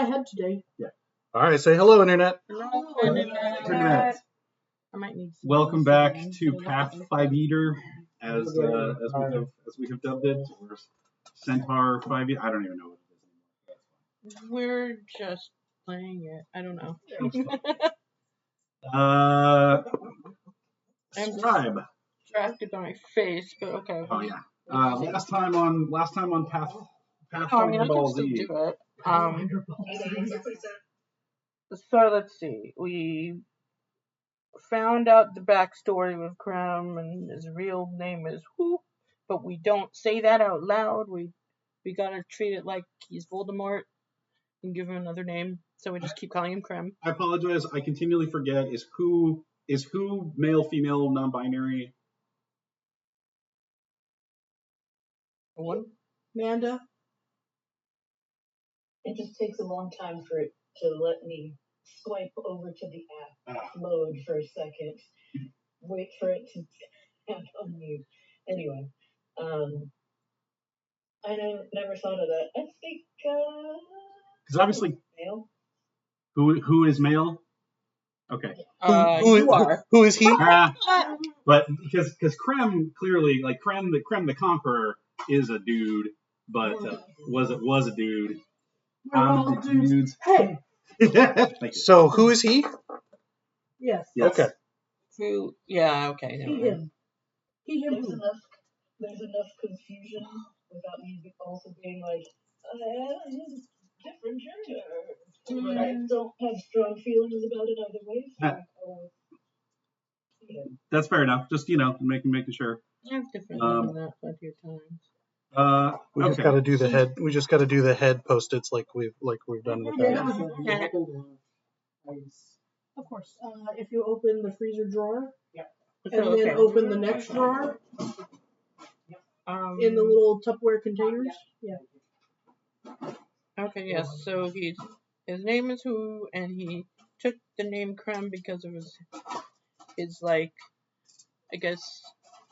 my head today. Yeah. All right, say hello, Internet. Hello, Internet. I might need some Welcome back to Pathfinder, as we have dubbed it, or Centaur 5 I don't even know what it is anymore. We're just playing it. I don't know. Scribe. Distracted by my face, but okay. Oh yeah. Last time on Pathfinder I mean, I can Ball still Z. do it. So let's see. We found out the backstory with Cram, and his real name is Who, but we don't say that out loud. We gotta treat it like he's Voldemort and give him another name. So we just keep calling him Cram. I apologize. I continually forget. Is who male, female, non-binary? What? Amanda? It just takes a long time for it to let me swipe over to the app mode for a second. Wait for it to tap on you. Anyway, I never thought of that. I think Because obviously, male. Who is male? Okay. Who is he? But because Krem clearly, like Krem the Conqueror is a dude, but was a dude. We're all dudes. Hey! So who is he? Yes. Okay. Who? Yeah. Okay. He, him. There's enough confusion without me also being like, he's different gender. But I don't have strong feelings about it either way. So That's fair enough. Just making sure. I've definitely done that plenty of times. We just got to do the head. We just got to do the head post-its like we've done with that. Of course. If you open the freezer drawer, and So, then open the next drawer in the little Tupperware containers. Yeah. Okay. Yes. So his name is Who, and he took the name Krem because of his like, I guess.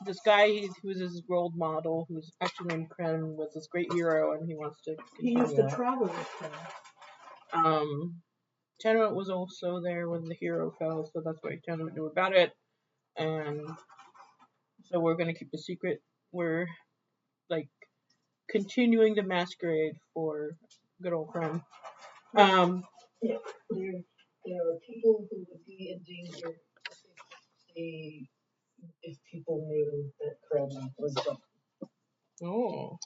This guy who's his role model, who's actually named Krem, was this great hero, and he wants to He continue used to that. travel with them. Tenement was also there when the hero fell, so that's why Tenement knew about it. And so we're going to keep the secret. We're, like, continuing the masquerade for good old Krem. there are people who would be in danger if people knew that Krem was gone. Oh.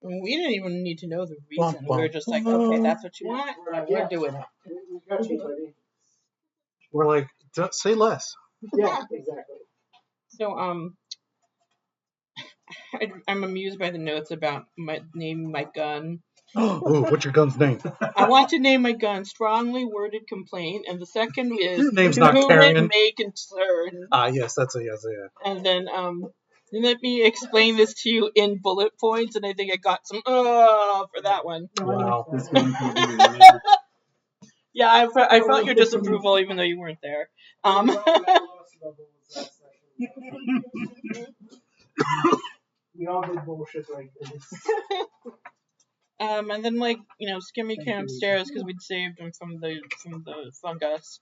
We didn't even need to know the reason. We were just like, okay, that's what you want. We're doing it. We got you, buddy. We're like, say less. Yeah, exactly. So, I'm amused by the notes about naming my gun. Ooh, what's your gun's name? I want to name my gun Strongly Worded Complaint, and the second is Your name's To not Whom Carrion. It May Concern. Yes, that's a yes, yeah. And then, let me explain this to you in bullet points, and I think I got some for that one. Wow. Yeah, I felt your disapproval even though you weren't there. We all did bullshit like this. And then Skimmy came upstairs because we'd saved him from the fungus,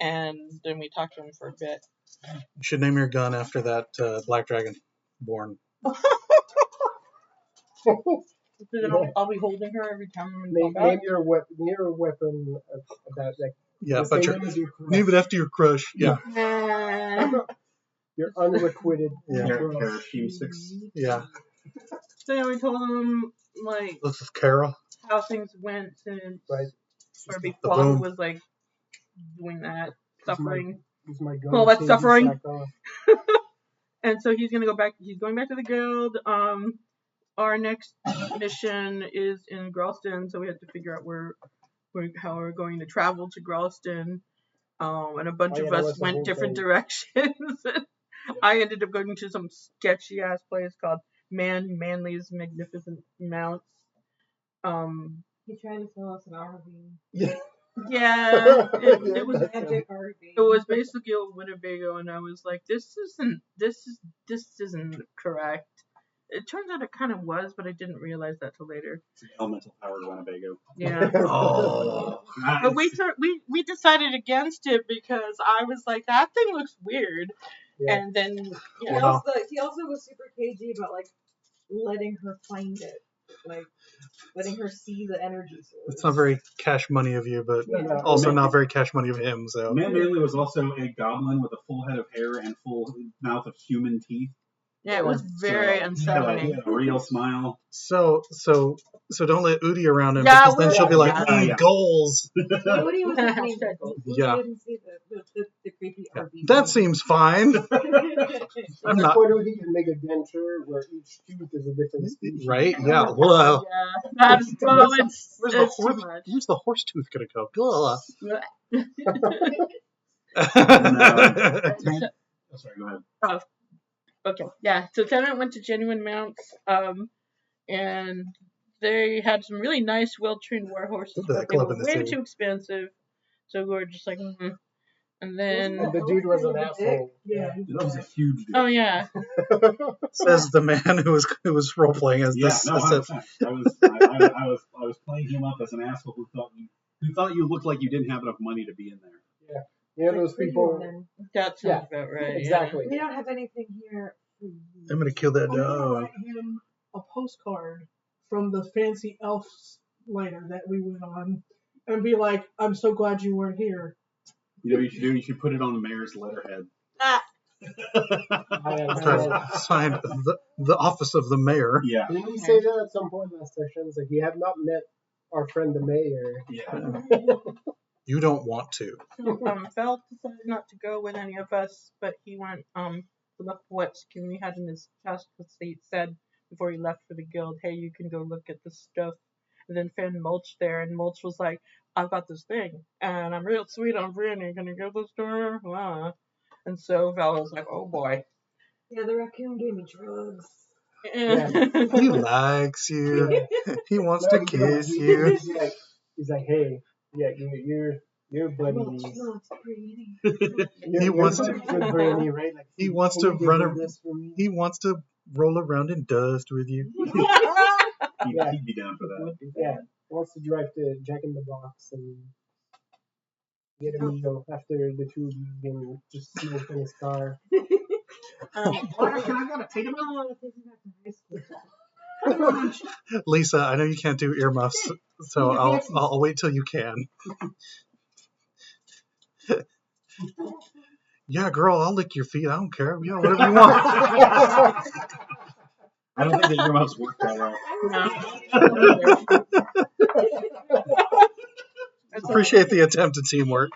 and then we talked to him for a bit. You should name your gun after that black dragon born. I'll be holding her every time I'm in Name combat. your weapon about like. Yeah, but name it after your crush. Yeah. Your unrequited. Yeah. Team 6. Yeah. So yeah, we told him This is Kara. how things went since Barbie The Quad boom. was doing that, suffering. My gun. Well, that's Change suffering. back off. And so he's gonna go back. He's going back to the guild. Our next mission is in Gralton, so we have to figure out how we're going to travel to Gralton. And a bunch of us went different directions. I ended up going to some sketchy ass place called Manly's Magnificent Mounts. He tried to sell us an RV. Yeah, it was Magic RV. It was basically a Winnebago, and I was like, this isn't correct. It turns out it kind of was, but I didn't realize that till later. It's an elemental powered Winnebago. Yeah. Oh. But we decided against it because I was like, that thing looks weird. Yeah. And then He also was super cagey about like letting her find it, like letting her see the energy source. It's not very cash money of you, but also not very cash money of him. So Man Manley was also a goblin with a full head of hair and full mouth of human teeth. yeah, it was very unsettling. He had a real smile. So don't let Udi around him, Yeah, because then she'll be like, yeah. goals. Nobody was listening. Yeah. Didn't see the creepy RV. That seems fine. I'm not Why don't he can make a denture where each tooth is a different species? right. Yeah. Well, Yeah, that's it's too much. where's the horse tooth gonna go? Blah. Oh, sorry, go ahead. Okay, yeah. So Tenant went to Genuine Mounts, and they had some really nice, well-trained war horses, Look at that but they club were in the way city. too expensive. So we were just like, And then, And the dude was an asshole. Yeah. That was a huge deal. oh yeah, Says the man who was role playing as Yeah, this. no, 100%. I was playing him up as an asshole who thought you looked like you didn't have enough money to be in there. Yeah. You know those people. that sounds Yeah, about right. Exactly. We don't have anything here. I'm gonna kill that I'm gonna dog. write him a postcard from the fancy elf later that we went on, and be like, "I'm so glad you weren't here." You know what you should do? You should put it on the mayor's letterhead. Signed the office of the mayor. Yeah. Didn't we say that at some point last session? It's like, you have not met our friend the mayor. Yeah. You don't want to. Val decided not to go with any of us, but he went to look what Skinny had in his chest, because he said before he left for the guild, hey, you can go look at this stuff. And then found Mulch there, and Mulch was like, I've got this thing, and I'm real sweet on Brittany. Gonna give this to her? Wow. And so Val was like, oh boy. Yeah, the raccoon gave me drugs. He likes you. He wants to kiss you. He's like, hey, yeah, you're buddy. He wants to. With Brandy, right? Like, He wants to run. He wants to roll around in dust with you. He'd be down for that. Yeah, wants to drive to Jack in the Box and get a meal after the two of you and just smoke in his car. Can I get a tater? Lisa, I know you can't do earmuffs, so I'll wait till you can. Yeah, girl, I'll lick your feet. I don't care. Yeah, whatever you want. I don't think the earmuffs work that well. Appreciate the attempt at teamwork.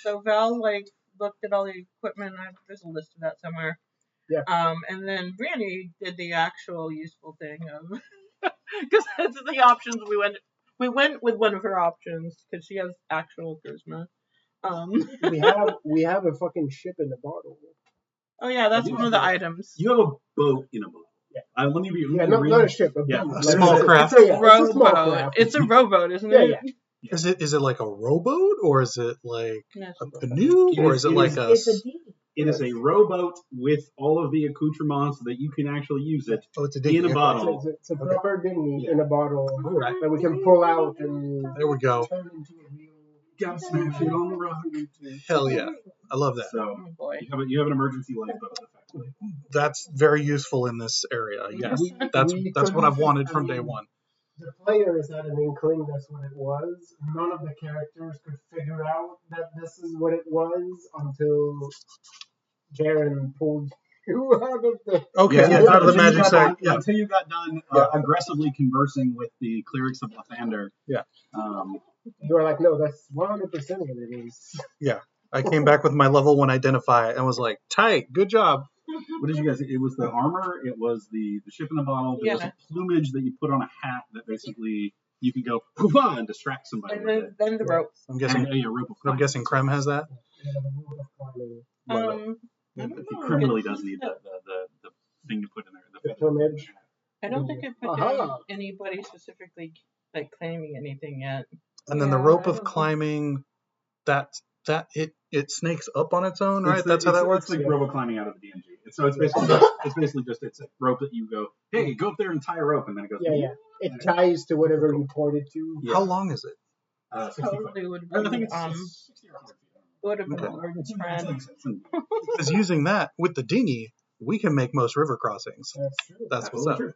So Val looked at all the equipment. There's a list of that somewhere. Yeah. And then Brandy did the actual useful thing of because that's the options we went with one of her options because she has actual charisma. We have a fucking ship in the bottle. Oh yeah, that's one of the items. You have a boat in a boat. Yeah. Let me be. Not a ship. A Yeah. boat. Small craft. It's a small Rowboat. craft. It's a rowboat, isn't it? Yeah. Is it like a rowboat, or is it like Yeah, it's a a rowboat. canoe, or is it like a? It's a dinghy. It is a rowboat with all of the accoutrements so that you can actually use it Oh, it's a dinghy. in a bottle. It's a proper dinghy in a bottle Alright. that we can pull out and There we go. turn into a real. Got smash it on the rock. Hell yeah, I love that. So Oh boy. you have an emergency lifeboat, effectively. That's very useful in this area. Yes, We that's couldn't- what I've wanted I from mean, day one. The players had an inkling that's what it was. None of the characters could figure out that this is what it was until Jaren pulled you out of the. Okay, Yeah, yeah, out of the until you magic got sack. done- Until you got done aggressively conversing with the clerics of Lathander. Yeah. You were like, no, that's 100% what it is. I came back with my level 1 identify and was like, tight, good job. What did you guys? It was the armor. It was the ship in a bottle. There was a plumage that you put on a hat that basically you could go poof and distract somebody And with it. then the rope. I'm guessing. And a rope of I'm guessing Krem has that. Yeah, the rule of climbing. I don't know. Krem really does need the thing to put in there. The plumage. I don't think I put Aha. down anybody specifically claiming anything yet. And then the Yeah, rope I of don't- climbing, that it snakes up on its own, right? It's That's how that works. It's like robo climbing out of the DMG. So it's basically just it's a rope that you go, hey, go up there and tie a rope, and then it goes. Yeah. It ties to whatever you point it to. Yeah. How long is it? 60 Totally would I be, think it's 60 or 100 feet. would have been Okay. Morgan's It's friend. like something- Because using that with the dinghy, we can make most river crossings. That's true. That's what's Absolutely up. true.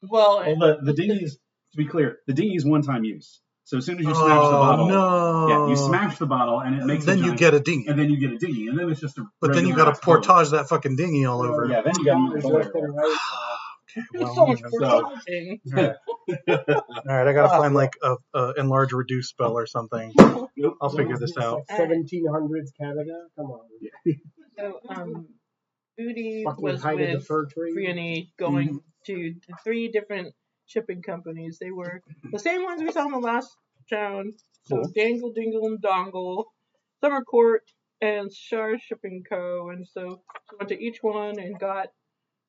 Well, Well, the dinghy is, to be clear, the dinghy is one-time use. So as soon as you smash the bottle, no. yeah, you smash the bottle and it makes Then a you giant, get a dinghy. and then you get a dinghy, and then it's just a. But then you got to portage that fucking dinghy all over. Yeah, then you got to move It's the left boat. and right. there's Well, so much yeah. portaging. All right, I got to find like a enlarge reduce spell or something. Nope. I'll figure this out. Like 1700s Canada. Come on. So, Booty Fucking was height of the with fur trade. Brienne going to the 3 different shipping companies. They were the same ones we saw in the last town. So Cool. Dangle, Dingle, and Dongle, Summer Court, and Shar Shipping Co. And so we went to each one and got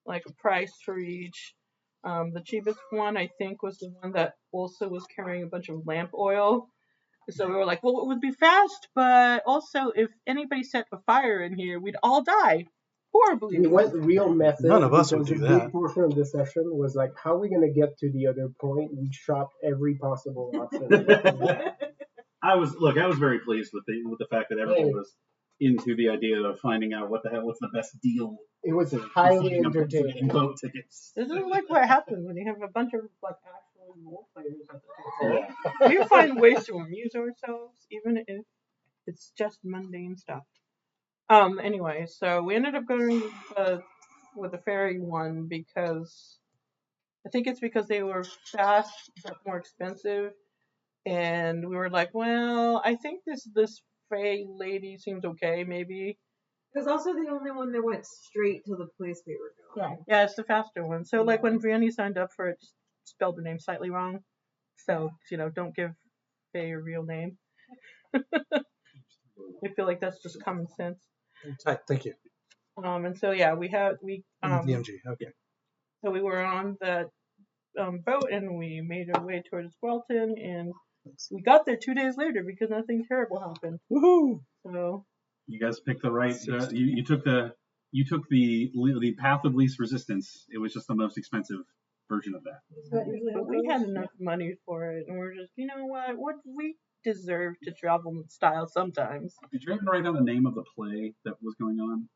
like a price for each. The cheapest one, I think, was the one that also was carrying a bunch of lamp oil. So we were like, well, it would be fast, but also if anybody set a fire in here, we'd all die horribly. We went real method. None of us would because do a big that. portion of the session was like, how are we going to get to the other point? We shot every possible option. I was very pleased with the fact that everyone was into the idea of finding out what's the best deal. It was for highly picking up entertaining. boat tickets. This is like what happens when you have a bunch of like actual role players at the table. Yeah. We find ways to amuse ourselves, even if it's just mundane stuff. Anyway, so we ended up going with the ferry one because I think it's because they were fast but more expensive, and we were like, well, I think this Faye lady seems okay, maybe. It was also the only one that went straight to the place we were going. Yeah, it's the faster one. So like when Brienne signed up for it, just spelled the name slightly wrong. So don't give Faye your real name. I feel like that's just common sense. Thank you. And so yeah, DMG. Okay. so we were on the boat and we made our way towards Gralton, and we got there 2 days later because nothing terrible happened. Woohoo! So You guys picked the right. You took the path of least resistance. It was just the most expensive version of that. but we had enough money for it, and we're just, you know what we deserve to travel in style sometimes. Did you even write down the name of the play that was going on?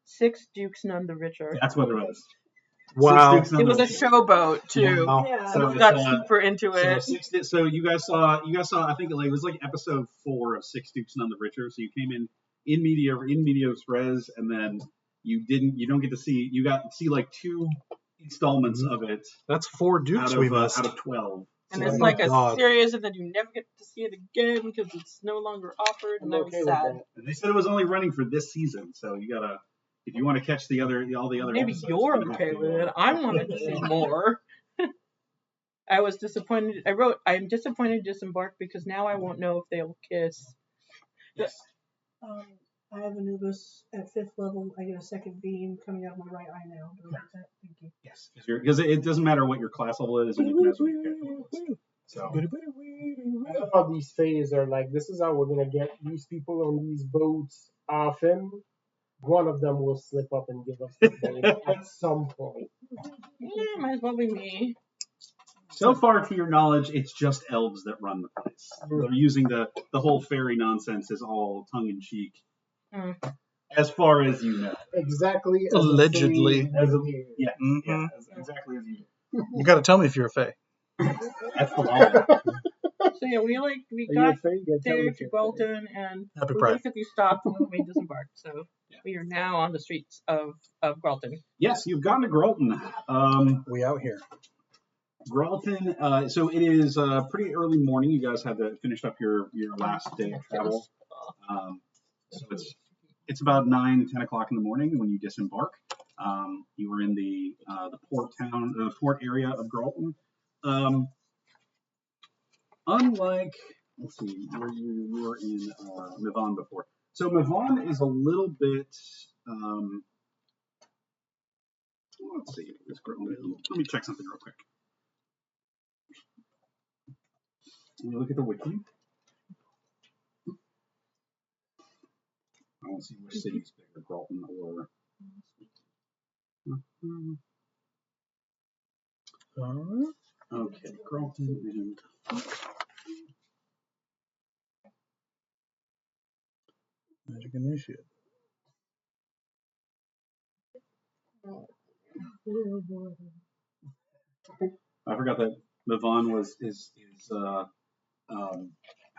6 Dukes, None the Richer. That's what it was. Wow. Six Dukes, It was a None the Richer. showboat too. Wow. Yeah. So We got it's, super into it. So you guys saw. I think it was like episode 4 of Six Dukes None the Richer. So you came in medias res, and then you don't get to see. You got to see like 2 installments of it. That's 4 dukes we must. out of 12. And So it's Oh like my a God. series, and then you never get to see it again because it's no longer offered, and I'm that was okay with sad. that. and they said it was only running for this season. So you gotta, if you want to catch all the other. Maybe episodes, you're you have okay to, with it. I wanted to see more. I was disappointed. I wrote, I'm disappointed to disembark because now I won't know if they'll kiss. Yes. I have Anubis at 5th level. I get a second beam coming out of my right eye now. Do I get that? Thank you. Yes. Because it doesn't matter what your class level is, and you can as well get the So I love how these phases are like, this is how we're going to get these people on these boats often. One of them will slip up and give us the name at some point. Yeah, might as well be me. so far, to your knowledge, it's just elves that run the place. They're using the whole fairy nonsense is all tongue in cheek, as far as you know. Exactly. As Allegedly. Yeah, Mm-hmm. exactly as you know. You got to tell me if you're a fae. That's the law. So yeah, we Are you got afraid? You gotta tell me there if to you're afraid. Gralton, and Happy we Pride. basically stopped when we disembarked. So we are now on the streets of Gralton. Yes, you've gone to Gralton. We out here. Gralton. So it is pretty early morning. You guys have finished up your last day of travel. So it's about 9-10 o'clock in the morning when you disembark. You were in the port area of Gralton. Unlike, let's see, where you were in Mivon before. So Mivon is a little bit. Let's see. Let me check something real quick. Let me look at the wiki. want to see which city's bigger, Gralton or. Okay, Gralton and. Magic initiate. I forgot that Mavon is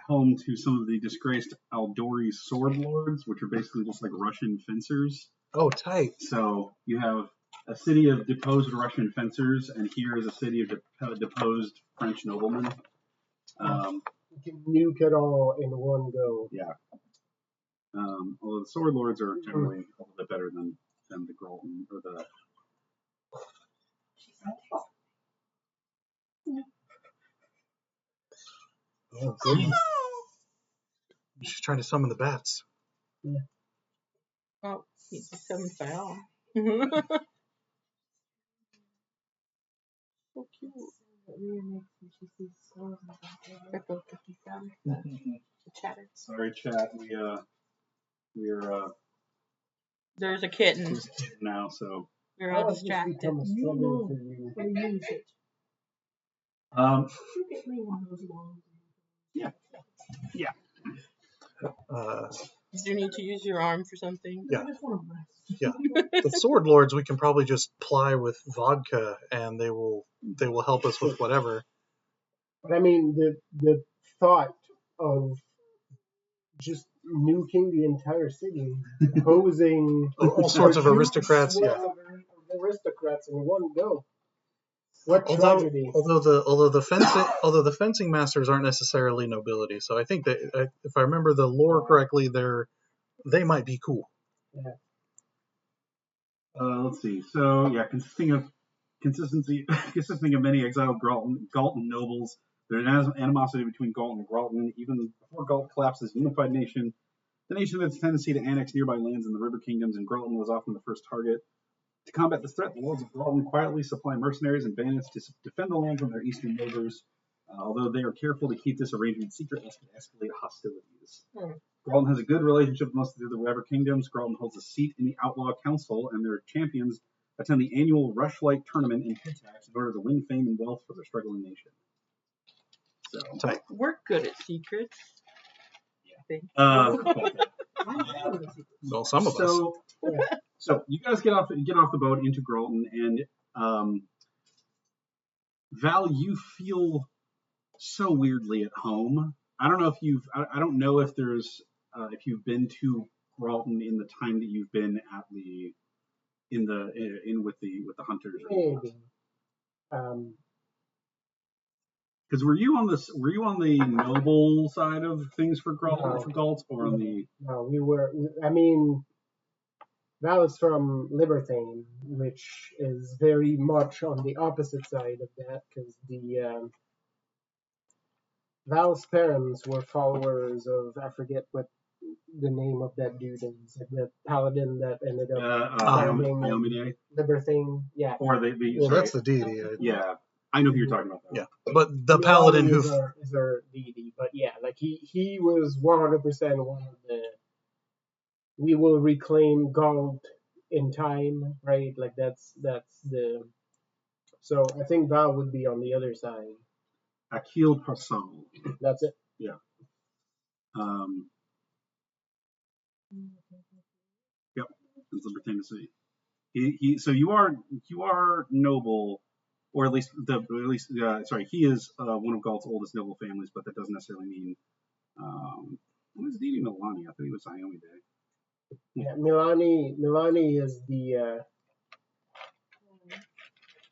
home to some of the disgraced Aldori sword lords, which are basically just like Russian fencers. Oh, tight. So you have a city of deposed Russian fencers, and here is a city of deposed French noblemen. You can nuke it all in one go. Yeah. Although the sword lords are generally a little bit better than the Gralton or the. Oh, goodness. She's trying to summon the bats. Yeah. Oh, he's 7-5. So cute. Sorry, chat. We're There's a kitten. now, so. We're all That has distracted. become a struggle for you. Yeah. Do you need to use your arm for something? Yeah. Yeah. The sword lords we can probably just ply with vodka, and they will help us with whatever. But I mean, the thought of just nuking the entire city, posing All sorts of aristocrats. swarm Yeah. of aristocrats in one go. What Although tragedy! the fencing masters aren't necessarily nobility, so I think that if I remember the lore correctly, they might be cool. Yeah. Let's see. So yeah, consisting of many exiled Galton nobles, there's animosity between Galton and Gralton. Even before Galton collapsed as a unified nation, the nation had its tendency to annex nearby lands in the river kingdoms, and Gralton was often the first target. To combat this threat, the lords of Gralton quietly supply mercenaries and bandits to defend the land from their eastern neighbors, although they are careful to keep this arrangement secret lest it escalate hostilities. Gralton has a good relationship with most of the other river kingdoms. Gralton holds a seat in the Outlaw Council, and their champions attend the annual Rushlight tournament in Pitax in order to win fame and wealth for their struggling nation. So, We're good at secrets. I think. Well, some of us. So you guys get off the boat into Gralton, and Val, you feel so weirdly at home. I don't know if I don't know if there's if you've been to Gralton in the time that you've been at with the hunters. Maybe. Because were you on the noble side of things for Galt, or on the? No, we were. I mean, that was from Libertane, which is very much on the opposite side of that, because the Val's parents were followers of, I forget what the name of that dude is, the paladin that ended up founding Libertane. Yeah. Or that's the deity. Yeah, I know who you're talking about. Yeah, but the paladin who is our deity, but yeah, like he was 100% one of the. We will reclaim Galt in time, right? Like that's the. So I think Val would be on the other side. Akil Parsal. That's it. Yeah. Yep. It's Libertane City. So you are noble, or at least he is one of Galt's oldest noble families, but that doesn't necessarily mean. What is deity Milani? I thought he was Ione Day. Yeah, Milani is the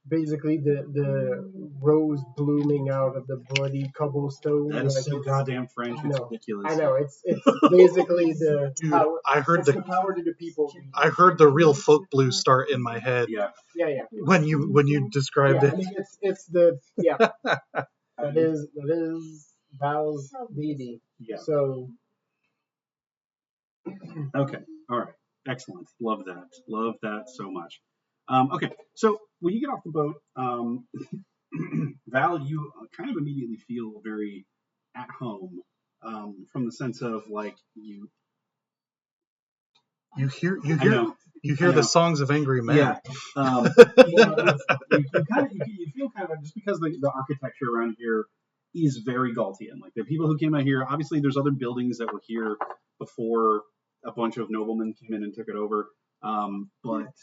basically the rose blooming out of the bloody cobblestone. That is so goddamn French. It's ridiculous. I know. It's basically the Dude, power. I heard the power to the people. I heard the real folk blue start in my head. Yeah. When you described it. I mean, it's the that is Val's deity. Yeah. So. Okay. All right. Excellent. Love that so much. Okay. So when you get off the boat, Val, you kind of immediately feel very at home, from the sense of like You hear I know. the songs of angry men. Yeah. You feel kind of just because the architecture around here is very Galtian. Like the people who came out here, obviously there's other buildings that were here before a bunch of noblemen came in and took it over. But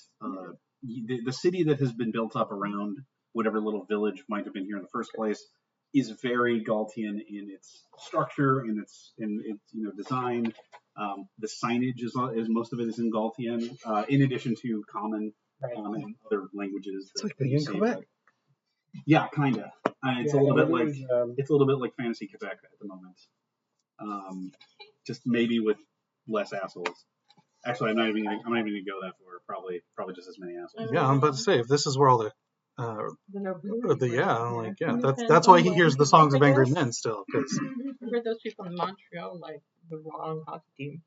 the city that has been built up around whatever little village might have been here in the first place is very Galtian in its structure, in its design. The signage is most of it is in Galtian, in addition to common and other languages. It's like being in Quebec. Yeah, kind of. It's a little bit like it's a little bit like Fantasy Quebec at the moment. Just maybe with less assholes. Actually, I'm not even gonna go that far. Probably just as many assholes. Yeah, I'm about to say if this is where all Depends that's why on he what hears the you songs think, of I angry guess. men still. Because I heard those people in Montreal like the wrong hockey team.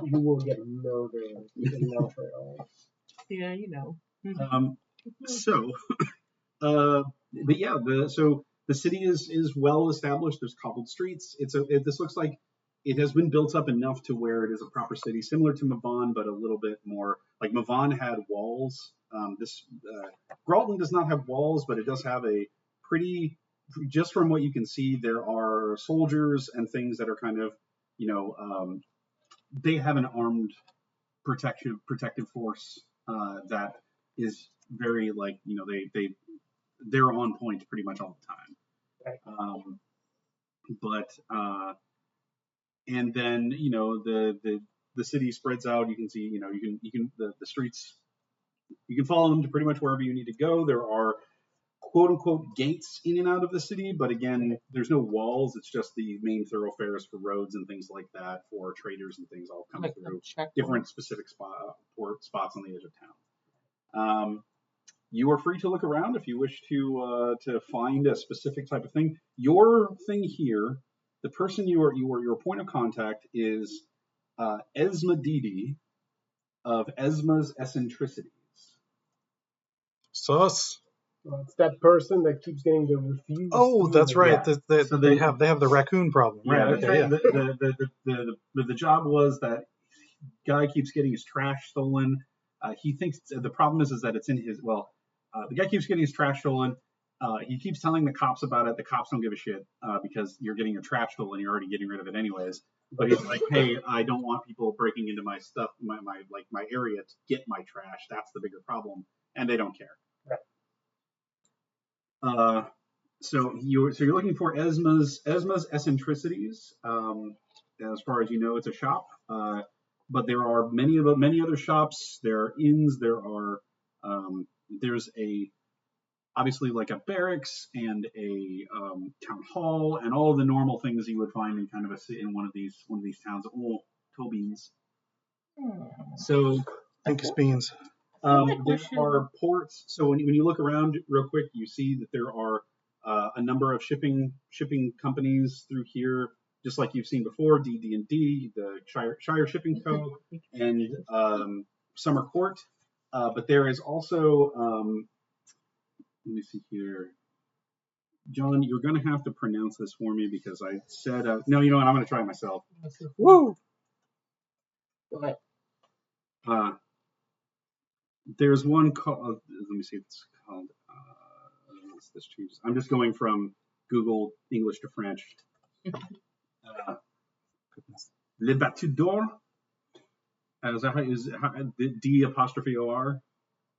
You will get murdered in Montreal. Yeah, you know. So, but yeah, the city is well established. There's cobbled streets. This looks like it has been built up enough to where it is a proper city, similar to Mavon, but a little bit more. Like Mavon had walls. Gralton does not have walls, but it does have a pretty. Just from what you can see, there are soldiers and things that are kind of, they have an armed protective force that is very they're on point pretty much all the time. And then the city spreads out. You can see you can the streets. You can follow them to pretty much wherever you need to go. There are quote unquote gates in and out of the city, but again, there's no walls. It's just the main thoroughfares for roads and things like that for traders and things all come through different specific spots on the edge of town. You are free to look around if you wish to find a specific type of thing. Your thing here, the person your point of contact is Esma Didi of Esma's Eccentricities. Sus. Well, it's that person that keeps getting the refuse. Oh, that's right. Yeah. They have the raccoon problem. Yeah, Right. Okay, the job was that guy keeps getting his trash stolen. He thinks the problem is that it's in his the guy keeps getting his trash stolen. He keeps telling the cops about it. The cops don't give a shit because you're getting your trash stolen. You're already getting rid of it anyways. But he's like, hey, I don't want people breaking into my stuff, my area to get my trash. That's the bigger problem, and they don't care. Right. So you're looking for Esma's Eccentricities. As far as you know, it's a shop. But there are many other shops. There are inns. There's obviously like a barracks and a town hall and all of the normal things you would find in kind of in one of these towns. Oh, Tobins. So Thank you, Beans. there are ports. So when you look around real quick, you see that there are a number of shipping companies through here, just like you've seen before. DD&D, the Shire Shipping Co. and Summer Court. But there is also let me see here. John, you're going to have to pronounce this for me because I said no. You know what? I'm going to try it myself. Woo! Go ahead. There's one called. Let me see if it's called. What's this changes? I'm just going from Google English to French. Le Battu d'Or. Is that how is D apostrophe O-R?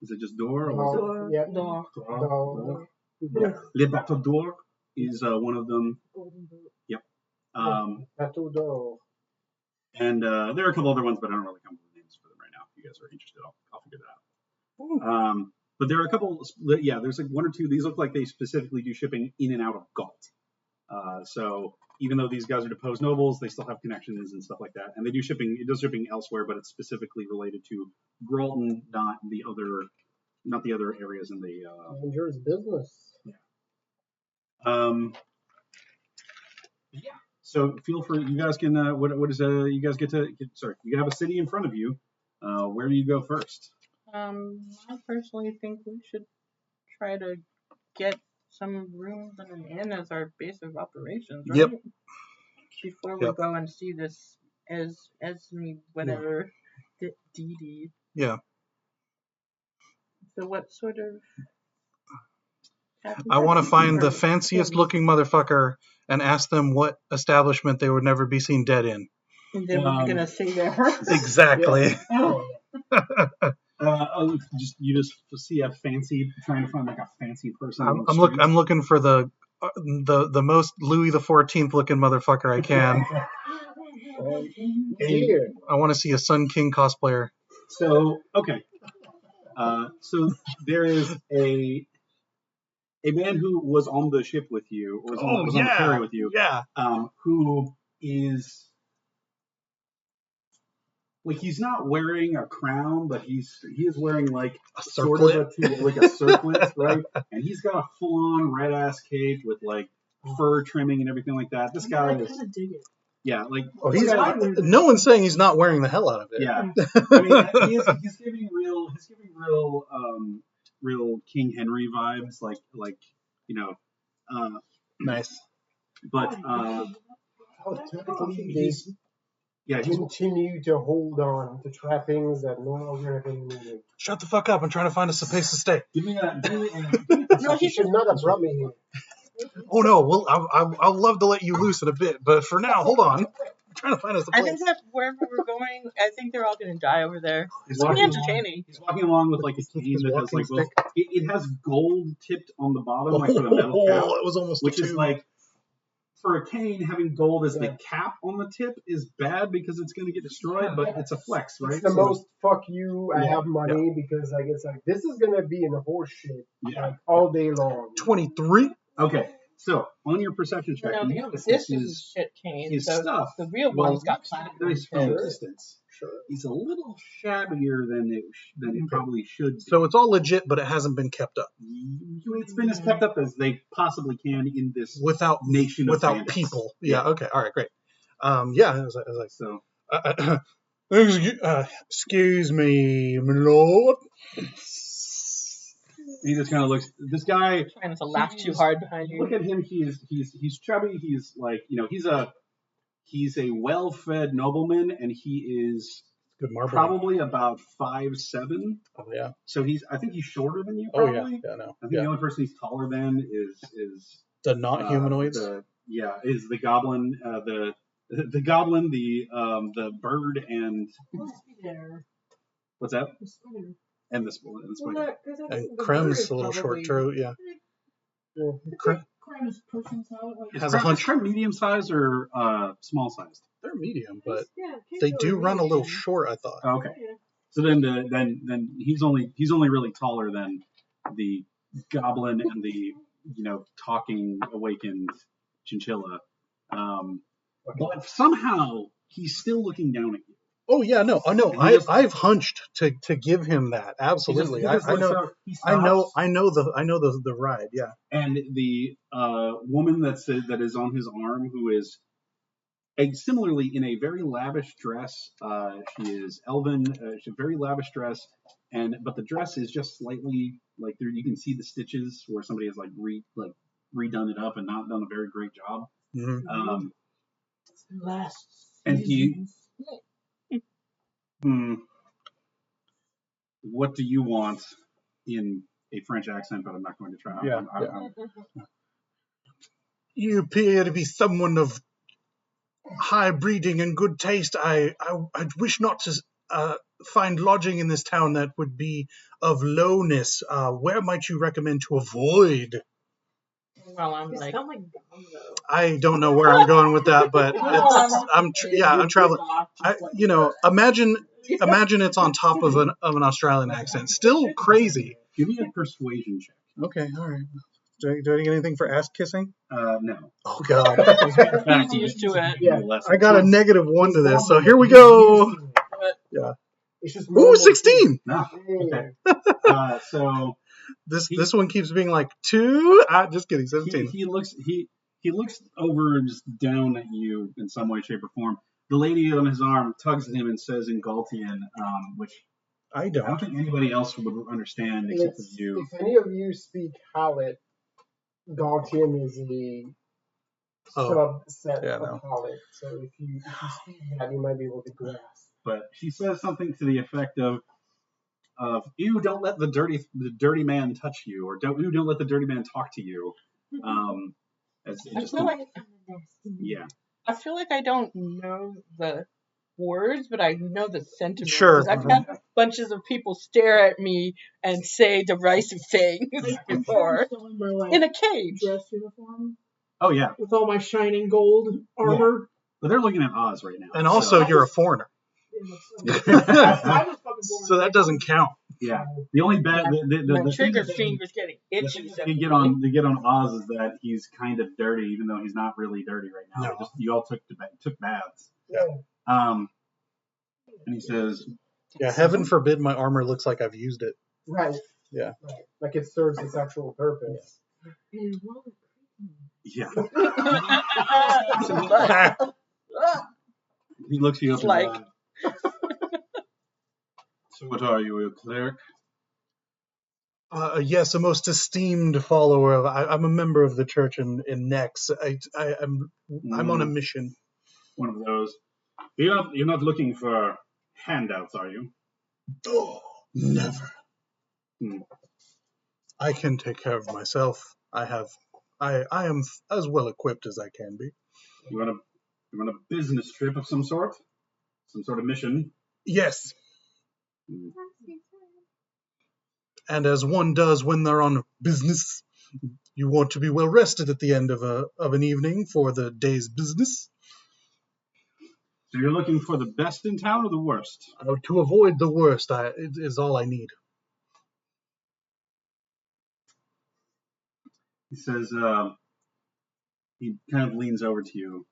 Is it just door? Or Yeah. Door. Yeah. Le Bateau d'Or is one of them. Golden boot. Yep. Bateau d'Or. And there are a couple other ones, but I don't really come up with names for them right now. If you guys are interested, I'll figure that out. But there are a couple. Yeah, there's like one or two. These look like they specifically do shipping in and out of Galt. So even though these guys are deposed nobles, they still have connections and stuff like that. And they do shipping. It does shipping elsewhere, but it's specifically related to Gralton, not the other areas in the. Dangerous business. Yeah. So feel free. You guys can. You guys get to? Sorry, you have a city in front of you. Where do you go first? I personally think we should try to get some rooms and an inn as our base of operations, right? Yep. Before we go and see this Esme, whatever, Dee Dee. Yeah. So what sort of? I want to find the fanciest looking motherfucker and ask them what establishment they would never be seen dead in. And then we're gonna say they're hers. Exactly. You just see a fancy, trying to find like a fancy person. I'm looking for the most Louis XIV looking motherfucker I can. I want to see a Sun King cosplayer. So okay. So there is a man who was on the ship with you, or was on the ferry with you. Yeah. Who is like, he's not wearing a crown, but he is wearing like A sort of circlet. a circlet, right? And he's got a full-on red-ass cape with like fur trimming and everything like that. This guy is, dig it. yeah, like No one's saying he's not wearing the hell out of it. yeah. I mean, he's giving real King Henry vibes, like you know. Nice. But How technically they continue to hold on to trappings that no longer have any meaning. Shut the fuck up! I'm trying to find us a place to stay. give me a No, he should not have brought me here. Oh no, well I'll love to let you loose in a bit, but for now, hold on. I'm trying to find us a I place. think that wherever we're going, I think they're all gonna die over there. He's It's walking pretty along. entertaining. He's walking along with like a cane that has like both. It has gold tipped on the bottom, like for the metal cap, it was almost which two. is like, for a cane, having gold as the cap on the tip is bad because it's going to get destroyed, but it's a flex, right? It's the most fuck you, I have money, because like it's like, this is going to be in a horse shit like all day long. 23. Okay, so on your perception check, No, you notice this is a shit cane. his So stuff. the real one's got platinum. Nice from a heads. distance. He's a little shabbier than it probably should be. So it's all legit, but it hasn't been kept up It's been as kept up as they possibly can in this without nation of without bandits. people. Yeah. Okay. All right. Great. Yeah. I was like, So excuse me, my lord. he just kind of looks. This guy. Trying not to laugh too hard behind you. Look at him. He's chubby. He's like, he's a well-fed nobleman, and he is Good marble. probably about 5'7". Oh yeah. So I think he's shorter than you. Oh Probably. yeah. Yeah. No. I think the only person he's taller than is The not humanoids. Is the goblin, the goblin, the bird, and There. what's that? The spider. And the spider. And Krem's a little short too. Yeah. Creme is person size. Like, Has a hunch. Is medium sized or small sized? They're medium, but yeah, they do run a little medium. short. I thought. Okay. Yeah. So then he's only really taller than the goblin and the talking awakened chinchilla. But somehow he's still looking down at you. Oh yeah, no. I've hunched to give him that. Absolutely. He just I looks know. up, he stops, I know the ride. Yeah. And the woman that is on his arm, who is similarly in a very lavish dress. She is elven. She's a very lavish dress, but the dress is just slightly like there. You can see the stitches where somebody has redone it up and not done a very great job. Mm-hmm. Last. And he. What do you want in a French accent? But I'm not going to try. Yeah. You appear to be someone of high breeding and good taste. I wish not to find lodging in this town that would be of lowness. Where might you recommend to avoid? Well, I'm You like, sound like Gonzo. I don't know where I'm going with that, but I'm traveling. Imagine it's on top of an Australian accent. Still crazy. Give me a persuasion check. Okay, all right. Do I get anything for ass kissing? No. Oh God. he's used to it. Yeah. I got a -1 to this, so here we go. Yeah. It's just Ooh, 16. No. Okay. So This one keeps being like 2. Just kidding. 17. he looks over and just down at you in some way, shape, or form. The lady on his arm tugs at him and says in Galtian, which I I don't don't. think anybody else would understand except for you. If any of you speak Hallett, Galtian is subset Yeah, of no. palate. So if you speak that, you might be able to grasp. But she says something to the effect of you don't let the dirty man touch you, or don't let the dirty man talk to you. I feel like Yeah. I feel like I don't know the words, but I know the sentiment. Sure. 'Cause I've had bunches of people stare at me and say derisive things before Still in my like in a cage. dress uniform Oh yeah. with all my shining gold armor. But they're looking at Oz right now. And also, so, you're a foreigner. I was fucking born So that doesn't count. yeah. The only bad My the trigger thing finger's getting the itchy. thing that they get on Oz is that he's kind of dirty, even though he's not really dirty right now. No. You all took baths. Yeah. And he says, Yeah, heaven forbid my armor looks like I've used it. Right. Yeah. Right. Like it serves its actual purpose. yeah. But- He looks you up Like- and down. So what are you, a cleric? Yes, a most esteemed follower of. I'm a member of the church in Nex. I'm on a mission. One of those. You're not looking for handouts, are you? Oh, never. Hmm. I can take care of myself. I am as well equipped as I can be. You want a business trip of some sort? Some sort of mission? Yes, Hmm. and as one does when they're on business, you want to be well rested at the end of an evening for the day's business. So you're looking for the best in town or the worst? To avoid the worst, is all I need. He says, he kind of leans over to you.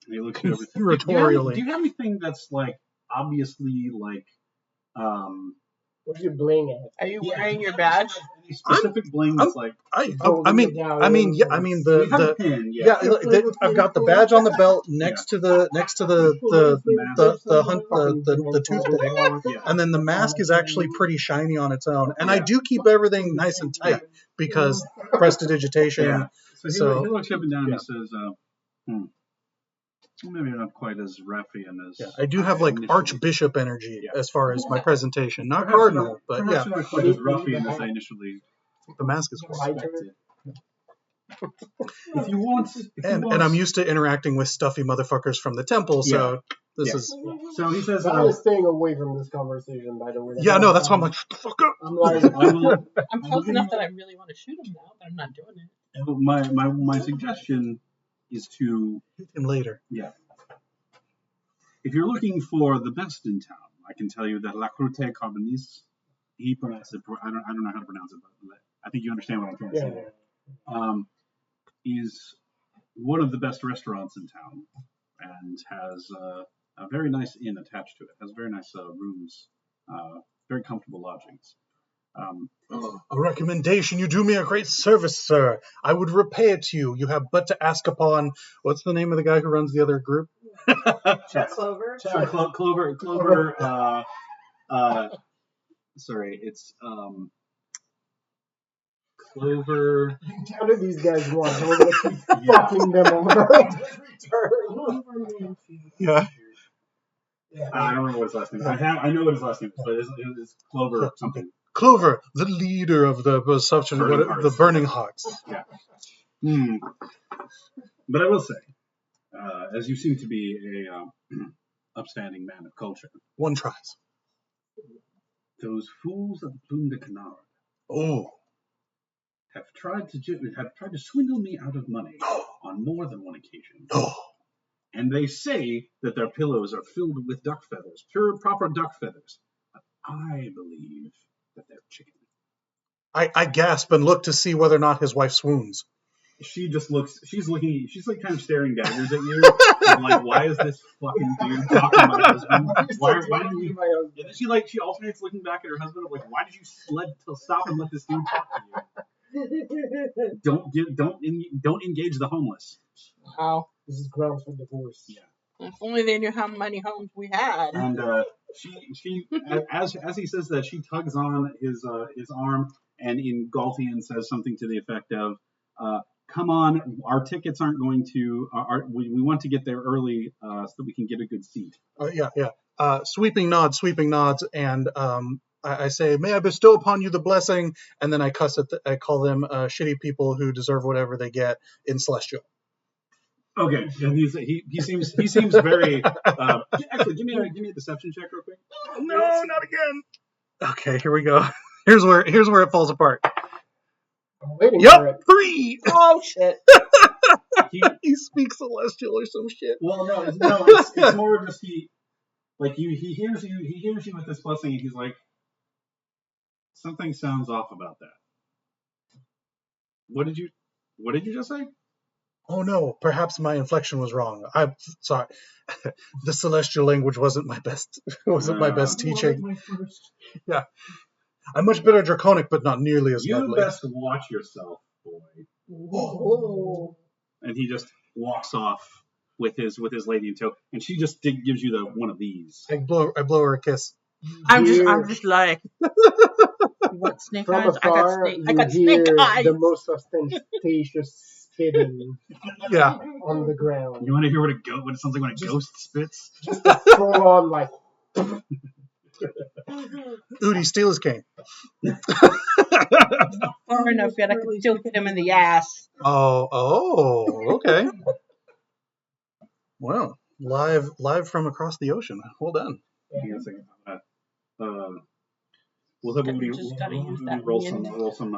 And he looks you over. Conspiratorially. Do you have anything that's like obviously like What's your bling at? Are you wearing your badge? any specific bling that's like I Holding mean, medallions I mean, yeah, I and- mean you have a the pin, yeah. yeah. I've got the badge on the belt next to the toothpick, Yeah. and then the mask is actually pretty shiny on its own. And I do keep everything nice and tight because prestidigitation. Yeah. So So- he looks up and down yeah. and he says, maybe not quite as ruffian as... Yeah, I do have like initially. Archbishop energy Yeah. as far as my presentation, not Perhaps Cardinal, but perhaps yeah, not quite as ruffian as I initially the mask is for. expected. If you want... And I'm used to interacting with stuffy motherfuckers from the temple, so this Yeah. is... So he says, I was staying away from this conversation, by the way. Yeah, no, that's why I'm like, shut the fuck up. I'm like, I'm close enough that I really want to shoot him now, but I'm not doing it. my suggestion is to... Hit him later. Yeah. If you're looking for the best in town, I can tell you that La Croûte Carbonise, he pronounced it, I don't know how to pronounce it, but I think you understand what I'm trying to yeah, say. Is one of the best restaurants in town and has a very nice inn attached to it. Has very nice rooms, very comfortable lodgings. A recommendation. You do me a great service, sir. I would repay it to you. You have but to ask upon... What's the name of the guy who runs the other group? Clover. So Clover, sorry, it's Clover. how do these guys want? We're going to keep fucking them over. Yeah. I don't remember what his last name is. I know what his last name is, but it's Clover something. Clover, the leader of the perception, Burning the Hearts. Burning Hearts. Yeah. But I will say, as you seem to be a upstanding man of culture, One tries. those fools of the Plume de Canard Oh. have tried to swindle me out of money on more than one occasion. Oh. And they say that their pillows are filled with duck feathers, pure, proper duck feathers. But I believe that they're chicken. I gasp and look to see whether or not his wife swoons. She just looks, she's like kind of staring daggers at you. I'm like, why is this fucking dude talking to my husband? Why do you... And then she alternates looking back at her husband. I'm like, why did you stop and let this dude talk to you? Don't engage the homeless. Wow. This is grounds for divorce. Yeah. If only they knew how many homes we had. And she as he says that, she tugs on his arm and in Galtian says something to the effect of, come on, our tickets aren't going to. We want to get there early so that we can get a good seat. Yeah. Sweeping nods, and I say, "May I bestow upon you the blessing?" And then I I call them shitty people who deserve whatever they get in Celestial. Okay, and he seems very. Actually, give me a deception check real quick. No, not again. Okay, here we go. Here's where it falls apart. I'm waiting for Yup, it. 3. Oh shit! He speaks Celestial or some shit. Well, no, it's more of just he hears you with this blessing, and he's like, something sounds off about that. What did you just say? Oh no, perhaps my inflection was wrong. I'm sorry. The Celestial language wasn't my best. My best teaching. My first. Yeah, I'm much better at Draconic, but not nearly as You lovely. best watch yourself, boy. Oh. And he just walks off with his lady in tow, and she just gives you one of these. I blow her a kiss. I'm just like, you want snake From eyes? afar, I got you snake hear eyes. the most ostentatious spitting Yeah. on the ground. You want to hear what it sounds like when a ghost spits? Just a full on like. Udi, steal his cane. Far enough yet, I can still hit him in the ass. Oh, okay. Wow, live from across the ocean. Well done. Hang on a second. We'll have Udi Just gotta use that roll wind. some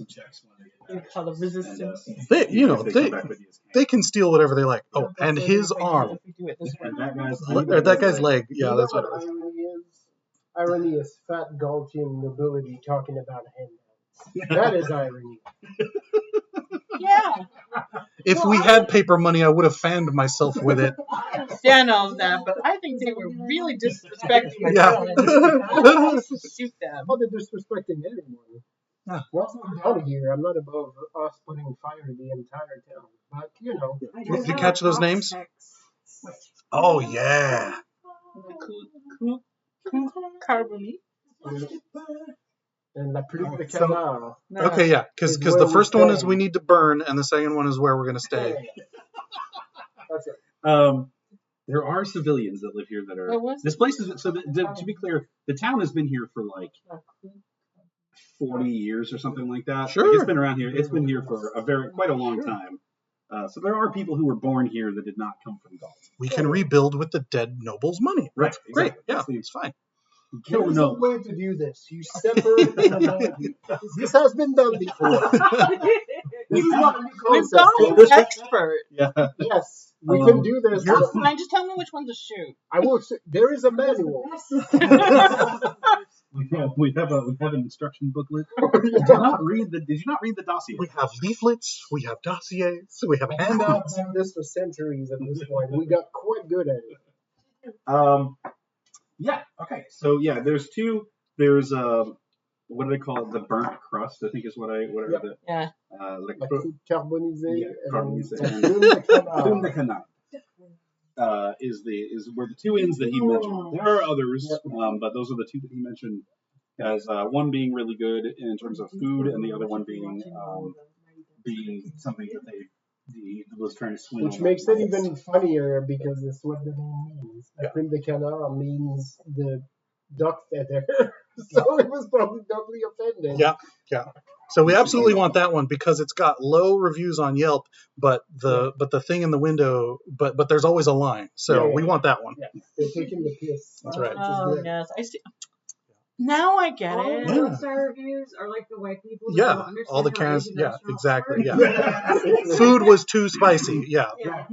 checks when they You get call the resistance. They, come back with his they can steal whatever they like. Oh, and his arm, If we do it this way. and that guy's or that guy's leg. Yeah, You know that's what what it was. irony is? Irony is fat Galtian nobility talking about handouts. That is irony. Yeah, If we had paper money, I would have fanned myself with it. Dan knows that, but I think they were really disrespecting my Yeah. son. I used to shoot them. Well, they're disrespecting everyone. Yeah. Once we're done here, I'm not above us putting fire to the entire town. But, you know. Did you catch those names? Oh yeah. Carboni. And La Plume de So- Canard. Okay, yeah, because Is where the we first one is stay. we need to burn, and the second one is where we're gonna stay. That's it. There are civilians that live here that are. What was This place is to be clear, the town has been here for like 40 years or something like that. Sure. Like, it's been around here. It's been here for quite a long time. So there are people who were born here that did not come from Gaul. We can rebuild with the dead noble's money. Right, That's great. exactly. Yeah, That's it's fine. Kill There's a no. way to do this. You separate the money. This has been done before. This is not a new concept. McDonald's expert. Yeah. Yes, we can do this. Fine, just tell me which one to shoot. I will say, there is a manual. We have an instruction booklet. Did you not read the dossier? We have leaflets. We have dossiers. We have We've handouts. done this for centuries at this point. We got quite good at it. Yeah. Okay. So yeah, there's two. There's what do they call it? The burnt crust, I think is what I Yep. Yeah. Like food carbonisé Yeah, carbonisé. and Plume de Canard. Plume de Canard. Is where the two inns that he mentioned. There are others, but those are the two that he mentioned as one being really good in terms of food, and the other one being something that he was trying to swing. Which on. makes it even funnier because it's what the name means. La Plume de Canard means the duck feather. So it was probably doubly offended. Yeah. So we absolutely want that one because it's got low reviews on Yelp, but the thing in the window, but there's always a line. So Yeah. we want that one. Yeah. They're taking the piss. That's right. Which is Oh good. yes, I see. Now I get All it. the Yeah. 1-star reviews are like the white people. That Yeah, don't understand all the how cans. Asian Yeah, restaurants exactly. work. Yeah. Food was too spicy. Yeah. Yeah.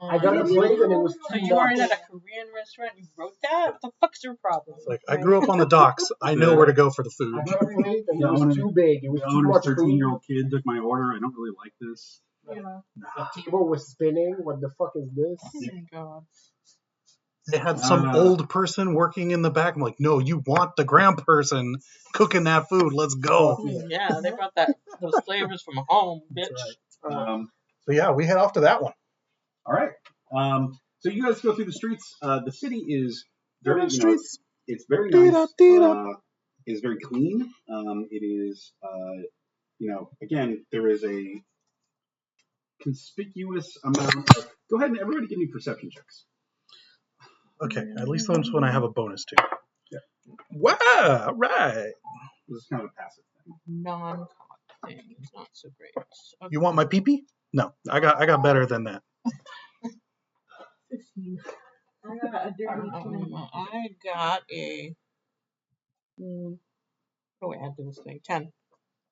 I got a plate and it was So too you are in much. at a Korean restaurant. You wrote that. What the fuck's your problem? It's like I grew up on the docks. I know where to go for the food. I got a plate and Yeah, it was too big. It was The too owner's much food. 13-year-old kid took my order. I don't really like this. Yeah. The table was spinning. What the fuck is this? Oh my god. They had some old person working in the back. I'm like, no, you want the grand person cooking that food. Let's go. Yeah, they brought those flavors from home, bitch. So yeah, we head off to that one. All right. So you guys go through the streets. The city is very, it's very nice. It's very clean. It is, again, there is a conspicuous amount of... Go ahead and everybody give me perception checks. Okay, at least that's when I have a bonus too. Yeah. Wow, right. This is kind of a passive thing. Non-cog thing is not so great. Okay. You want my pee-pee? No, I got better than that. 15. I got a dirty 20. I got a. Oh wait, I have to do this thing. 10.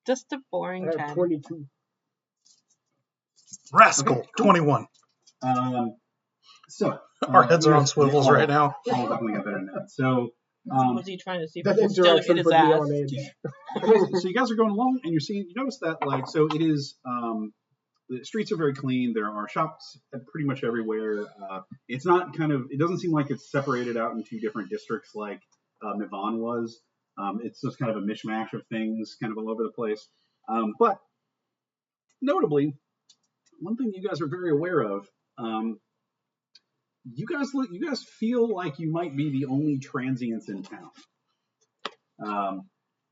Just a boring I 10. have 22. Rascal, Okay, cool. 21. So Our heads are on swivels right now. I'll definitely get better than that. So Was he trying to see if That he could still interaction hit his put me ass? on edge. so you guys are going along, and you notice that like so it is. The streets are very clean. There are shops pretty much everywhere. It's not it doesn't seem like it's separated out into different districts like Mivan was. It's just kind of a mishmash of things kind of all over the place. But notably, one thing you guys are very aware of, you guys feel like you might be the only transients in town.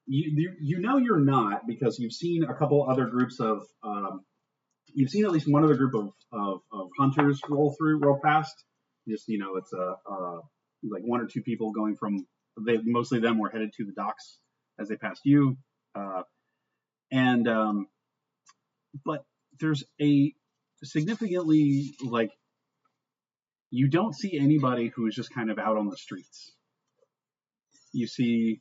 You know you're not, because you've seen a couple other groups of you've seen at least one other group of hunters roll past. Just it's like one or two people going from mostly them were headed to the docks as they passed you, but there's a significantly like you don't see anybody who is just kind of out on the streets. You see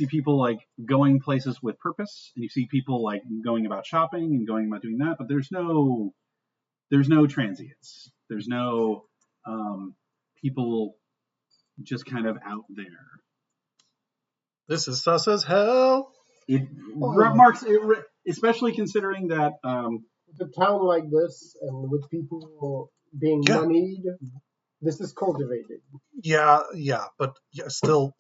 people like going places with purpose, and you see people like going about shopping and going about doing that, but there's no transients. There's no people just kind of out there. This is sus as hell. It marks it, especially considering that With a town like this and with people being moneyed, this is cultivated. Yeah, but still,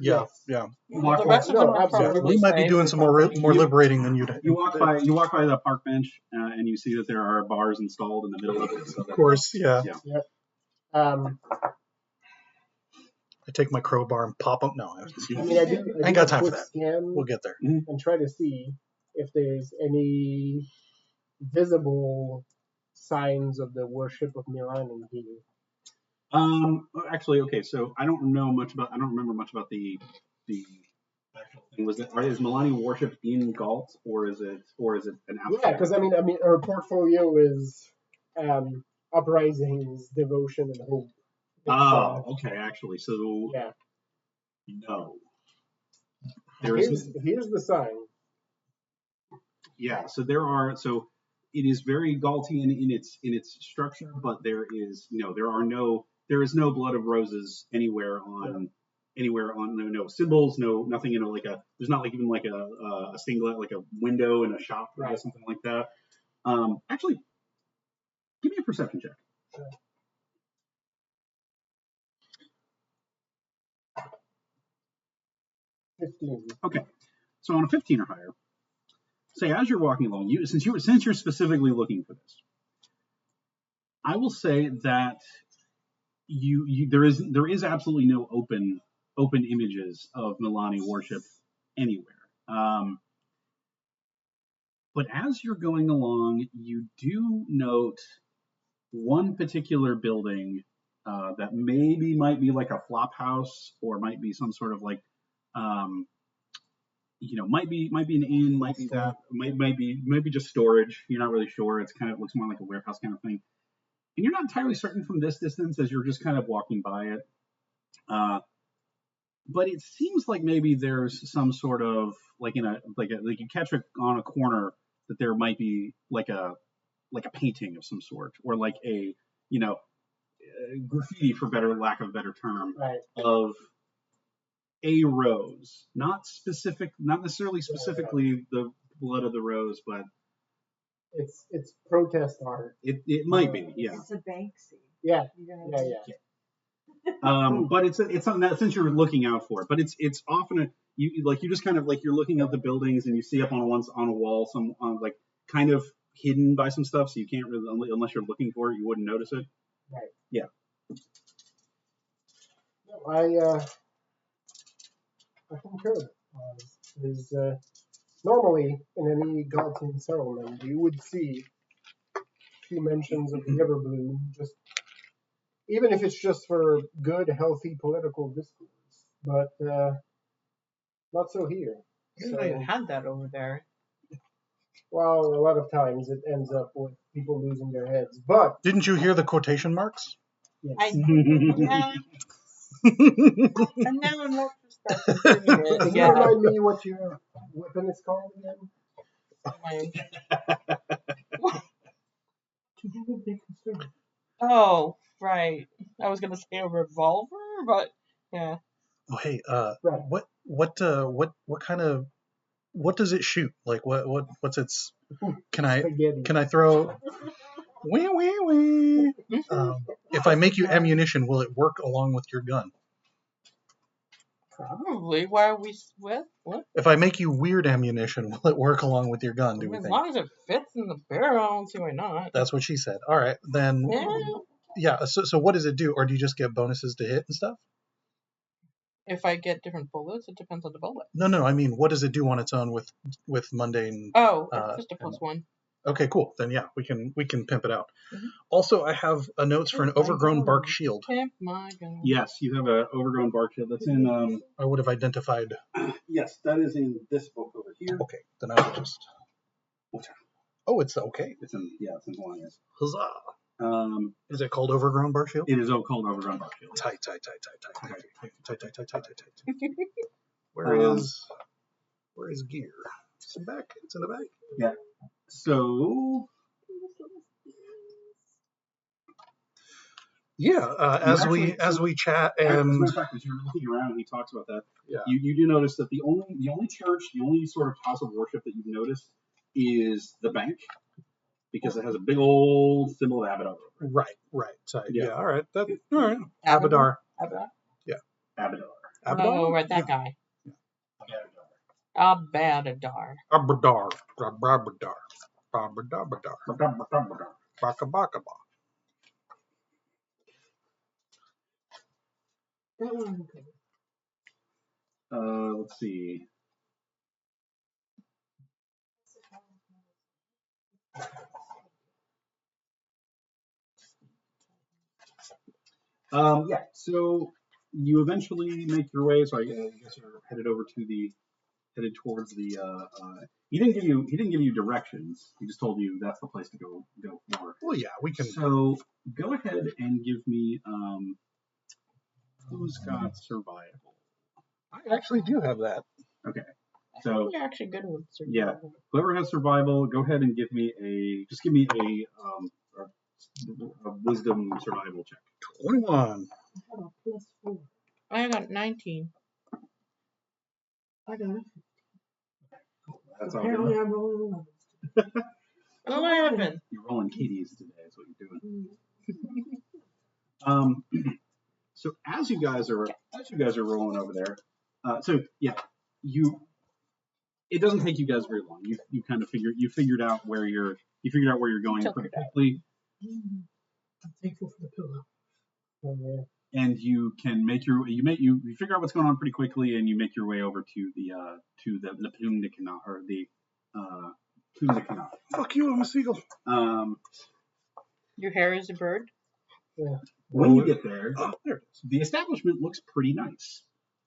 yeah. The rest of them are absolutely. We might be safe. doing some more liberating than you'd. you walk by the park bench and you see that there are bars installed in the middle of it. So Of course, yeah. I take my crowbar and pop them. No, I mean, I ain't got time for quick that. Scan We'll get there. and try to see if there's any visible signs of the worship of Milan in here. Actually, okay. So I don't remember much about the actual thing. Is Milani worshipped in Galt, or is it an outside? Yeah, because I mean, her portfolio is uprisings, devotion, and hope. It's, okay. Actually, so yeah. No. Here's the sign. Yeah. So it is very Galtian in its structure, but there is no blood of roses anywhere on no symbols, nothing, there's not like even like a singlet, like a window in a shop or something like that. Actually, give me a perception check. Sure. 15. Okay. So on a 15 or higher, say as you're walking along, since you're specifically looking for this, I will say that there is absolutely no open images of Milani worship anywhere. But as you're going along, you do note one particular building that might be like a flop house, or might be some sort of like might be an inn, might be that, might be just storage. You're not really sure. It looks more like a warehouse kind of thing. And you're not entirely certain from this distance as you're just kind of walking by it. But it seems like maybe there's some sort of like you catch it on a corner that there might be like a painting of some sort, or like a graffiti, for lack of a better term, of a rose, not necessarily specifically the blood of the rose, but it's protest art. It might be, yeah. It's a Banksy. Yeah. But it's something that, since you're looking out for it, but it's often you just kind of like you're looking at the buildings and you see up on a wall some like kind of hidden by some stuff, so you can't really, unless you're looking for it, you wouldn't notice it. Right. Yeah. No, I concur. There's normally in any Galton settlement you would see few mentions of the Everbloom, just even if it's just for good, healthy political discourse. But not so here. You didn't know you had that over there. Well, a lot of times it ends up with people losing their heads. But Didn't you hear the quotation marks? I, yes. yeah, and now I'm not suspecting it. Can you Yeah. remind me what your weapon is called again? Oh, right. I was gonna say a revolver, but yeah. Oh, hey, Right. what kind of, what does it shoot? Like, what's its? Can Spaghetti. I throw? Wee wee wee. If I make you ammunition, will it work along with your gun? Probably. Why are we what? If I make you weird ammunition, will it work along with your gun? Do we As think? long as it fits in the barrel, I don't see why not. That's what she said. All right, then. Yeah. Yeah. So what does it do, or do you just get bonuses to hit and stuff? If I get different bullets, it depends on the bullet. No. I mean, what does it do on its own with mundane? Oh, it's just a +1. Okay, cool. Then yeah, we can pimp it out. Mhm. Also, I have notes for an overgrown bark shield. Pimp my gun. Yes, you have an overgrown bark shield. That's in. I would have identified. Yes, that is in this book over here. Okay, then I will just. Oh, it's okay. It's in Hawaiian. Huzzah! Is it called overgrown bark shield? It is called overgrown bark shield. Tight. Where is gear? It's in the back. It's in the back. Yeah. So yeah, as we chat as a and matter of fact, as you're looking around and he talks about that, yeah, you do notice that the only church, the only sort of house of worship that you've noticed is the bank, because it has a big old symbol of Abadar. right. So, Yeah. All right. Abadar. Abadar? Abadar. Oh, right, that guy. Abadar. Abadar. Baka. That one I'm okay. Let's see. Yeah. So you eventually make your way. So I guess you're headed towards the. He didn't give you directions. He just told you that's the place to go for. Well, yeah, we can. So go ahead and give me. Who's got survival? I actually do have that. Okay. I So think you're actually good with survival. yeah, whoever has survival, go ahead and give me a wisdom survival check. 21. I had a +4. I got 19. I got it. That's all Apparently good. I'm rolling 11. 11. You're rolling kitties today, is what you're doing. Mm. So as you guys are rolling over there, it doesn't take you guys very long. You kind of figured out where you're going pretty quickly, I'm thankful for the pillow. Oh, and you can you figure out what's going on pretty quickly, and you make your way over to the Plume de Canard, or the Plume de Canard. Fuck you, I'm a seagull. Your hair is a bird? yeah. When you get there, Oh, there it is. the establishment looks pretty nice.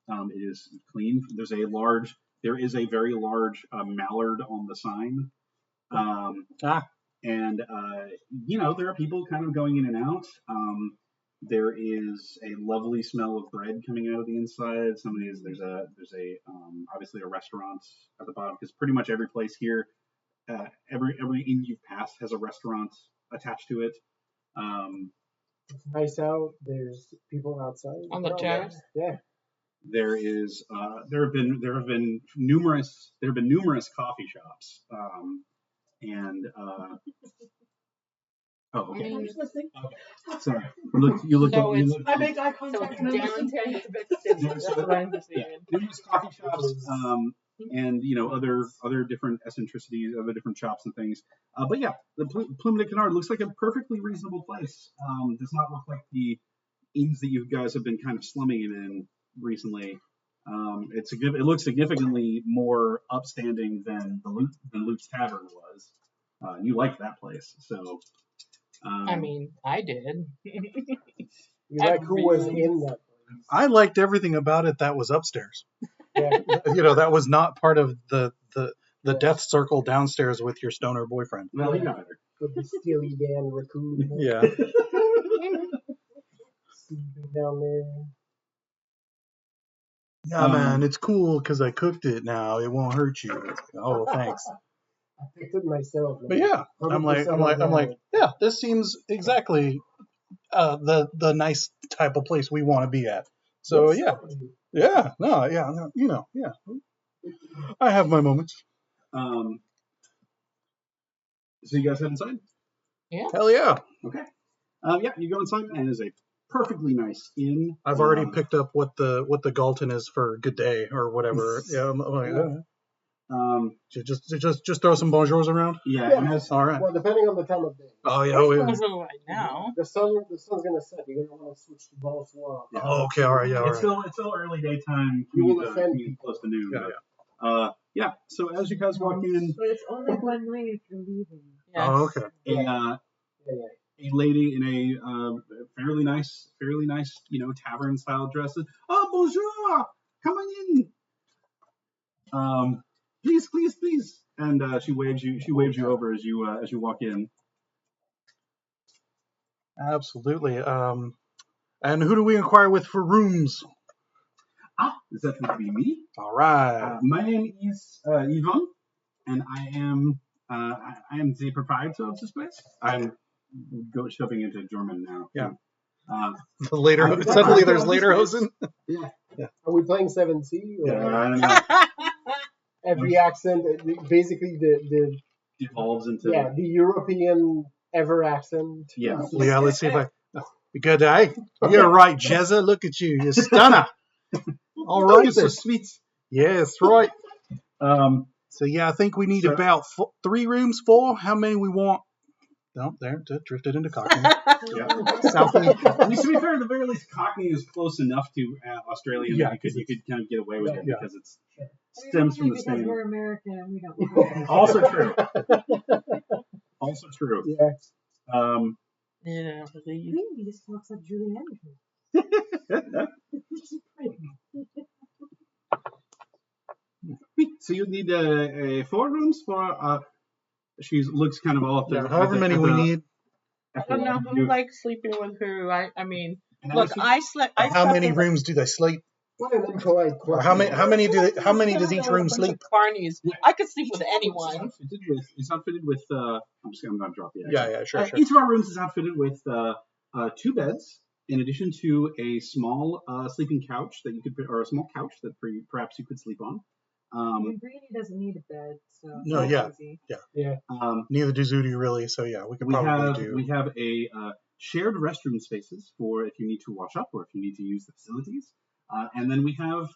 It is clean. There is a very large mallard on the sign. And there are people kind of going in and out. There is a lovely smell of bread coming out of the inside. There's obviously a restaurant at the bottom, because pretty much every place here, every inn you've passed has a restaurant attached to it. It's nice out. There's people outside. On the terrace? Yeah. There have been numerous coffee shops, and oh, okay. I'm just listening. Sorry. You look. I make eye contact and I'm listening. downtown Quebec City. That's what I'm Yeah, saying. numerous coffee shops, and other different eccentricities, other different shops and things. But yeah, the Plume de Canard looks like a perfectly reasonable place. Does not look like the inns that you guys have been kind of slumming it in recently. It looks significantly more upstanding than Luke's Tavern was. You liked that place, so I mean, I did. You like who was in that place? I liked everything about it that was upstairs. Yeah. That was not part of the death circle downstairs with your stoner boyfriend. Well, he got better. With the Steely Dan raccoon. Yeah. Sleeping down there. Yeah, man, it's cool because I cooked it now. It won't hurt you. It's like, oh, thanks. I picked it myself. But yeah, I'm like, yeah, this seems exactly the nice type of place we want to be at. So yeah, I have my moments. So you guys head inside? Yeah. Hell yeah. Okay. Yeah, you go inside, and there's a perfectly nice inn. I've already picked up what the Gralton is for good day or whatever. Yeah, I'm like, just throw some bonjours around. Yeah. Yeah. All right. Well, depending on the time of day. Oh yeah. Right now. The sun's gonna set. You're gonna want to switch to bonsoir. Yeah. Oh, okay. All right. Yeah. All It's right. still early daytime. You will Coming offend close to noon. Yeah. But, yeah. So as you guys walk in, But it's only one way if you're leaving. Yes. Oh, okay. a lady in a fairly nice, tavern style dress. Oh, bonjour! Come on in. Please. And she waves you over as you walk in. Absolutely. And who do we inquire with for rooms? Is that going to be me? All right. My name is Yvonne, and I am the proprietor of this place. I'm shoving into German now. Yeah. Later, Suddenly there's Lederhosen. Yeah. Are we playing 7C? Or I don't know. every accent, basically the Devolves into the European ever accent. Yeah. Yeah, let's see if I. Good day. You're right, Jezza. Look at you. You're stunner. All right. You're so then. sweet. Yes, right. Um, So yeah, I think we need about 3 rooms, 4. How many we want? No, there, drifted into Cockney. yeah. Southern. I mean, to be fair, at the very least, Cockney is close enough to Australian Yeah. that you could kind of get away with it Yeah. because it stems from the because same. we're American and we don't. Also true. Also true. Yeah. Yeah. He just talks like Julie Andrews. So you need 4 rooms for. She looks kind of all up there. However many we need. I don't know who likes sleeping with who. I mean, And look, actually- I slept. How many rooms do they sleep? What an impolite Or question. how many does each room sleep? Barneys. I could sleep with anyone. It's outfitted with. I'm gonna drop the. Yeah, sure. Each of our rooms is outfitted with 2 beds, in addition to a small sleeping couch that you could, or a small couch that perhaps you could sleep on. Brainy doesn't need a bed, so No, that's yeah. easy. Neither do Zudi really, so yeah, we could We probably do. have a shared restroom spaces for if you need to wash up or if you need to use the facilities, and then we have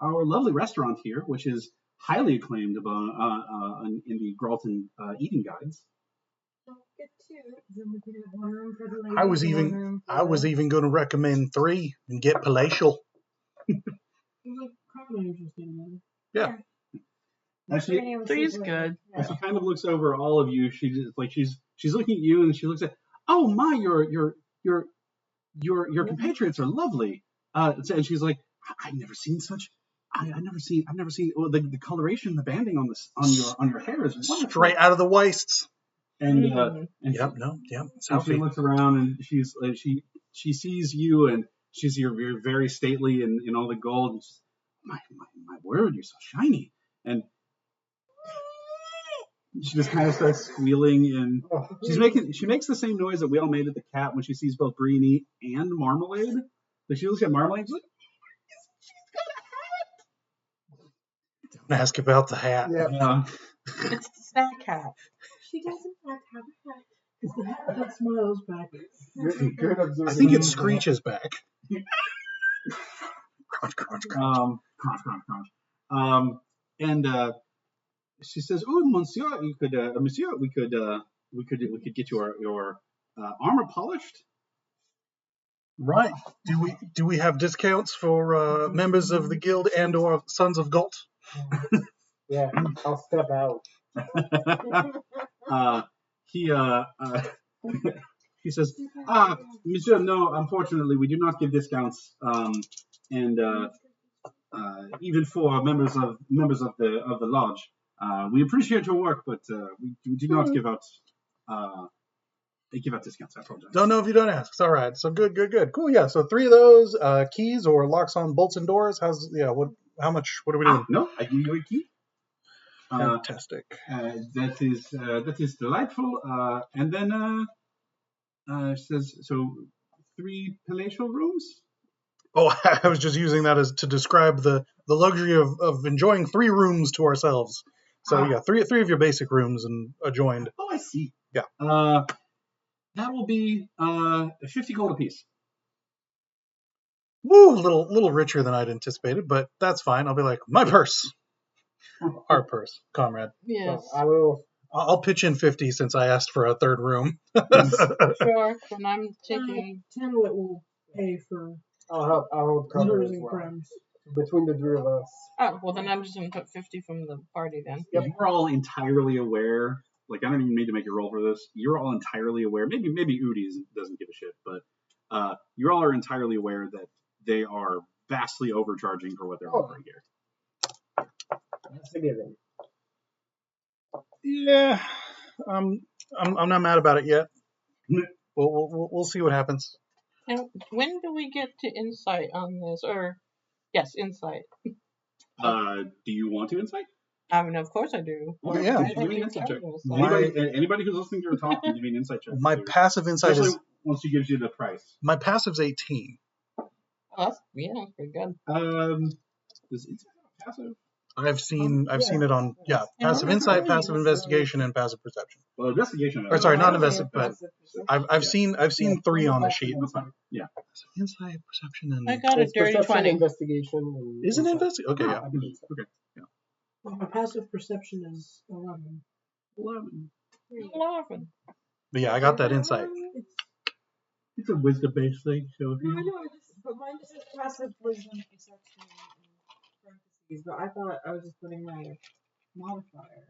our lovely restaurant here, which is highly acclaimed in the Gralton eating guides. Don't get 2, then we can have 1 room for the ladies. I was and 1 even room for I was even going to recommend 3 and get palatial. Probably interesting. Yeah. Actually, Brainy was 3 is super- good. Yeah. She kind of looks over all of you. She's looking at you and she looks at, oh my, your compatriots are lovely. And she's like, I've never seen such. I've never seen well, the coloration, the banding on your hair is wonderful. Straight out of the wastes. And Yep. and she Selfie. looks around and she sees you and she's you're very stately in all the gold. And she's, my word, you're so shiny. And she just kind of starts squealing and she makes the same noise that we all made at the cat when she sees both Brini and Marmalade. So she looks at Marmalade and she's like, Don't ask about the hat. Yeah. It's the snack hat. She doesn't have to have a hat. It's the hat that smiles back at you. Good observation. I think it screeches back. Crunch, crunch, crunch. crunch. And she says, "Oh, Monsieur, we could get your armor polished." Right. Do we have discounts for members of the guild and or Sons of Galt? Yeah, I'll step out. he he says, Monsieur, no, unfortunately, we do not give discounts, and even for members of the lodge. We appreciate your work, but we do not give out discounts. I apologize. Don't know if you don't ask. It's all right. So good. Cool. Yeah. So 3 of those keys or locks on bolts and doors. How much? What are we doing? No, I give you a key. Fantastic. That is delightful. And then says so 3 palatial rooms. Oh, I was just using that as to describe the luxury of enjoying 3 rooms to ourselves. So yeah, three of your basic rooms and adjoined. Oh, I see. Yeah. That will be 50 gold apiece. Woo, a little richer than I'd anticipated, but that's fine. I'll be like, my purse. Our purse, comrade. Yes. I will. I'll pitch in 50 since I asked for a 3rd room. Sure. Then I'm taking. Tamlet will pay for I'll cover livers as and well. crumbs. Between the 3 of us. Oh, well, then I'm just going to put 50 from the party then. Yep. You're all entirely aware. Like, I don't even need to make a roll for this. You're all entirely aware. Maybe Udi doesn't give a shit, but you all are entirely aware that they are vastly overcharging for what they're offering here. That's a given. Yeah, I'm not mad about it yet. We'll see what happens. And when do we get to insight on this? Or, yes, insight. Do you want to insight? I mean, of course I do. Okay, yeah. Give me an insight check. My- Anybody who's listening to her talk can give me an insight check. My passive insight Especially is once she gives you the price. my passive's 18. Oh, that's pretty good. Does insight have passive? I've seen it on passive insight, passive investigation, and passive perception. Well, investigation. Or sorry, not invested, but I've seen 3 on the sheet. That's fine. Yeah. Insight, perception, and I got a It's dirty perception, 20. investigation. And is it insight. investigation? Okay, yeah. Okay. Well, my passive perception is 11. 11. 11. But yeah, I got that insight. It's a wisdom-based thing. So if No, I you... know, but mine just says passive wisdom perception in parentheses, but I thought I was just putting my modifier.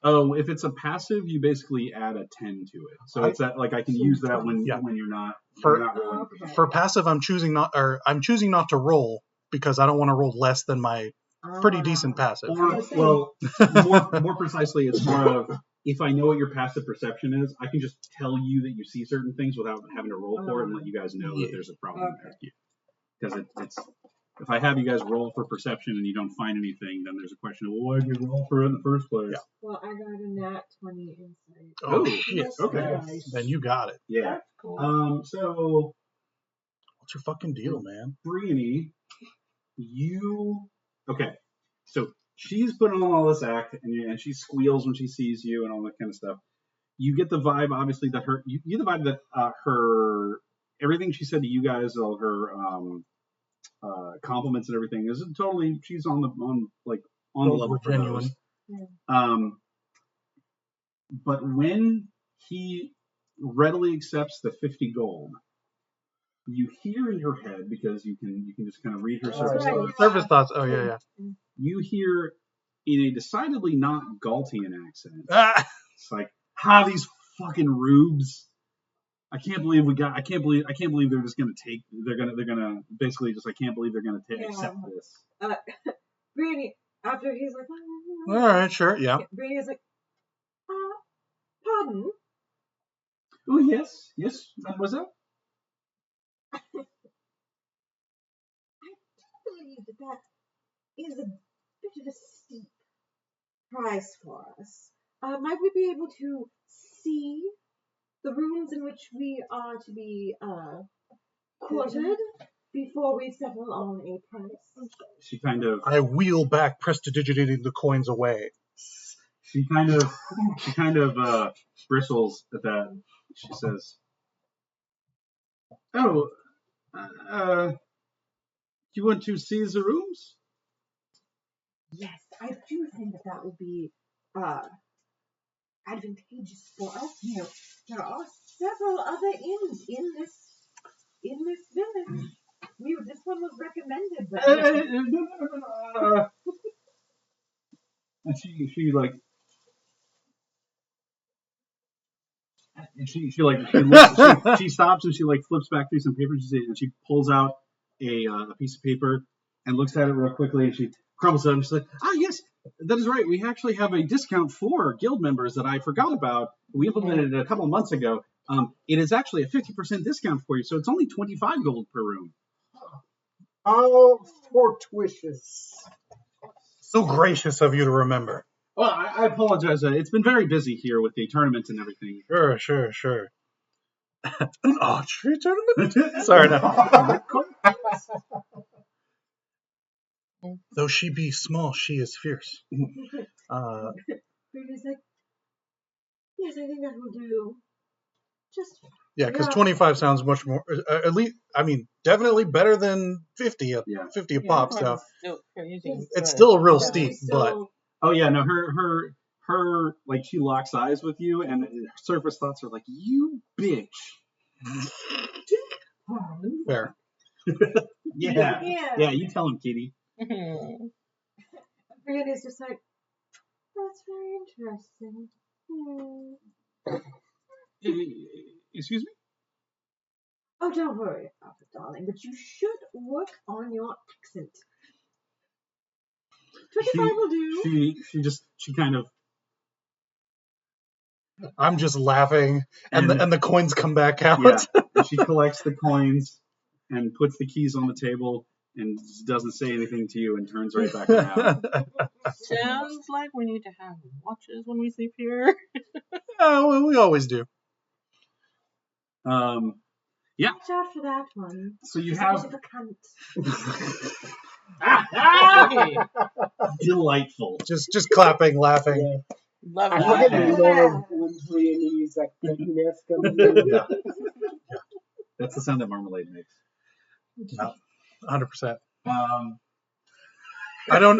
Oh, if it's a passive, you basically add a 10 to it. So it's that, like, I can use that when you're not rolling. For passive, I'm choosing not to roll because I don't want to roll less than my pretty decent passive. Or, well, more precisely, it's more of if I know what your passive perception is, I can just tell you that you see certain things without having to roll for it and let you guys know that there's a problem with you. Because it's if I have you guys roll for perception and you don't find anything, then there's a question of, well, why did you roll for it in the first place? Yeah. Well, I got a nat 20 insight. Oh, shit. Okay. Nice. Then you got it. Yeah. Cool. So, What's your fucking deal, man? Briony, okay. So she's putting on all this act, and she squeals when she sees you and all that kind of stuff. You get the vibe, obviously, that you get the vibe that her everything she said to you guys, all her compliments and everything is totally. She's on the level for genuine. those. But when he readily accepts the 50 gold, you hear in your head, because you can just kind of read her surface thoughts. Surface thoughts. Oh yeah. You hear in a decidedly not Galtian accent. Ah! It's like, these fucking rubes. I can't believe they're just gonna take. They're gonna basically just. I can't believe they're gonna accept this. Brady, after he's like, All right, sure, yeah. Brady is like, pardon? Oh yes, mademoiselle. I believe that is a bit of a steep price for us. Might we be able to see the rooms in which we are to be quartered before we settle on a price? She kind of. I wheel back, prestidigitating the coins away. She kind of bristles at that. She says, "Oh, you want to see the rooms?" Yes, I do think that would be advantageous for us. You know, there are several other inns in this village. This one was recommended, but No. And she like And she stops and she like flips back through some papers and she pulls out a piece of paper and looks at it real quickly and she crumbles it up and she's like, yes, that is right. We actually have a discount for guild members that I forgot about. We implemented it a couple of months ago. It is actually a 50% discount for you, so it's only 25 gold per room. How fortuitous. So gracious of you to remember. Well, I apologize. It's been very busy here with the tournament and everything. Sure. An archery tournament? Sorry, no. Though she be small, she is fierce. Ruby's like, yes, I think that will do. Just Yeah, because 25 sounds much more. At least, I mean, definitely better than 50 a pop. So it's still a real steep, but oh yeah, no, her like she locks eyes with you, and her surface thoughts are like, you bitch. fair. Yeah, you tell him, Kitty. Brianna's just like, that's very interesting. Excuse me? Oh, don't worry about it, darling, but you should work on your accent. 25 will do. She kind of. I'm just laughing, and the coins come back out. Yeah, and she collects the coins and puts the keys on the table and doesn't say anything to you and turns right back around. Sounds like we need to have watches when we sleep here. Well, we always do. Yeah. Watch out for that one. So you She's have a bit of a cunt. delightful. Just clapping, laughing. Yeah. Love I that. fucking love when Brianna's like pettiness comes in. Yeah. That's the sound that Marmalade makes. No, 100%. I don't.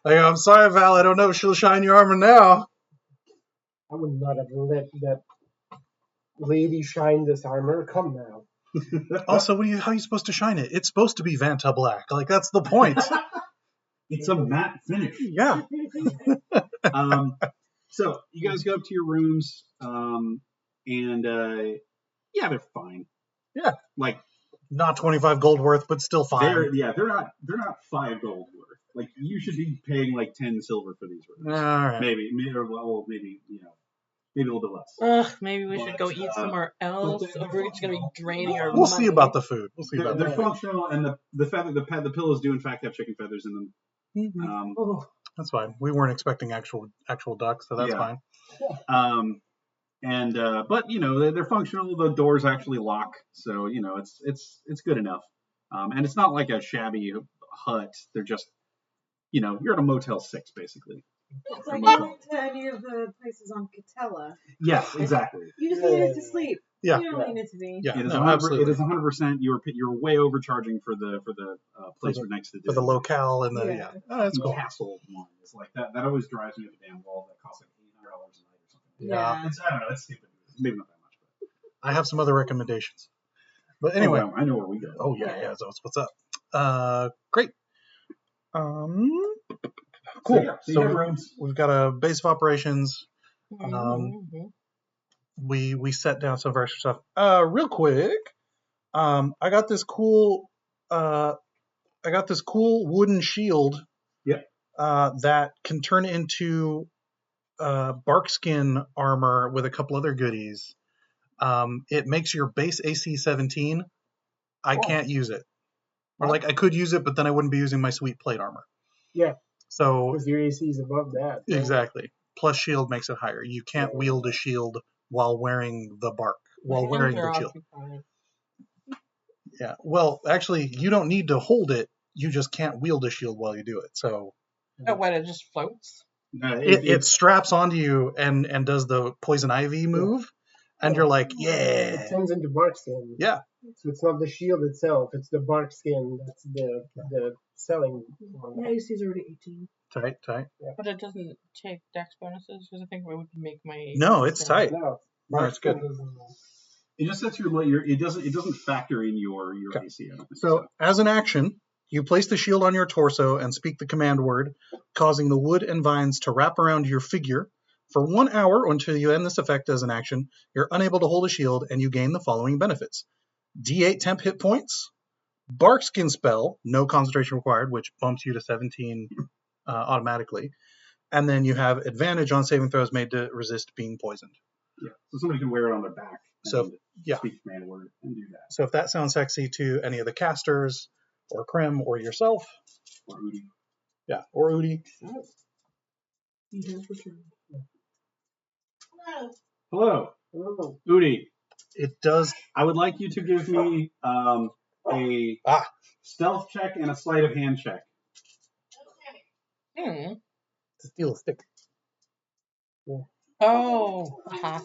I'm sorry, Val. I don't know if she'll shine your armor now. I would not have let that lady shine this armor. Come now. Also, how are you supposed to shine it? It's supposed to be Vanta Black. Like, that's the point. It's a matte finish. Yeah. So you guys go up to your rooms, and they're fine. Yeah. Like not 25 gold worth, but still fine. They're not 5 gold worth. Like you should be paying like 10 silver for these rooms. All right. Maybe maybe a little bit less. Maybe we should go eat somewhere else. We're just gonna be draining our. We'll money. see about the food. They're functional, and the pillows do in fact have chicken feathers in them. Mm-hmm. That's fine. We weren't expecting actual ducks, so that's fine. But they're functional. The doors actually lock, so it's good enough. And it's not like a shabby hut. They're just you're at a Motel 6 basically. It's like going to any of the places on Catella. Yes, exactly. You just need it to sleep. Yeah. You don't need it to be. Yeah, it is absolutely. It is 100%. You're way overcharging for the place right next to the for the locale and the Oh, that's cool. castle one. It's like that. That always drives me up the damn wall. That costs like $800 a night or something. Yeah. I don't know. That's stupid. Maybe not that much. But. I have some other recommendations. But anyway, I know where we go. Oh yeah. That's what's up. Great. Cool. So we've got a base of operations. We set down some of our stuff. Real quick, I got this cool wooden shield. Yep. That can turn into barkskin armor with a couple other goodies. It makes your base AC 17. I can't use it. Or like I could use it, but then I wouldn't be using my sweet plate armor. Yeah. So because your AC is above that. Right? Exactly. Plus shield makes it higher. You can't wield a shield while wearing the shield. Yeah. Well, actually, you don't need to hold it. You just can't wield a shield while you do it. So. Oh, what? It just floats. It straps onto you and does the poison ivy move, and you're like, It turns into bark skin. Yeah. So it's not the shield itself; it's the bark skin. That's the selling one. Yeah, AC's already 18. Tight. Yeah. But it doesn't take dex bonuses because I think it would make my. No, it's tight. No, it's good. It just sets your it doesn't factor in your AC. I don't think so as an action, you place the shield on your torso and speak the command word, causing the wood and vines to wrap around your figure, For 1 hour until you end this effect as an action, you're unable to hold a shield, and you gain the following benefits. D8 temp hit points, Bark Skin spell, no concentration required, which bumps you to 17 automatically. And then you have advantage on saving throws made to resist being poisoned. Yeah. So somebody can wear it on their back. So, and yeah. Speak command word and do that. So if that sounds sexy to any of the casters, or Krim, or yourself, Or Udi. yeah, or Udi. He has returned. Hello. Oh, Udi. It does. I would like you to give me a stealth check and a sleight of hand check. Hmm. To steal a stick. Oh. Uh-huh.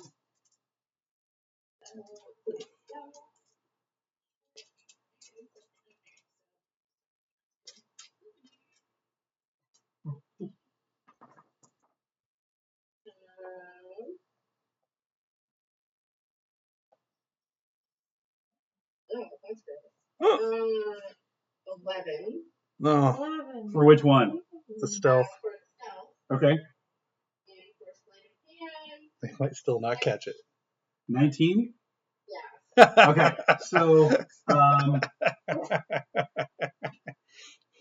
Oh, that's good. 11. No, For which one? the stealth. For stealth. Okay. And for sleight of hand. They might still not catch it. 19? Yeah. Okay. So,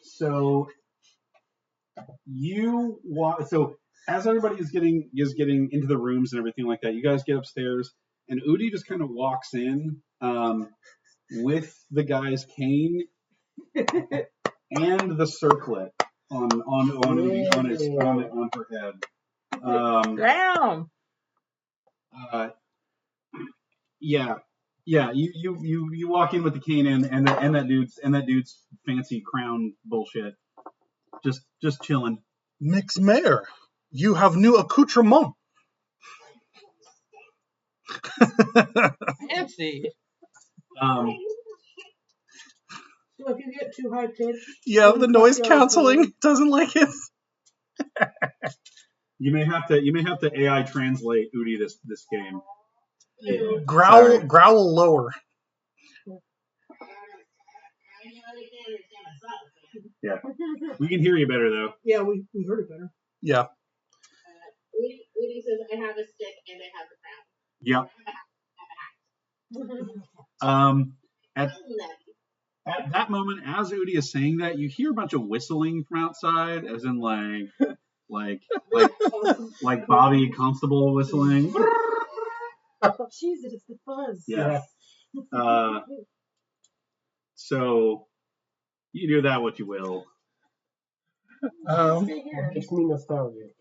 so you walk. So as everybody is getting into the rooms and everything like that, you guys get upstairs, and Udi just kind of walks in with the guy's cane and the circlet on her head. Damn. Yeah. You walk in with the cane and that dude's fancy crown bullshit. Just chilling. Mix Mayor, you have new accoutrement. Fancy. So if you get too high pitched, Yeah, the noise counseling doesn't like it. You may have to AI translate Udi this game. Yeah. Growl lower. Yeah, we can hear you better though. Yeah, we heard it better. Yeah. Udi says, I have a stick and I have a crown. Yep. At that moment, as Udi is saying that, you hear a bunch of whistling from outside, as in like Bobby Constable whistling. Jeez, it's the fuzz. Yeah. So you do that what you will. makes me nostalgic.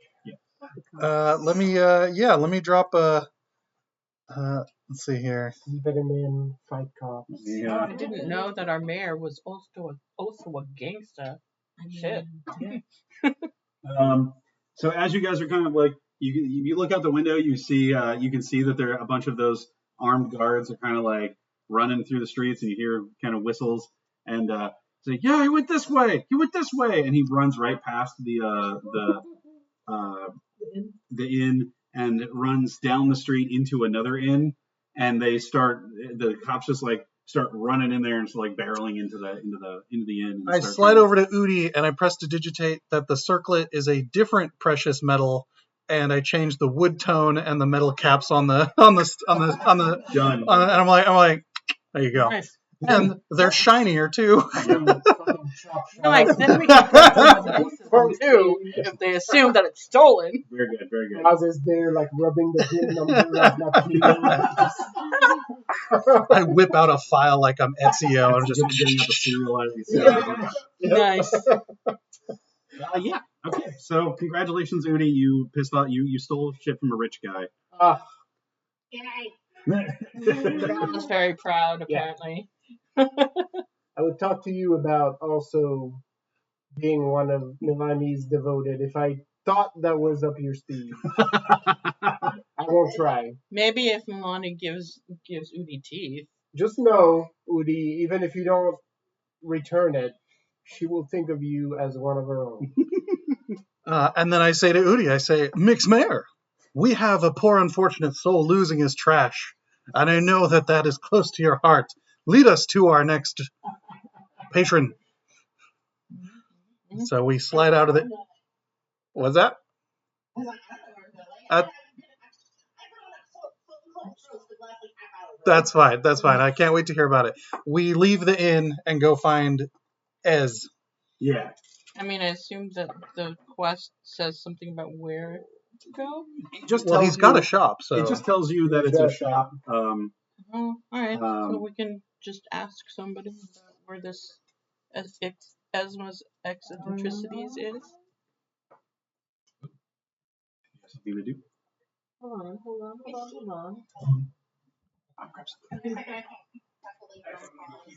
Let me drop a. Let's see here. Spider-Man, fight cops. Oh, Yeah. I didn't know that our mayor was also a gangster. Shit. So as you guys are kind of like you look out the window, you can see that there are a bunch of those armed guards are kind of like running through the streets, and you hear kind of whistles and say, yeah, he went this way, and he runs right past the inn and runs down the street into another inn, and the cops just like start running in there and just like barreling into the inn. And I slide over to Udi and I press to digitate that the circlet is a different precious metal, and I change the wood tone and the metal caps on the Done. and I'm like, there you go. Nice. And they're shinier too. Nice. Then we can put them too if they assume that it's stolen. Very good, very good. How's this there, like rubbing the grid number of I whip out a file like I'm Ezio and just getting up a serialized. Nice. Yeah. Okay. So congratulations, Udi. You pissed off. You stole shit from a rich guy. I was very proud, apparently. I would talk to you about also being one of Milani's devoted if I thought that was up your speed. I won't try. Maybe if Milani gives Udi teeth. Just know, Udi, even if you don't return it, she will think of you as one of her own. and then I say to Udi, Mix Mayor, we have a poor unfortunate soul losing his trash, and I know that is close to your heart. Lead us to our next patron. So we slide out of the. What's that? That's fine. That's fine. I can't wait to hear about it. We leave the inn and go find Ez. Yeah. I mean, I assume that the quest says something about where to go. It just Well, tells he's got you- a shop, so It just tells you that He's it's got a a shop. Oh, all right. So Um, we can just ask somebody about where this Esma's eccentricities is. something to do. Hold on. I'll grab something.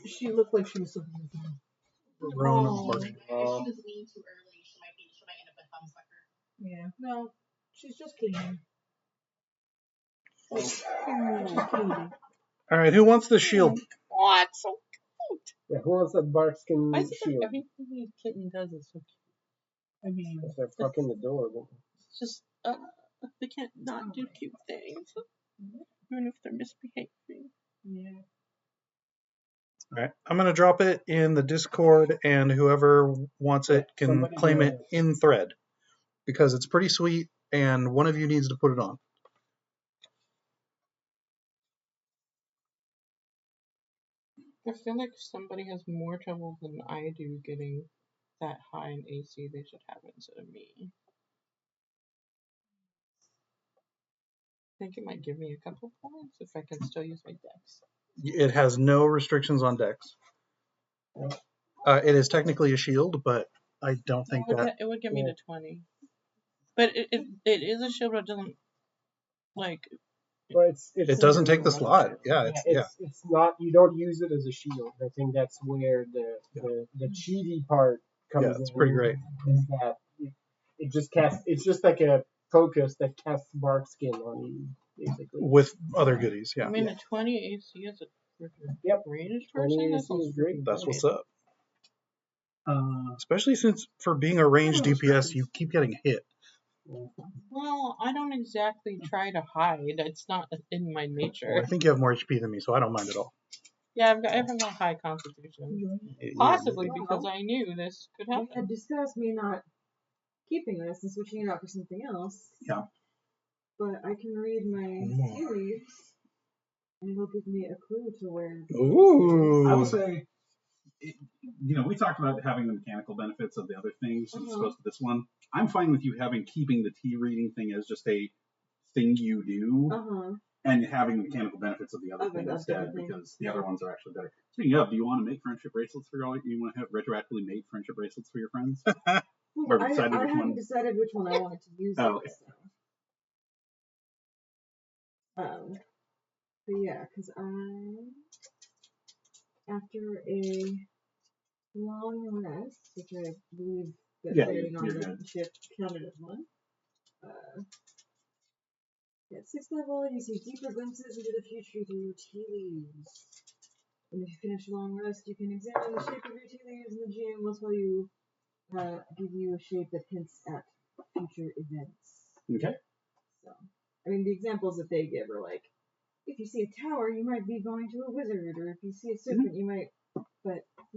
She looked like she was something. Roan of Barking. If she was weaned too early, she might end up a thumbsucker. Yeah. No, she's just cleaning. She's cleaning. All right, who wants the shield? Oh, it's so cute. Yeah, who wants that Barkskin I think shield? everything these kitten does is so cute. I mean, If they're fucking adorable. It's just they can't not do cute things, even if they're misbehaving. yeah. All right, I'm gonna drop it in the Discord, and whoever wants it can Somebody claim it does. in thread because it's pretty sweet, and one of you needs to put it on. I feel like if somebody has more trouble than I do getting that high in AC, they should have it instead of me. I think it might give me a couple points if I can still use my dex. It has no restrictions on dex. It is technically a shield, but I don't think that. It would get me to 20. But it is a shield, but it doesn't like. But It doesn't take the slot. Yeah, it's not. You don't use it as a shield. I think that's where the cheaty part comes in. Yeah, it's pretty great. Is that it just casts? It's just like a focus that casts Barkskin on you, basically. With other goodies, yeah. I mean, a 20 AC is a Yep. ranged 20 person. AC is great. That's what's up. Especially since for being a ranged DPS, you keep getting hit. Well, I don't exactly try to hide. It's not in my nature. Well, I think you have more HP than me, so I don't mind at all. Yeah, I have a high constitution. Possibly because I knew this could We happen. had discussed me not keeping this and switching it out for something else. Yeah. But I can read my tea leaves, and it'll give me a clue to where. Ooh. I will say, we talked about having the mechanical benefits of the other things as opposed to this one. I'm fine with you keeping the tea reading thing as just a thing you do, and having the mechanical benefits of the other thing instead, because the other ones are actually better. Speaking of, do you want to make friendship bracelets for all? You want to have retroactively made friendship bracelets for your friends? Or I decided which haven't one? decided which one I wanted to use. Oh, okay. But yeah, because after a long rest, which I believe that waiting on the ship counted as one. At 6th level, you see deeper glimpses into the future through your tea leaves. When you finish a long rest, you can examine the shape of your tea leaves, and the GM will tell you, give you a shape that hints at future events. Okay. So, I mean, the examples that they give are like, if you see a tower, you might be going to a wizard, or if you see a serpent, you might. But I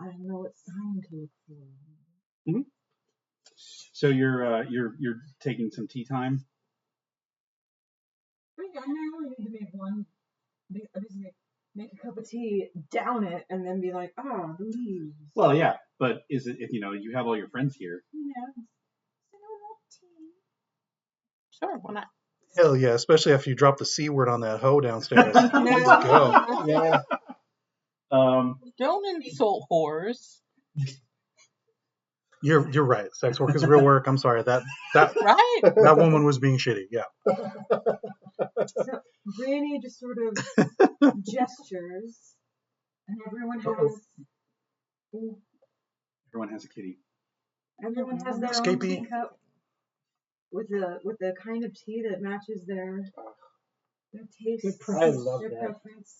don't know what sign to look for. Mm-hmm. So you're taking some tea time. I only need to make one. I just make a cup of tea, down it, and then be like, the leaves. Well, yeah, but is it if you have all your friends here? Yeah. Sure, why not? Hell yeah, especially after you drop the C word on that hoe downstairs. Let's go. Yeah. Don't insult whores. You're right. Sex work is real work. I'm sorry. That Right? that woman was being shitty. Yeah. So Granny just sort of gestures, and everyone has a kitty. Everyone has their own teacup with the kind of tea that matches their taste, I love their that. preference.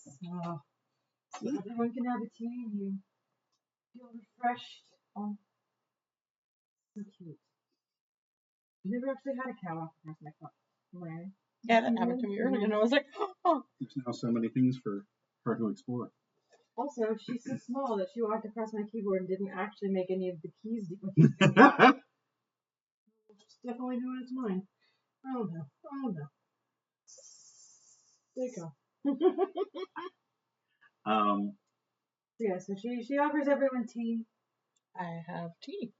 So everyone can have a tea, and you feel refreshed. Oh, so cute. I've never actually had a cow off across my cup. Right? Yeah, that happened to me earlier, and I was like, oh. There's now so many things for her to explore. Also, she's so small that she walked across my keyboard and didn't actually make any of the keys do anything. It's definitely doing its mine. I don't know. There you go. Yeah, so she offers everyone tea, I have tea.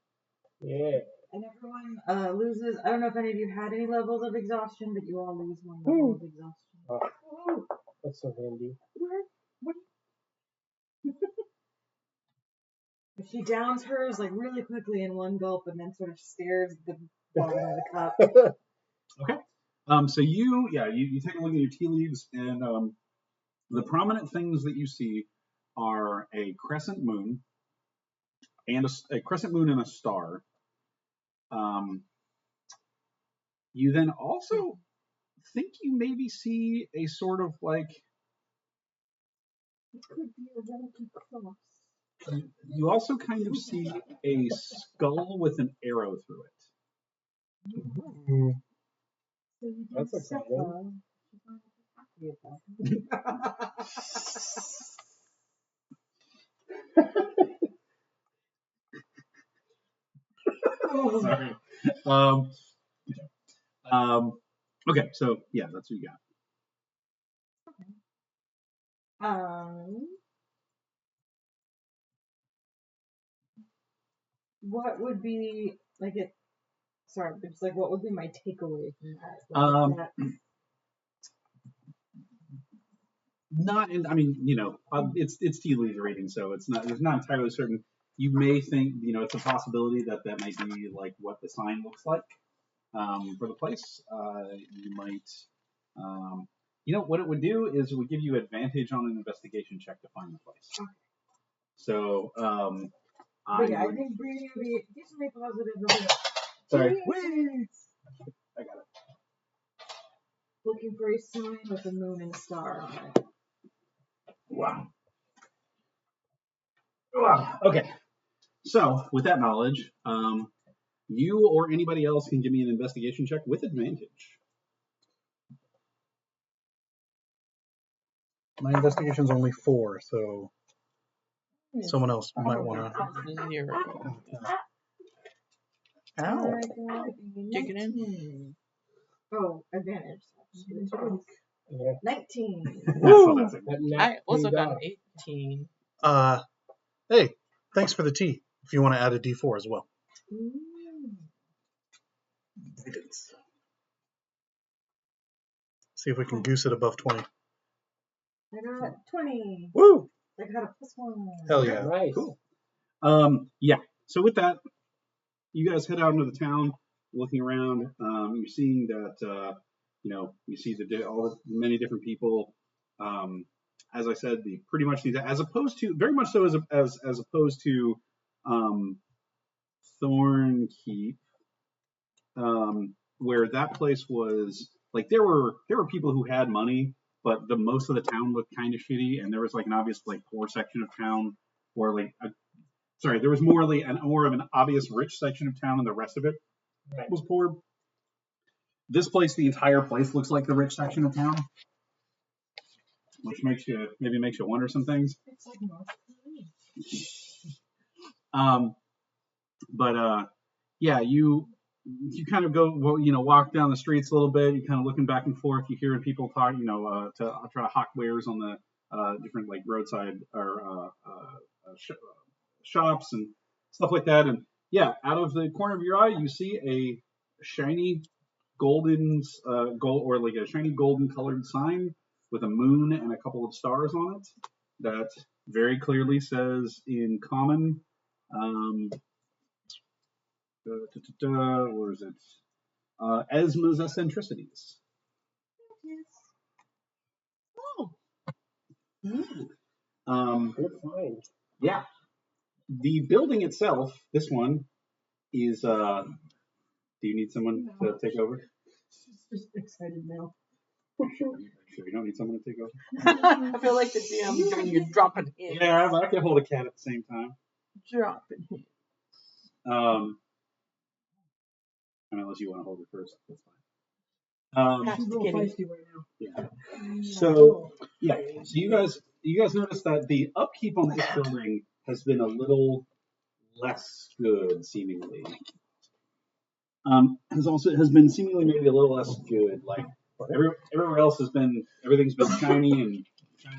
Yeah. and everyone loses. I don't know if any of you had any levels of exhaustion, but you all lose one level of exhaustion. Oh, that's so handy. She downs hers like really quickly in one gulp, and then sort of stares at the bottom of the cup. Okay. So you take a look at your tea leaves, and the prominent things that you see are a crescent moon and a crescent moon and a star. You then also think you maybe see a sort of like It could be a wonky cross. you also kind of see a skull with an arrow through it. Mm. So you That's don't exciting. She's not happy about Sorry. Okay, so yeah, that's what you got. What would be like it? Sorry, but it's like what would be my takeaway from that? Like, Not in, I mean, it's tea leaves reading, so it's not entirely certain. You may think, it's a possibility that might be like what the sign looks like for the place. You might, what it would do is it would give you advantage on an investigation check to find the place. Okay. So, I think Brady would be decently positive about it. Sorry. I got it. Looking for a sign with a moon and star on it. Wow. Okay. So, with that knowledge, you or anybody else can give me an investigation check with advantage. My investigation's only 4, so someone else might want to. 0. Ow. Dig it in. Oh, advantage. Yeah. 19. Woo! I also got an 18. Hey, thanks for the tea. If you want to add a D4 as well. See if we can goose it above 20. I got 20. Woo! I got a +1. Hell yeah. Nice. Cool. Yeah. So with that, you guys head out into the town, looking around. You're seeing that, you see all the many different people. As I said, pretty much these, as opposed to, very much so as opposed to Thornkeep, where that place was like there were people who had money, but the most of the town looked kind of shitty, and there was like an obvious like poor section of town, or like there was more of an obvious rich section of town, and the rest of it was poor. This place, the entire place looks like the rich section of town, which makes you wonder some things. It's like North Korea. But yeah, you kind of go, walk down the streets a little bit. You kind of looking back and forth. You hearing people talk, to try to hawk wares on the different like roadside or shops and stuff like that. And yeah, out of the corner of your eye, you see a shiny golden colored sign with a moon and a couple of stars on it that very clearly says in common, where is it? Esma's eccentricities. Oh. Good find. Yeah. The building itself, this one, is. Do you need someone to take over? She's just excited now. Sure, you don't need someone to take over. I feel like the DM giving you dropping hints. Yeah, but I can hold a cat at the same time. Dropping hints. Unless you want to hold it first, that's fine. She's a little feisty right now. Yeah. So you guys notice that the upkeep on this building has been a little less good, seemingly. Has been seemingly maybe a little less good. Like Everywhere else everything's been shiny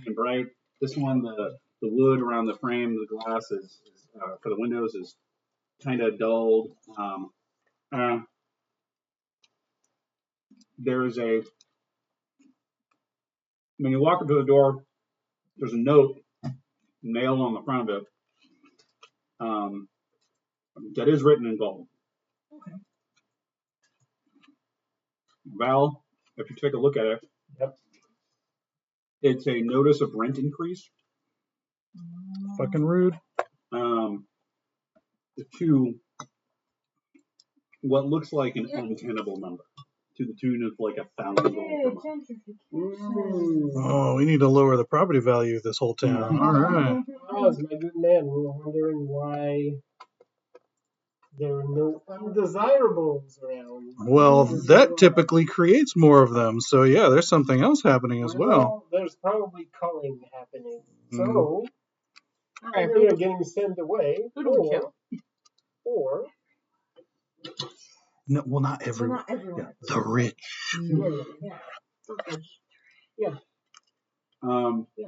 and bright. This one, the wood around the frame, the glass is for the windows is kind of dulled. There's when you walk up to the door, there's a note nailed on the front of it that is written in gold. Okay. Val, if you take a look at it, it's a notice of rent increase. Fucking rude. To what looks like an untenable number, to the tune of like $1,000 per month. Oh, we need to lower the property value of this whole town. All right. Oh, my good man, we were wondering why there are no undesirables around. Well, that typically creates more of them. So yeah, there's something else happening as well. There's probably culling happening. So, either they're getting sent away, Who do we kill? or No, well, not everyone. Not everyone. Yeah, the rich. Yeah,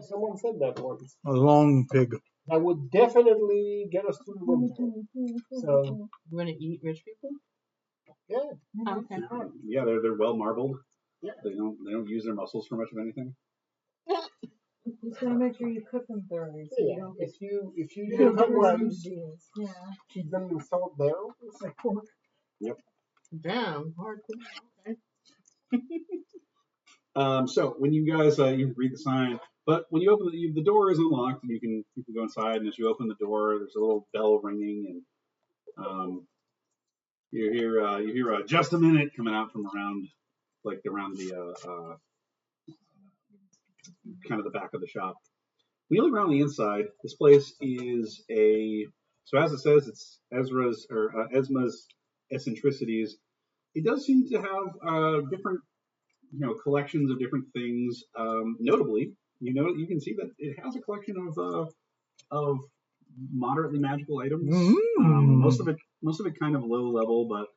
someone said that once. A long pig. That would definitely get us through the winter. So, We're gonna eat rich people? yeah. Okay. Yeah, they're well marbled. Yeah. They don't use their muscles for much of anything. Just gotta make sure you cook them thoroughly so you don't get If you you do don't cook get them, residues. Yeah. keep them in salt barrels. It's like pork. Damn, hardcore. Okay. So when you guys you read the sign, but when you open the door is unlocked and you can go inside, and as you open the door, there's a little bell ringing, and you hear just a minute coming out from around the kind of the back of the shop. When you look around the inside, this place is so as it says, it's Esma's eccentricities. It does seem to have different collections of different things. Notably, you can see that it has a collection of moderately magical items. Most of it kind of low level, but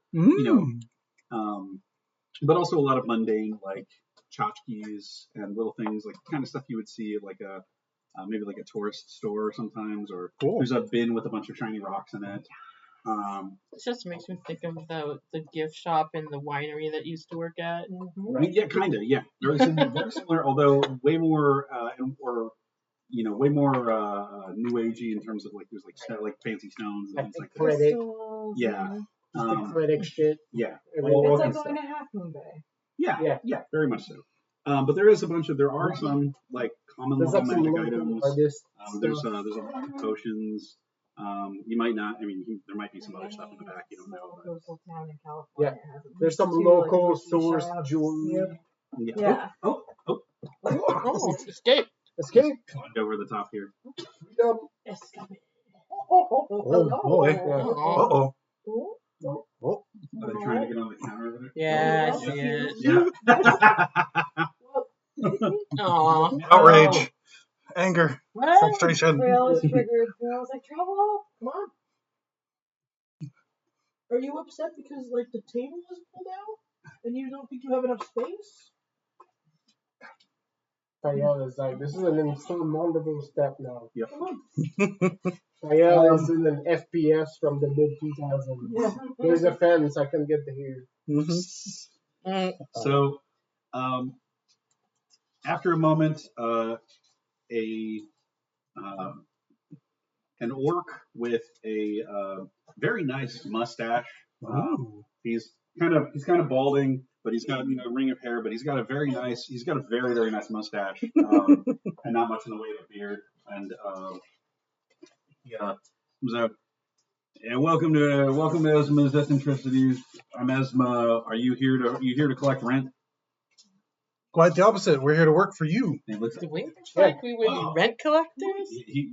but also a lot of mundane like tchotchkes and little things like kind of stuff you would see at like maybe like a tourist store sometimes, or there's a bin with a bunch of shiny rocks in it. It just makes me think of the gift shop and the winery that used to work at. I mean, yeah, kind of, yeah. Very similar, although way more, way more new agey in terms of like there's like fancy stones and things like that. Crystals. Yeah. Athletic shit. Yeah. It's like going to Half Moon Bay. Yeah, very much so. But there are some like common level magic items. There's a lot of potions. You might not. I mean, there might be some other stuff in the back you don't know. Coastal town in California. There's some local source jewelry. Yeah. Oh. Escape. Climbed over the top here. Escape. Oh boy. Oh. Are they trying to get on the counter over there? Yeah, I see it. Yeah. Aww. Outrage. Anger. What? Frustration. Rail is triggered. Rail's like, travel. Come on. Are you upset because like the table is pulled out and you don't think you have enough space? Tayel is like, this is an insurmountable step now. Yep. Come on. Tayel is in an FPS from the mid 2000s. Yeah. There's a fence, I can get to here. So, after a moment, an orc with a very nice mustache. He's kind of balding, but he's got a ring of hair. But he's got a very very nice mustache, and not much in the way of a beard. And and welcome to Esma's eccentricities. I'm Esma. Are you here to collect rent? Quite the opposite. We're here to work for you. And it looks Do we like we would be rent collectors? He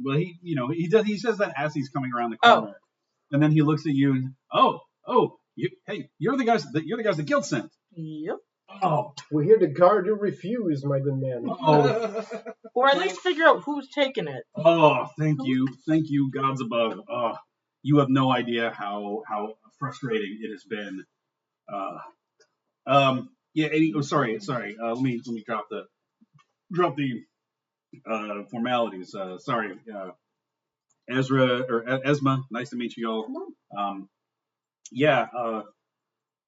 says that as he's coming around the corner, and then he looks at you and you're the guys the guild sent. Yep. Oh, We're here to guard your refuse, my good man. oh, Or at least figure out who's taking it. oh! Thank you, gods above. Oh, you have no idea how frustrating it has been. Yeah. Sorry. Let me drop the formalities. Sorry. Ezra or Esma. Nice to meet you all. Yeah.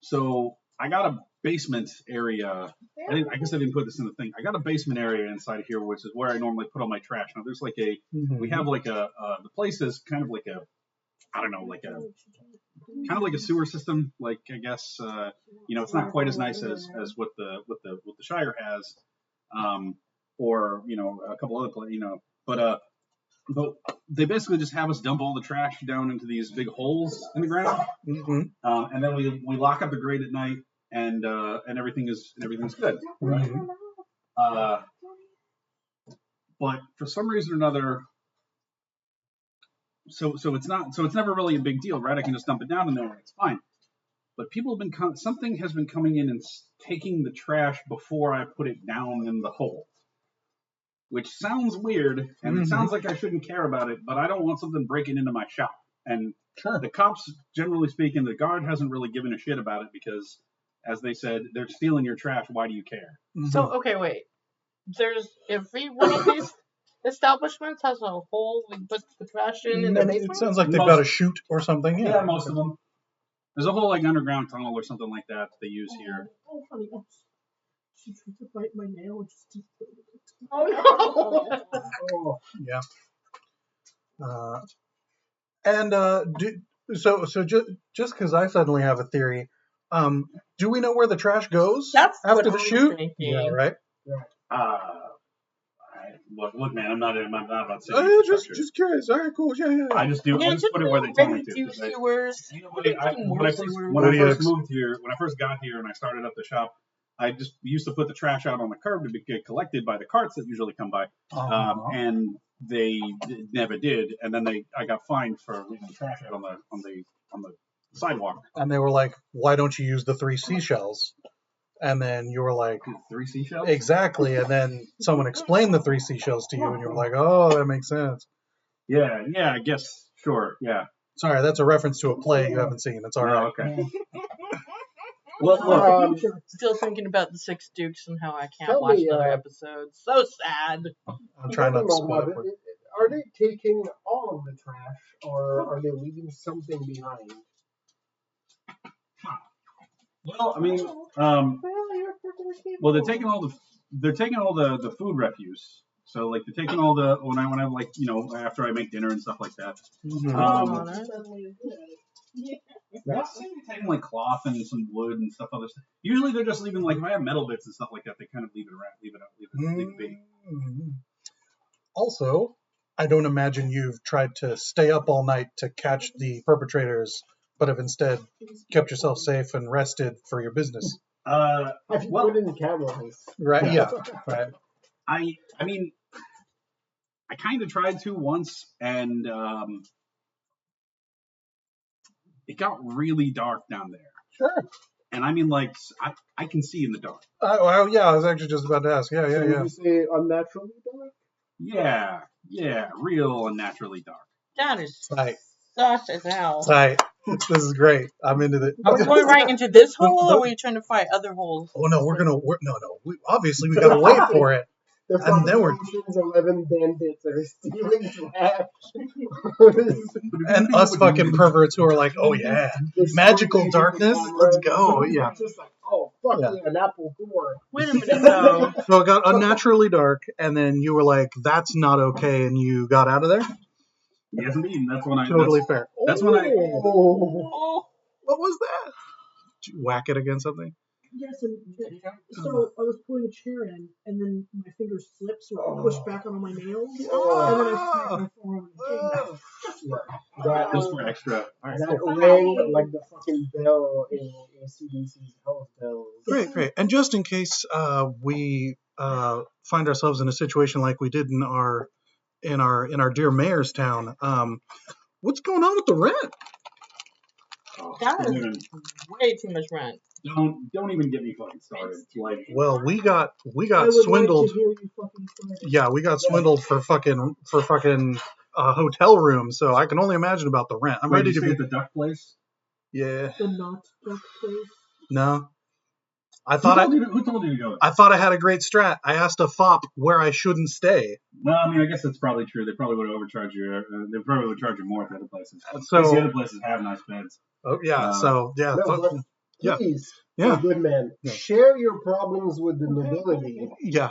So I got a basement area. I guess I didn't put this in the thing. I got a basement area inside of here, which is where I normally put all my trash. Now there's like we have like the place is kind of like a, I don't know, like a kind of like a sewer system. Like I guess it's not quite as nice as what the Shire has, or a couple other places, but they basically just have us dump all the trash down into these big holes in the ground, and then we lock up the grate at night, and everything's good. Right? But for some reason or another, so it's never really a big deal, right? I can just dump it down in there, and it's fine. But people have been something has been coming in and taking the trash before I put it down in the hole. Which sounds weird, and it sounds like I shouldn't care about it, but I don't want something breaking into my shop. And the cops, generally speaking, the guard hasn't really given a shit about it because, as they said, they're stealing your trash. Why do you care? So, okay, wait. There's every one of these establishments has a hole we put the trash in the basement? It sounds like they've got a chute or something. Yeah, most of them. There's a whole like underground tunnel or something like that they use here. Oh, honey, she tried to bite my nail and just keep putting it. Oh no! Yeah. So just because I suddenly have a theory, do we know where the trash goes after the chute? Yeah, right. Look, man, I'm not about to say. Just curious. All right, cool. Yeah. I just put it where they tell me to. When I first got here and I started up the shop, I just used to put the trash out on the curb to get collected by the carts that usually come by, and they never did. And then I got fined for leaving the trash out on the sidewalk. And they were like, "Why don't you use the 3 seashells?" And then you were like, 3 seashells? Exactly. And then someone explained the 3 seashells to you, and you were like, "Oh, that makes sense." Yeah, I guess, sure, yeah. Sorry, that's a reference to a play you haven't seen. It's all right. Oh, okay. Well, still thinking about the 6 Dukes and how I can't watch another episode. So sad. I'm trying not to spoil it. Are they taking all of the trash, or are they leaving something behind? Well, I mean, they're taking all the food refuse. So like they're taking all the when I like after I make dinner and stuff like that. They're taking like cloth and some wood and stuff other stuff. Usually they're just leaving like if I have metal bits and stuff like that, they kind of leave it be. Also, I don't imagine you've tried to stay up all night to catch the perpetrators, but have instead kept yourself safe and rested for your business. Have you put in cameras? Right, yeah. Right. I mean, I kind of tried to once, and it got really dark down there. Sure. And I mean, like, I can see in the dark. Well, yeah, I was actually just about to ask. Yeah. Did you say unnaturally dark? Yeah, real unnaturally dark. That is right. Sus as hell. Right. This is great. I'm into it. Are we going right into this hole, or are we trying to find other holes? Oh no, obviously we gotta wait for it. And then we're 11 bandits that are stealing trash. And us fucking perverts who are like, oh yeah, magical darkness, let's go. Yeah. Just like, oh fuck yeah, an apple core. Wait a minute though. So it got unnaturally dark, and then you were like, that's not okay, and you got out of there? Yes, indeed. That's when I fair. That's when I. Oh, what was that? Did you whack it against something? Yes, and so I was pulling a chair in, and then my fingers slipped, so I pushed back on all my nails, and then I smacked my forearm. That was for extra. That rang like the fucking bell in ACDC's Hell's Bells. Great. And just in case we find ourselves in a situation like we did in our dear mayor's town, what's going on with the rent? That is way too much rent. Don't even get me fucking started. Like, well, we got swindled. Yeah, we got swindled for fucking hotel rooms. So I can only imagine about the rent. I'm ready to be the duck place. Yeah. The not duck place. No. I Who thought told you to go? I thought I had a great strat. I asked a fop where I shouldn't stay. Well, I mean, I guess that's probably true. They probably would have overcharged you. They probably would charge you more at the other places. So- At least the other places have nice beds. Oh yeah. Uh, No, but yeah. please, Yeah. good man, Yeah. share your problems with the nobility. Yeah.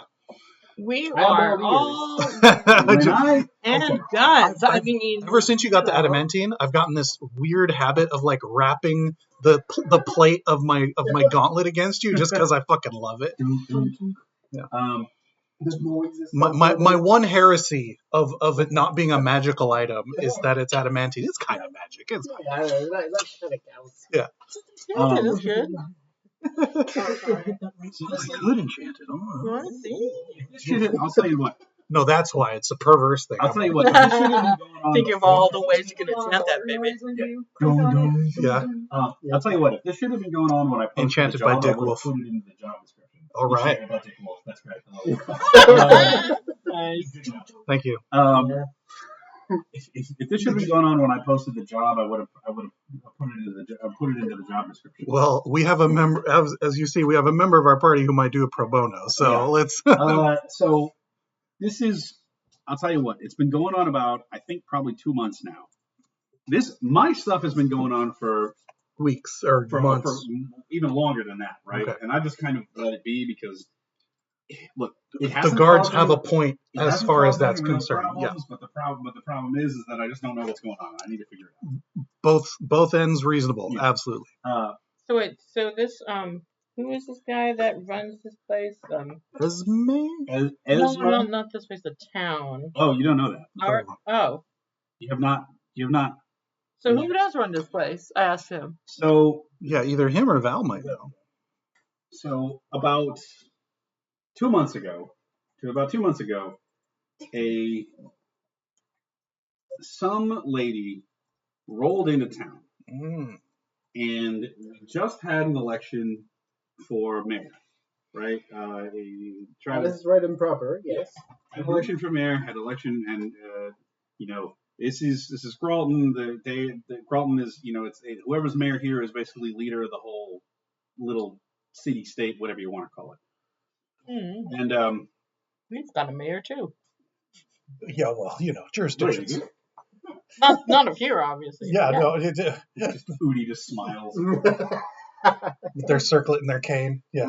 We I'm are all all When I and done. I mean, Ever since you got the you know. adamantine, I've gotten this weird habit of like wrapping the plate of my gauntlet against you just because I fucking love it. Yeah. The noises. My one heresy of it not being a magical item is that it's adamantine. It's kind of magic. It's Yeah, that kind of counts. yeah. Yeah, that's good. I could enchant it. You want to see? I'll tell you what. No, that's why it's a perverse thing. I'll tell you what. This shouldn't have been going on Think of before. all the ways you can enchant that baby. Yeah. I'll tell you what. If this should have been going on when I posted Enchanted the job, by Dick I would have Wolf. put it into the job description. All right. Enchanted by Dick Wolf. That's great. Nice. Good job. Thank you. If this should have been going on when I posted the job, I would have put it into the job description. Well, we have a member, as you see, we have a member of our party who might do a pro bono. So Yeah. let's. So this is, I'll tell you what, it's been going on about, I think, probably 2 months now. My stuff has been going on for weeks or months. for even longer than that, right? Okay. And I just kind of let it be because, look, it The hasn't guards caused have any- a point it as hasn't far as caused that's any real concerned. Yeah. problems, but the problem is that I just don't know what's going on. I need to figure it Both ends reasonable. Yeah. Absolutely. out. So wait, so this who is this guy that runs this place? Esme? Esma? No, not this place, the town. Oh, you don't know that. Oh. You have not. So who does run this place? I asked him. So Yeah, either him or Val might know. about 2 months ago, some lady rolled into town, Mm. and we just had an election for mayor, right? This is right and proper, yes. Had election for mayor, had election, and this is Gralton. The Gralton is, whoever's mayor here is basically leader of the whole little city, state, whatever you want to call it. And We've got a mayor too. Yeah, well, jurisdictions. Not of here, obviously. Yeah, no, Foodie just smiles. with their circlet and their cane. Yeah.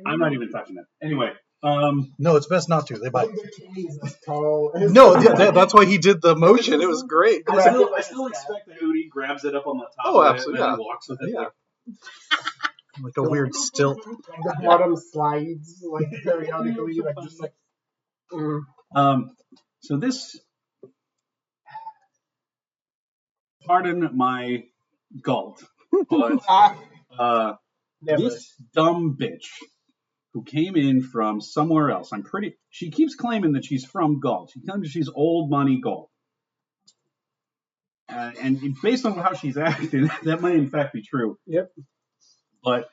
I'm not even touching it. Anyway, No, it's best not to. They bite. He's tall. No, that's why he did the motion. It was great. I still expect that Foodie grabs it up on the top Oh, of absolutely, it and yeah. then walks with it. Yeah. Like a weird stilt. The bottom slides like periodically, like just like. So this, pardon my gulp, but this dumb bitch who came in from somewhere else. She keeps claiming that she's from Galt. She claims she's old money Galt. And based on how she's acting, that might in fact be true. Yep. But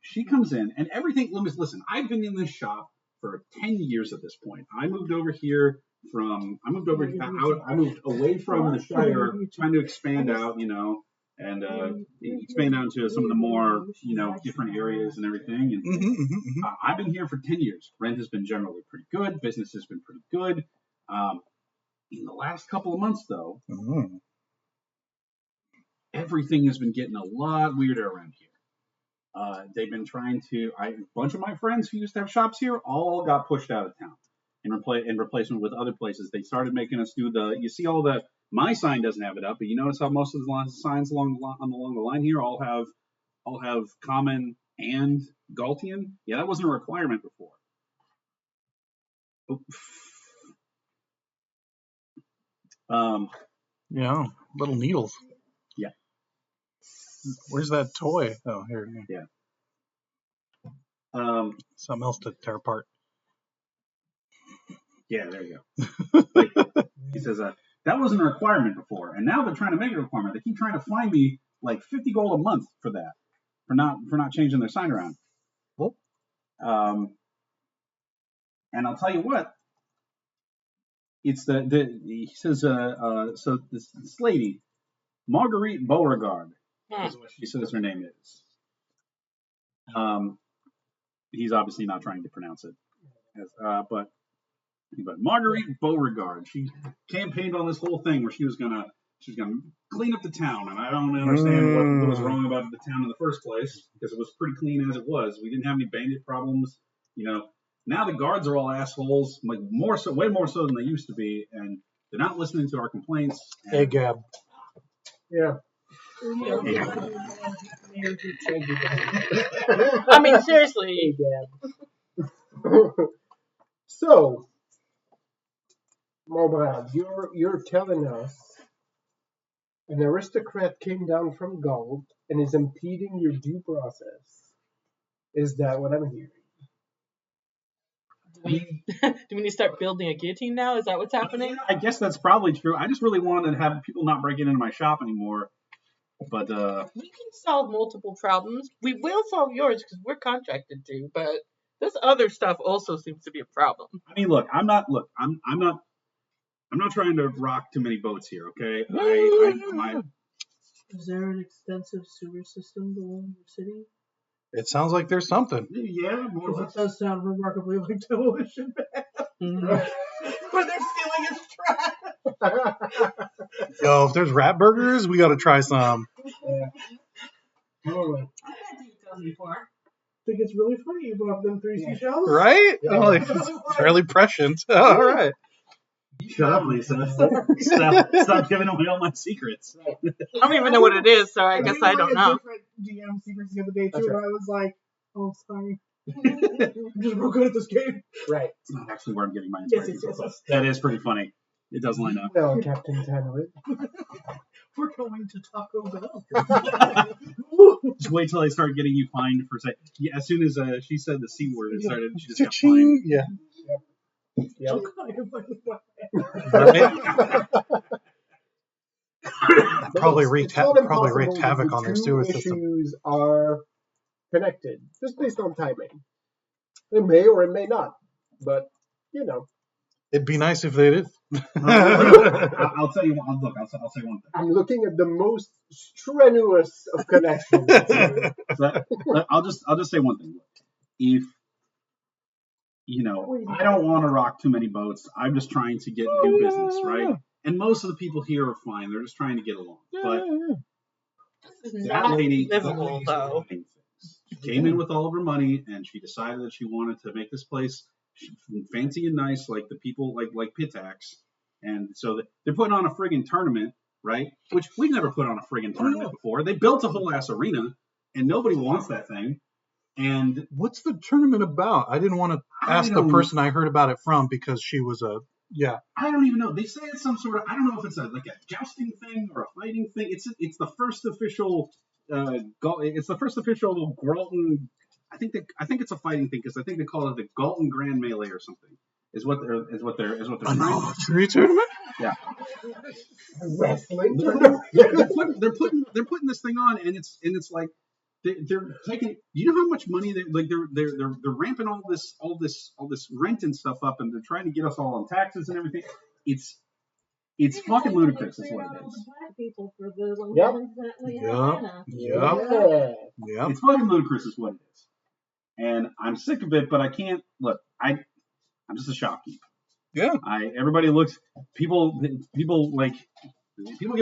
she comes in and everything. Listen, I've been in this shop for 10 years at this point. I moved away from the Shire, trying to expand out, and expand out into some of the more, different areas and everything. And I've been here for 10 years. Rent has been generally pretty good. Business has been pretty good. In the last couple of months, though, everything has been getting a lot weirder around here. They've been trying to. A bunch of my friends who used to have shops here all got pushed out of town in replacement with other places. They started making us do you see all the. My sign doesn't have it up, but you notice how most of the signs along the line here all have common and Galtian. Yeah, that wasn't a requirement before. Yeah, little needles. Yeah. Where's that toy? Oh, here. Yeah. Something else to tear apart. Yeah, there you go. He says that wasn't a requirement before, and now they're trying to make it a requirement. They keep trying to fine me like 50 gold a month for that, for not changing their sign around. Well, and I'll tell you what. It's he says so this lady, Marguerite Beauregard, is what she says her name is. he's obviously not trying to pronounce it. But Marguerite Beauregard, she campaigned on this whole thing where she was gonna clean up the town, and I don't understand what was wrong about the town in the first place because it was pretty clean as it was. We didn't have any bandit problems, Now the guards are all assholes, like way more so than they used to be, and they're not listening to our complaints. Hey, Gab. Yeah. I mean, seriously. So, Mobrad, you're telling us an aristocrat came down from Gaul and is impeding your due process. Is that what I'm hearing? Do we need to start building a guillotine now? Is that what's happening? I guess that's probably true. I just really wanted to have people not breaking into my shop anymore. But we can solve multiple problems. We will solve yours because we're contracted to. But this other stuff also seems to be a problem. I mean, look, I'm not trying to rock too many boats here. Okay, Is there an extensive sewer system along your city? It sounds like there's something. Yeah, more It does sound remarkably like Demolition Man. Where they're stealing his trash. Yo, if there's rat burgers, we gotta try some. Totally. I've had details before. I think it's really funny you brought them 3 seashells. Right? Yeah. Oh, it's fairly prescient. All right. Shut up, Lisa. Stop giving away all my secrets. I don't even know what it is, so I guess I don't know. Different DM secrets the other day too, That's right. and I was like, "Oh, sorry, I'm just real good at this game." Right. It's not actually where I'm getting my Yes, inspiration. yes. That is pretty funny. It does line up. No, Captain Tanwood. We're going to Taco Bell. Just wait till I start getting you fined for saying. Yeah, as soon as she said the C word, it started. She just got fined. Cha-ching. Yeah. Yep. Oh, God, I can find the Probably It's wreaked not impossible havoc that on their the sewer two system. issues are connected, just based on timing. It may or it may not, but It'd be nice if they did. I'll tell you. Look, I'll say one thing. I'm looking at the most strenuous of connections. So, I'll just say one thing. If I don't want to rock too many boats. I'm just trying to do business, right? And most of the people here are fine. They're just trying to get along. But This is that not lady, livable, though. She came in with all of her money, and she decided that she wanted to make this place fancy and nice, like the people, like Pitax. And so they're putting on a friggin' tournament, right? Which we've never put on a friggin' tournament before. They built a whole ass arena, and nobody wants that thing. And What's the tournament about? I didn't want to ask the person I heard about it from because she was a I don't even know. They say it's some sort of, I don't know if it's like a jousting thing or a fighting thing. It's the first official Gralton. I think it's a fighting thing because I think they call it the Gralton Grand Melee or something. Is what they're an trying. archery tournament. Yeah. Wrestling. They're putting this thing on, and it's like they're taking. You know how much money they're ramping all this rent and stuff up, and they're trying to get us all on taxes and everything. It's fucking ludicrous, is what it is. Black people for the Yep. Yep. It's fucking ludicrous, is what it is. And I'm sick of it, but I can't look. I'm just a shopkeep. Yeah. Everybody looks. People get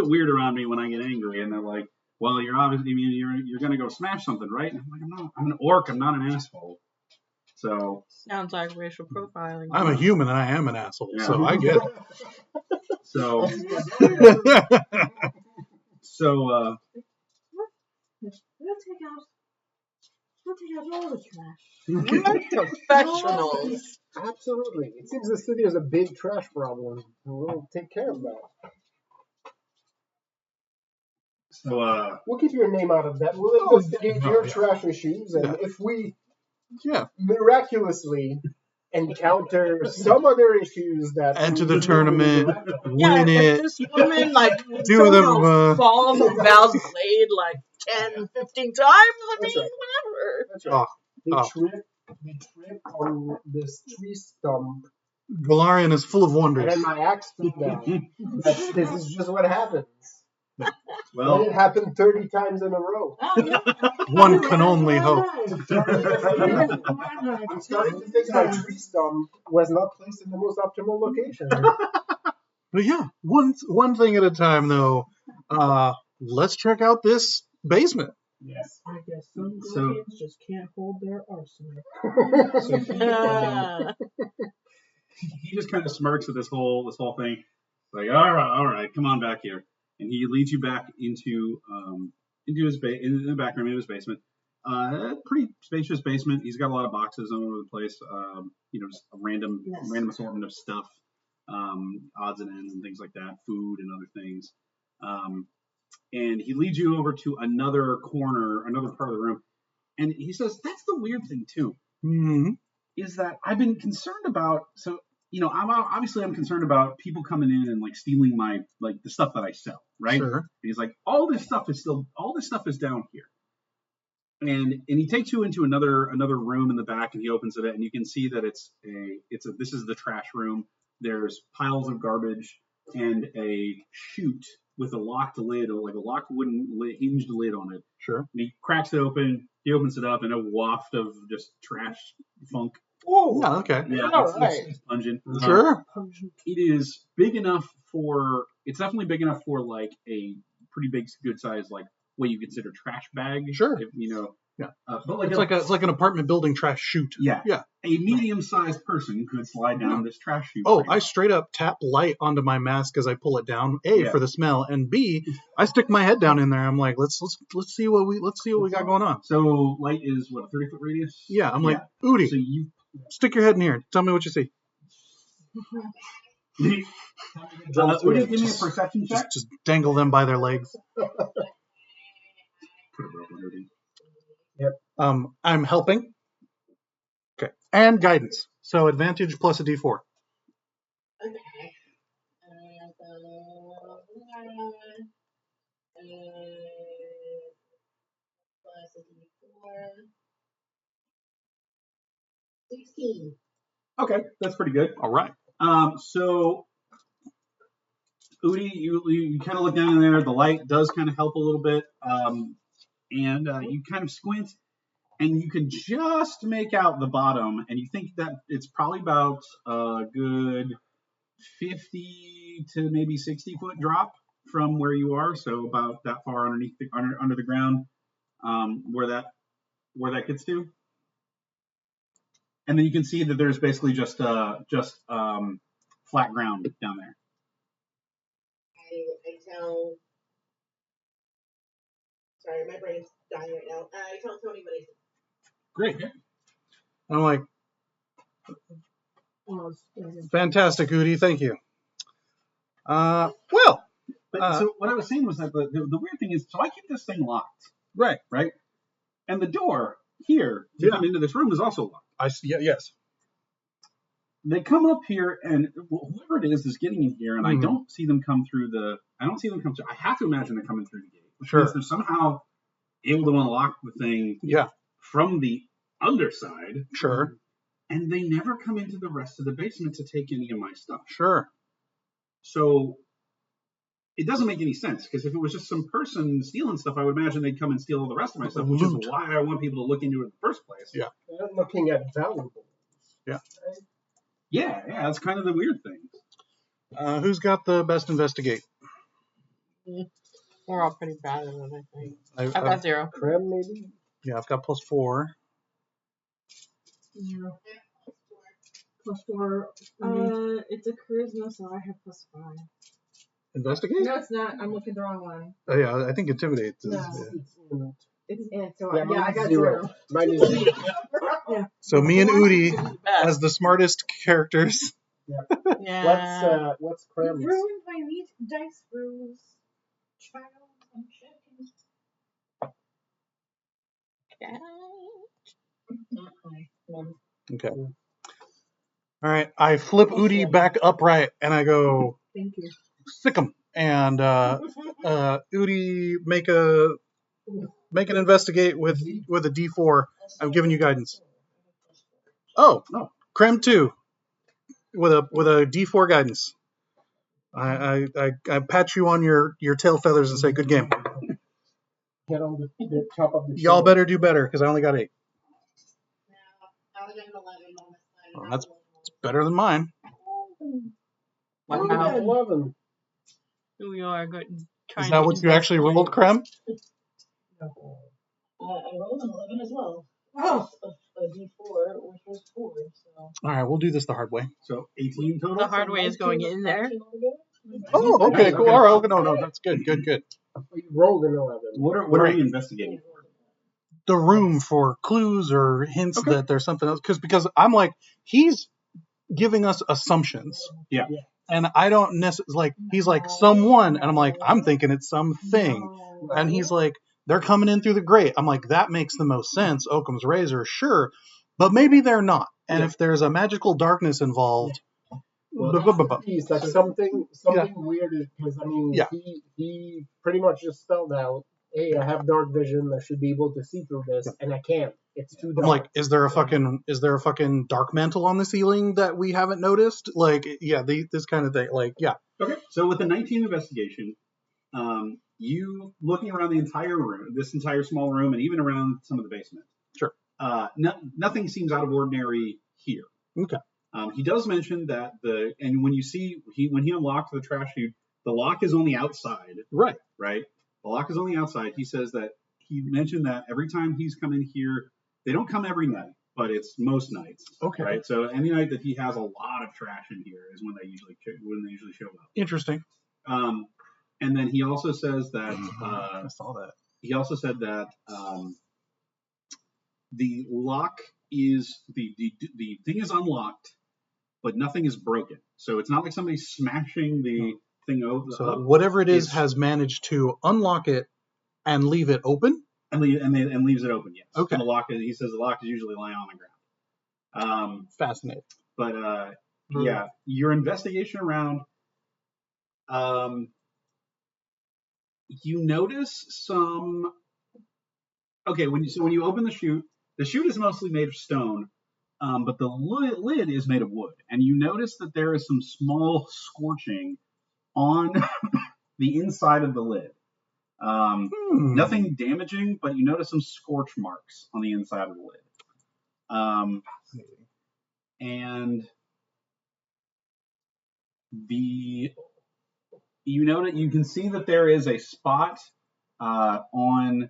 weird around me when I get angry, and they're like, "Well, you're obviously you're gonna go smash something, right?" And I'm like, "I'm not. I'm an orc. I'm not an asshole." So Sounds like racial profiling. I'm a human and I am an asshole, Yeah. so I get it. so Let's take out all the trash. We're professionals. Absolutely. It seems the city has a big trash problem, and we'll take care of that. We'll keep your name out of that. We'll investigate your trash issues, and if we miraculously encounter some other issues that Enter the tournament, Yeah, win if it. this woman Do them, falls on Val's blade 10, 15 times, I That's mean, right. whatever. That's right. Oh. They trip on this tree stump, Galarian is full of and wonders. then my axe fell down. This is just what happens. Well, it Well, happened 30 times in a row. Oh, yeah. One can only hope. I'm starting to think my tree stump was not placed in the most optimal location. But yeah, one thing at a time though. Let's check out this basement. yes. I guess some So- Guardians just can't hold their arsenal. He just kind of smirks at this whole thing. Like, all right, come on back here, and he leads you back into his in the back room of his basement. Pretty spacious basement. He's got a lot of boxes all over the place. Just a random assortment of stuff, odds and ends and things like that, food and other things. And he leads you over to another corner, another part of the room, and he says, "That's the weird thing too, Mm-hmm. is that I've been concerned about. So, I'm concerned about people coming in and like stealing my the stuff that I sell, right? Sure. And he's like, all this stuff is down here." And he takes you into another room in the back, and he opens it, and you can see that this is the trash room. There's piles of garbage and a chute with a locked lid, or like a locked wooden hinged lid on it. Sure. And he cracks it open. He opens it up, and a waft of just trash funk. Whoa! Yeah. Okay. Yeah, All it's pungent. Sure. It is big enough for. It's definitely big enough for like a pretty big, good size what you consider trash bag. Sure. Yeah. But It's like an apartment building trash chute. Yeah. Yeah. A medium-sized person could slide down this trash chute. Oh, right I now. straight up tap light onto my mask as I pull it down. A, Yeah. for the smell, and B, I stick my head down in there. I'm like, let's see what we got going on. So light is what, a 30-foot radius? Yeah, I'm like, Udi, So you stick your head in here. Tell me what you see. Udi, give me a perception check. Just dangle them by their legs. Put a rope under it. I'm helping. Okay, and guidance. So advantage plus a d4. Okay. Plus a D4. 16. Okay, that's pretty good. All right. So Udi, you kind of look down in there. The light does kind of help a little bit, and you kind of squint, and you can just make out the bottom, and you think that it's probably about a good 50 to maybe 60-foot drop from where you are, so about that far underneath under the ground, where that gets to. And then you can see that there's basically just flat ground down there. I tell. Sorry, my brain's dying right now. I tell Tony what I see. Great. I'm like, fantastic, Udi. Thank you. Well. So what I was saying was that the weird thing is, so I keep this thing locked, Right. and the door here to come into this room is also locked. Yes. They come up here, and whoever it is getting in here, and I don't see them come through I have to imagine they're coming through the gate. Which means they're somehow able to unlock the thing from the underside. Sure. And they never come into the rest of the basement to take any of my stuff. Sure. So it doesn't make any sense, because if it was just some person stealing stuff, I would imagine they'd come and steal all the rest of my stuff, which is why I want people to look into it in the first place. Yeah. They're looking at valuables. Yeah. Yeah, that's kind of the weird thing. Who's got the best investigate? We're all pretty bad at it, I think. I've I've got 0. Creme, maybe? Yeah, I've got +4. 0. +4. It's a charisma, so I have +5. Investigate? No, it's not. I'm looking at the wrong one. Oh, yeah, I think intimidate. No. It's in. So Yeah, I got 0. 0. Mine is 0. So me and Udi, Best. as the smartest characters. Yeah. What's Creme? Ruined my neat dice rules. Child, I'm checking. Okay. All right, I flip Udi back upright, and I go, Thank you. sick 'em. And Udi, make an investigate with a D4. I'm giving you guidance. Oh, Creme 2 with a D4 guidance. I pat you on your tail feathers and say, good game. Get on the top of the Y'all shield. better do better, because I only got 8. I was at 11 on this side. Well, that's better than mine. I got 11. Here we are trying Is that to what you actually investigate. rolled, Krem? I rolled an 11 as well. Oh. A D4, which was 4, so. All right, we'll do this the hard way. So 18 total. The hard way is going in there. Oh, okay, cool. All right, no, that's good. You rolled an 11. What are you investigating? The room for clues or hints that there's something else. Because I'm like, he's giving us assumptions. Yeah. And I don't necessarily, like, he's like, someone. And I'm like, I'm thinking it's something. And he's like, they're coming in through the grate. I'm like, that makes the most sense. Occam's razor, sure. But maybe they're not. And if there's a magical darkness involved, He's like something weird because I mean he pretty much just spelled out, hey, I have dark vision, I should be able to see through this, and I can't. It's too dark. I'm like, is there a fucking dark mantle on the ceiling that we haven't noticed? Like, this kind of thing. Like, Okay. So with the 19 investigation, you looking around the entire room, this entire small room, and even around some of the basement. Sure. Nothing seems out of ordinary here. Okay. He does mention that when he unlocked the trash chute, the lock is on the outside. Right. Right. The lock is on the outside. He says that he mentioned that every time he's come in here, they don't come every night, but it's most nights. Okay. Right. So any night that he has a lot of trash in here is when they usually show up. Interesting. And then he also says that I saw that. He also said that the lock is the thing is unlocked, but nothing is broken. So it's not like somebody's smashing the thing open. So whatever it is has managed to unlock it and leave it open? And leaves it open, yes. Okay. And he says the lock is usually lying on the ground. Fascinating. But yeah, your investigation around, you notice some. Okay, when you open the chute is mostly made of stone, but the lid is made of wood, and you notice that there is some small scorching on the inside of the lid. Nothing damaging, but you notice some scorch marks on the inside of the lid. And you can see that there is a spot on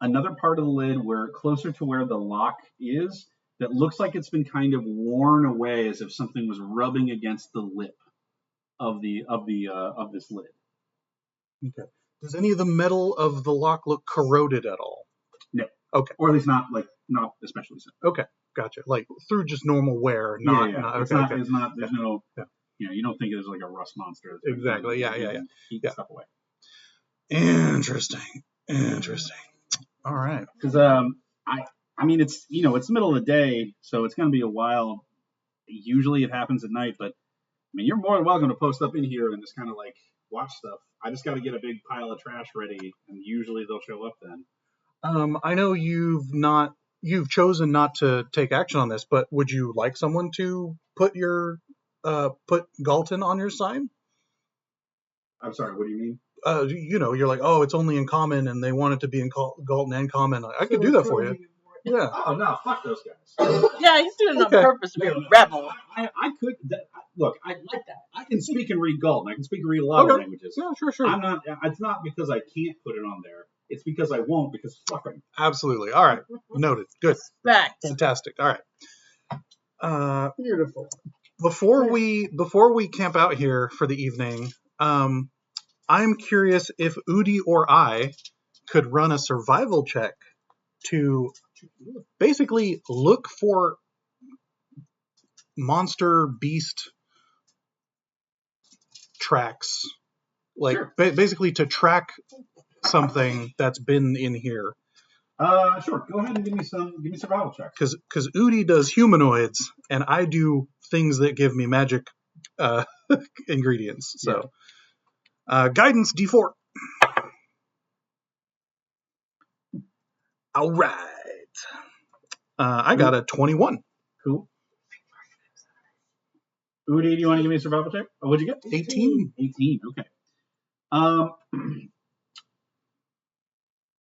another part of the lid where closer to where the lock is that looks like it's been kind of worn away as if something was rubbing against the lip of this lid. Okay. Does any of the metal of the lock look corroded at all? No. Okay. Or at least not especially so. Okay. Gotcha. Like through just normal wear, not. It's okay, not. okay. It's not. There's no. Yeah. You don't think it's like a rust monster. Exactly. Yeah. Keep stuff away. Interesting. All right. Because I mean it's it's the middle of the day, so it's going to be a while. Usually it happens at night, but I mean you're more than welcome to post up in here and just kind of like watch stuff. I just got to get a big pile of trash ready, and usually they'll show up then. I know you've chosen not to take action on this, but would you like someone to put Gralton on your side? I'm sorry, what do you mean? You're like, oh, it's only in common, and they want it to be in Gralton and common. I could do that for you. Yeah. Oh no, fuck those guys. Yeah, he's doing it on Okay. purpose to be a rebel. I could look. I like that. I can speak and read Galton. I can speak and read a lot of languages. Yeah, sure. I'm not. It's not because I can't put it on there. It's because I won't. Because fuck them. Absolutely. All right. Noted. Good. Respect. Fantastic. All right. Beautiful. Before we camp out here for the evening, I'm curious if Udi or I could run a survival check to basically look for monster beast tracks, like Sure. basically to track something that's been in here. Sure. Go ahead and give me survival checks. Because Udi does humanoids and I do things that give me magic ingredients. So guidance D4. All right. I got a 21. Cool. Udi, do you want to give me a survival check? Oh, what'd you get? 18. 18. Okay.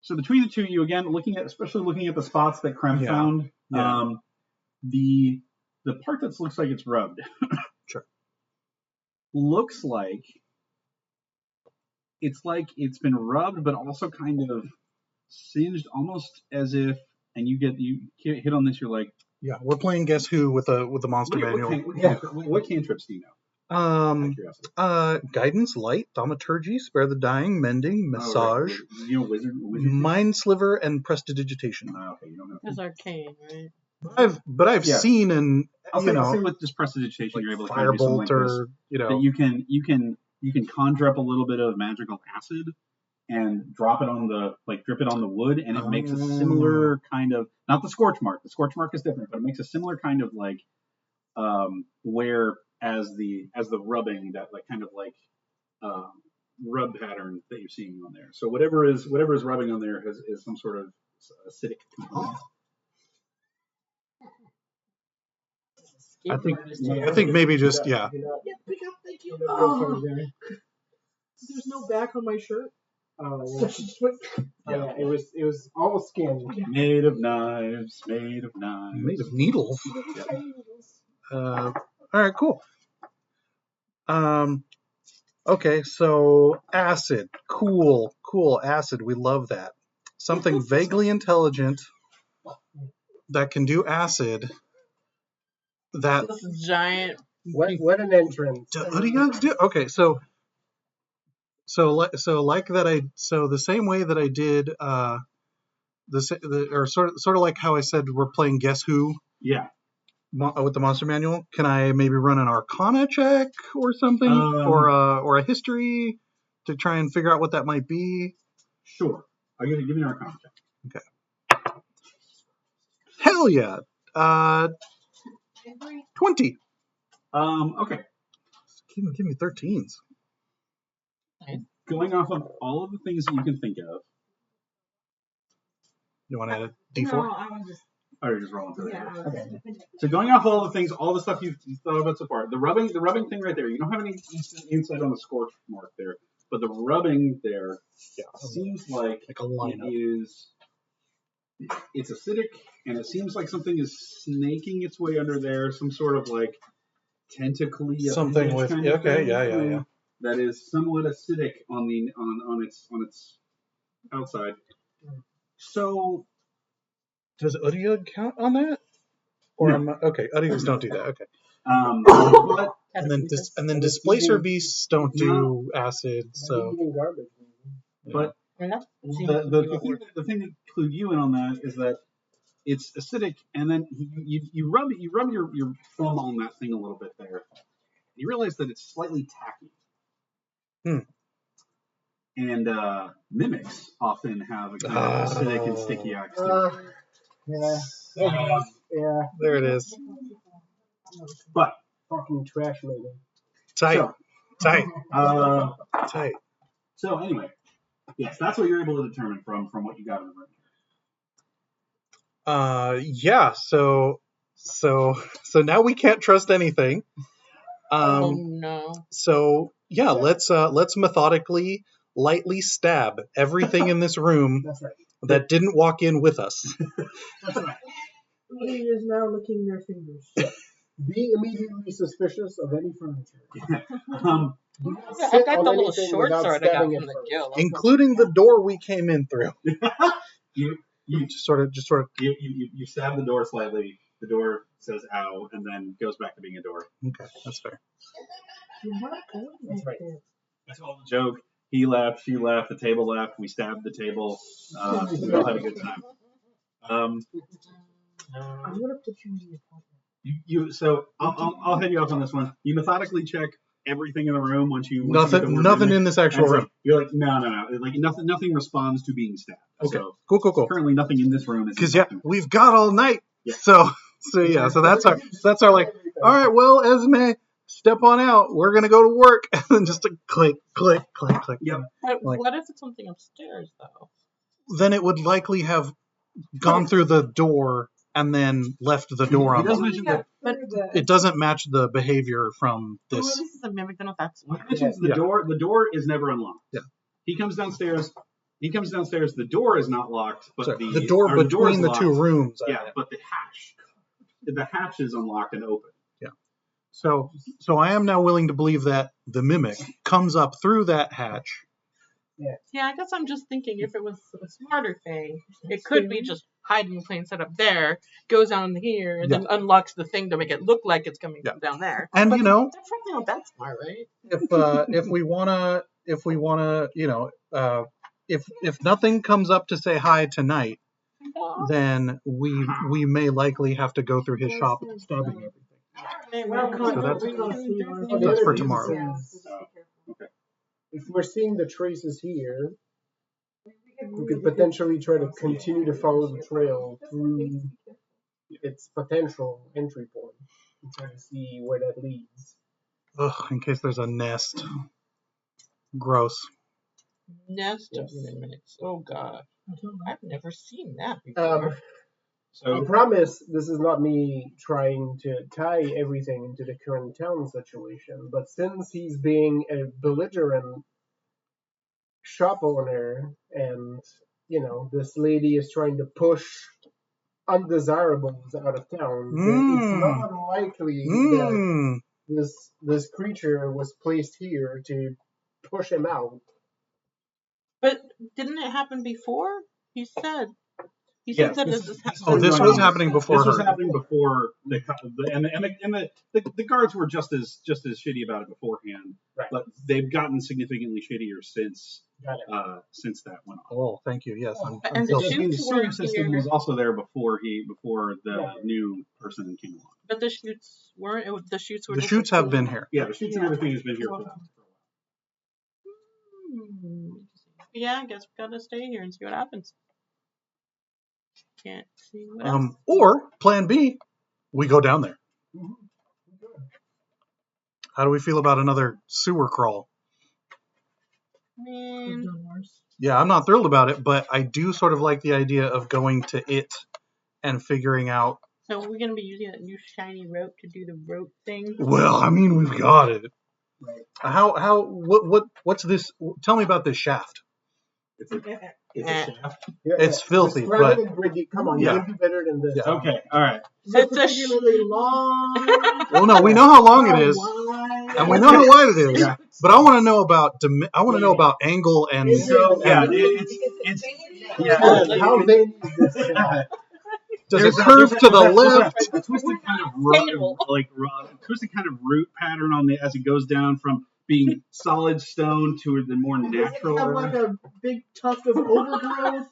So between the two of you, again, especially looking at the spots that Krem found, the part that looks like it's rubbed, Sure. looks like it's been rubbed, but also kind of singed, almost as if. And you hit on this. You're like, Yeah, we're playing Guess Who with the monster manual. What cantrips do you know? Guidance, light, thaumaturgy, spare the dying, mending, massage, You know, wizard. mind sliver, and prestidigitation. Okay, you don't know. That's arcane, right? I've seen and I'll say with this prestidigitation, like you're able to kind of do something firebolt like this, or that you can conjure up a little bit of magical acid and drip it on the wood, and it makes a similar kind of, not the scorch mark. The scorch mark is different, but it makes a similar kind of like where as the rubbing, that like kind of like rub pattern that you're seeing on there. So whatever is rubbing on there is some sort of acidic component. I think maybe just Yeah, pick up. Thank you. Oh, there's no back on my shirt. Oh, So she just went. yeah, it was all skin. Made of knives, made of needles. All right, cool. Okay, so acid, cool acid. We love that. Something vaguely intelligent that can do acid. That This giant. What an entrance! what do you guys do? Okay, so the same way that I did or sort of like how I said we're playing Guess Who. Yeah. With the monster manual, can I maybe run an Arcana check or something, or a history to try and figure out what that might be? Sure. Give me an Arcana check. Okay. Hell yeah. 20. Okay. Give me 13s. Going off of all of the things that you can think of. You want to add a D4? No, I was just. Or you're just rolling through it. Yeah. Okay. So going off all the things, all the stuff you've thought about so far, the rubbing thing right there, you don't have any insight on the scorch mark there, but the rubbing there seems like a lineup. It's acidic, and it seems like something is snaking its way under there, some sort of like tentacly something with yeah. That is somewhat acidic on its outside. So does Udyug count on that? Or no. Okay, Udyags don't do that. Okay. But, and then displacer beasts don't do acid. So. But the thing that clued you in on that is that it's acidic, and then you rub your thumb on that thing a little bit there. You realize that it's slightly tacky. And mimics often have a kind of acidic and sticky accent. Yeah. There it is. But fucking trash movie. Tight. So anyway, yes, that's what you're able to determine from what you got in the room. Yeah. So now we can't trust anything. Oh no. So yeah, let's methodically, lightly stab everything in this room that didn't walk in with us. That's right. He is now licking their fingers. Be immediately suspicious of any furniture. I got the little short sword I got from the guild, including the door we came in through. You just sort of you stab the door slightly. The door says "ow" and then goes back to being a door. Okay, that's fair. That's right. That's all the joke. He laughed, she laughed, the table laughed. We stabbed the table. We all had a good time. I'm gonna put you in the apartment. So I'll head you off on this one. You methodically check everything in the room once you nothing in this actual room. You're like no, like nothing responds to being stabbed. Okay, so cool. Currently, nothing in this room is because we've got all night. Yeah. So that's our like. All right, well, Esme, step on out. We're gonna go to work, and then just a click. Yep. But what if it's something upstairs though? Then it would likely have gone through the door and then left the door He does unlocked. mention that. But It doesn't match the behavior from oh, at this. least it's a mimic. Then that's He smart. mentions the Yeah. door. The door is never unlocked. Yeah. He comes downstairs. The door is not locked, but So the door or between is the two locked. rooms. Yeah, but the hatch is unlocked and open. So I am now willing to believe that the mimic comes up through that hatch. Yeah, I guess I'm just thinking if it was a smarter thing, it could be just hiding in plain sight up there, goes down here, and then unlocks the thing to make it look like it's coming from down there. And But you know, that's probably not that smart, right? if we wanna, you know, if nothing comes up to say hi tonight, then we may likely have to go through his shop stubbing everything. So that's for tomorrow. If we're seeing the traces here, we could potentially try to continue to follow the trail through its potential entry point and try to see where that leads. Ugh, in case there's a nest. Gross. Nest of mimics. Oh god, I've never seen that before. I promise this is not me trying to tie everything into the current town situation, but since he's being a belligerent shop owner and, you know, this lady is trying to push undesirables out of town, it's not unlikely that this creature was placed here to push him out. But didn't it happen before? He said Yes. that this is This was happening before This was her. happening before the guards were just as shitty about it beforehand. Right. But they've gotten significantly shittier since Got it. since that went on. Oh, thank you. Yes, And feel- the The shoots sewer weren't system here. was also there before the new person came along. But the shoots weren't. The shoots were. the just shoots have been here. Yeah, the shoots and everything has been here for a while. Yeah, I guess we gotta stay here and see what happens. Can't see what else. Or plan B, we go down there. How do we feel about another sewer crawl? I mean, Yeah, I'm not thrilled about it, but I do sort of like the idea of going to it and figuring out. so we're gonna be using that new shiny rope to do the rope thing. Well, I mean, we've got it. What's this? Tell me about this shaft. It's a shaft. Yeah, It's filthy, describe but- it in gritty. Come on, Yeah. you can do better than this. Yeah. Okay, all right. It's a particularly long. Well, no, we know how long it is, wide. and we know how wide it is. Yeah. But I want to know about angle and. So yeah, it's How big is this shaft? Does it curve to the left? A twisted kind of twisted kind of root pattern on as it goes down from being solid stone to the more Does it natural. have like a big tuft of overgrowth?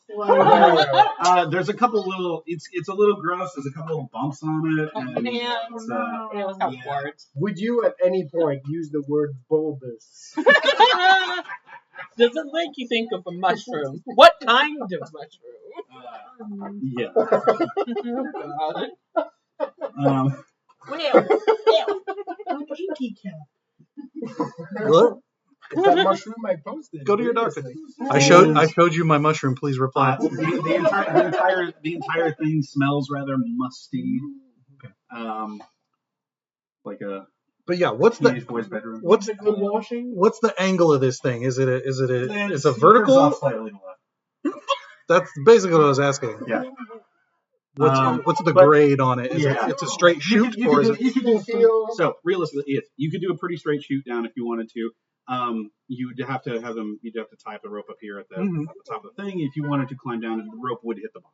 There's a couple little. It's a little gross. There's a couple little bumps on it. And Man, it's, it was how words. Would you at any point use the word bulbous? Does it make you think of a mushroom? What kind of mushroom? yeah. Like inky cap. What? That mushroom I posted. Go to your doctor. previously. I showed you my mushroom. Please reply. The entire thing smells rather musty. Like a But yeah, what's teenage the boy's bedroom. what's Good washing. what's the angle of this thing? Is it a It's vertical? slightly to the left. That's basically what I was asking. Yeah. What's the but- grade on it? Is Yeah. it's a straight shoot, or is it? You could do, so realistically, if you could do a pretty straight shoot down if you wanted to, you'd have to tie up the rope up here at the top of the thing. If you wanted to climb down, the rope would hit the bottom,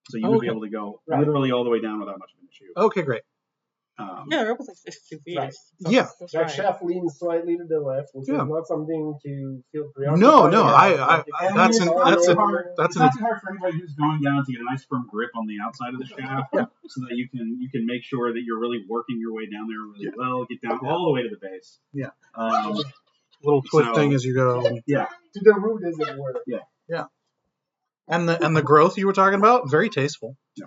so you would be able to go literally all the way down without much of an issue. Okay, great. Yeah, the rope was like 52 feet. Right. Yeah. That's That right. shaft leans slightly to the left, which Yeah. is not something to feel preoccupied No, about. that's it's an not that's too a hard. that's It's an not too hard for anybody who's going down to get a nice firm grip on the outside of the shaft, so that you can make sure that you're really working your way down there really well. Get down all the way to the base. Yeah. So- little twisting as you go. Yeah. To the root, as it were. And the growth you were talking about, very tasteful. Yeah.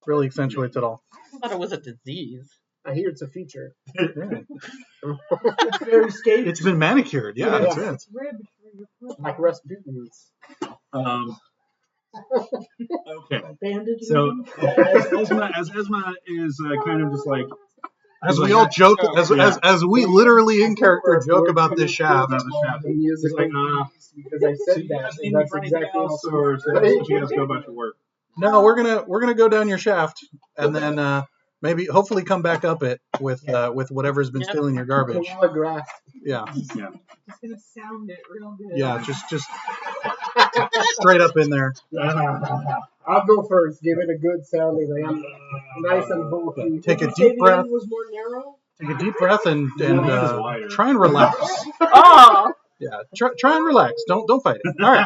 Really accentuates it all. I thought it was a disease. I hear it's a feature. Yeah. It's very skated. It's been manicured. Yeah, Yeah. that's it. Ribbed for your foot. Like Rasputin's. Okay. Bandage. So as Esma is kind of just like As like we all that. joke, Yeah. as we literally in character joke about this shaft. About the shaft. The music He's like, because I so said you that. guys And need me that's for anything exactly else, also or should you guys go about your work? No, we're gonna go down your shaft, and then maybe hopefully come back up it with whatever's been stealing your garbage. Telegraph. Yeah, Yeah. Just gonna sound it real good. yeah, just straight up in there. I'll go first. Give it a good sounding. Nice and bulky. Take a Did you say deep the breath. end was more narrow? Take a deep breath and wider. try and relax. Oh, Yeah, try and relax. Don't fight it. All right.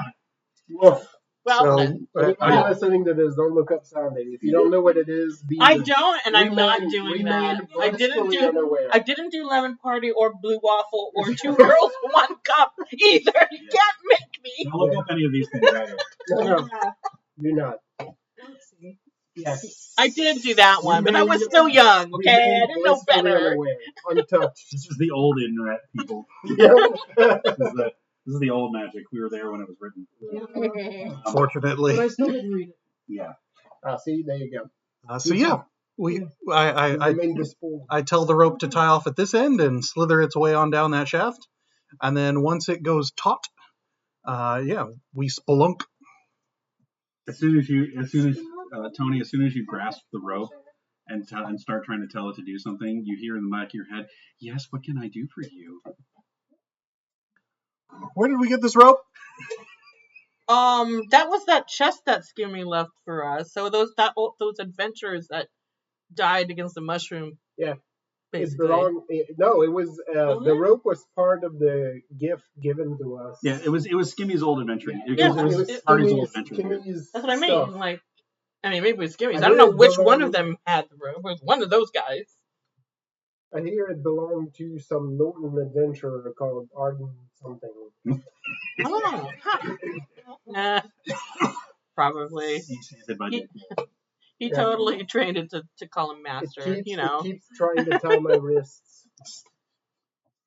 Woof. well So then. Anybody listening to this, don't look up sounding. If you don't know what it is, be I don't, and I'm not remain doing that. blissfully unaware. I didn't do lemon party or blue waffle or two girls one cup either. You can't make me. Don't look up any of these things either. No, Yeah. do not. Let's see. Yes. I did do that one, but I was still young, okay? I didn't know better. Untouched. This is the old internet, people. Yep. This is the old magic. We were there when it was written. But fortunately, I still didn't read it. Yeah. See, there you go. so yeah, I tell the rope to tie off at this end and slither its way on down that shaft, and then once it goes taut, we spelunk. As soon as Tony, as soon as you grasp the rope and start trying to tell it to do something, you hear in the back of your head, "Yes, what can I do for you?" Where did we get this rope? That was that chest that Skimmy left for us. So those adventurers that died against the mushroom. Yeah. It Basically. belonged. It was the rope was part of the gift given to us. Yeah, it was Skimmy's old adventure. It was Party's old adventure. That's what I mean. Stuff. Like, I mean, maybe it was Skimmy's. I I don't know hear it which one belonged- of them had the rope. It was one of those guys. I hear it belonged to some Norton adventurer called Arden something. Oh, huh. Nah, probably. He totally trained it to call him master. It keeps trying to tie my wrists.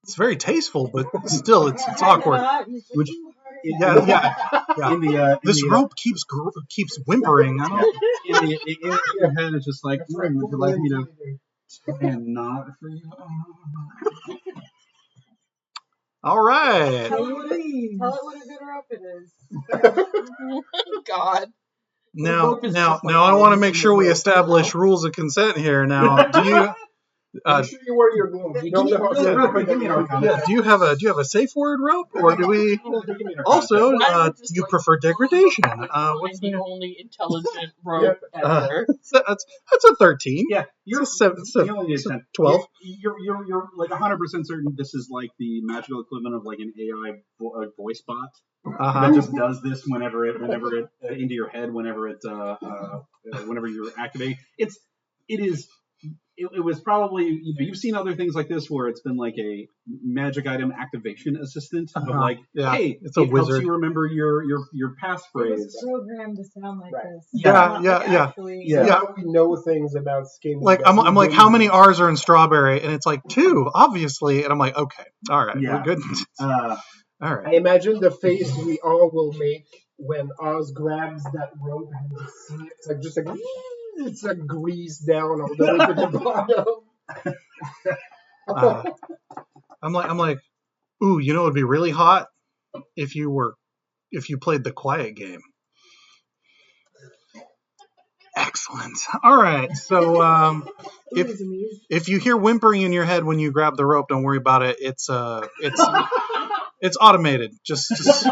It's very tasteful, but still, it's awkward. Which, Yeah. This rope keeps whimpering. I don't. In your head, it's just like, would you like me to try and not for you? All right. tell it what a good rope it is. God. Now, I want to make sure we establish rules of consent here. Now, do you? Make sure you wear your gloves. You don't know how to Do you have a safe word rope, or do we? Also, do you prefer degradation? What's the only intelligent rope ever? That's a 13. Yeah, you're 12. You're like 100% certain this is like the magical equivalent of like an AI voice bot that just does this whenever it into your head whenever you're activating. It was probably, you've seen other things like this where it's been like a magic item activation assistant of like, hey, it's a wizard. Helps you remember your passphrase. It was programmed to sound like this. Yeah. We know things about skin. Like I'm like, how many R's are in strawberry? And it's like 2, obviously. And I'm like, okay, all right, we're good. All right. I imagine the face we all will make when Oz grabs that rope and just slips, it's like grease down all the way to the bottom. I'm like, ooh, you know, it'd be really hot if you played the quiet game. Excellent. All right. So, if you hear whimpering in your head when you grab the rope, don't worry about it. It's automated. Just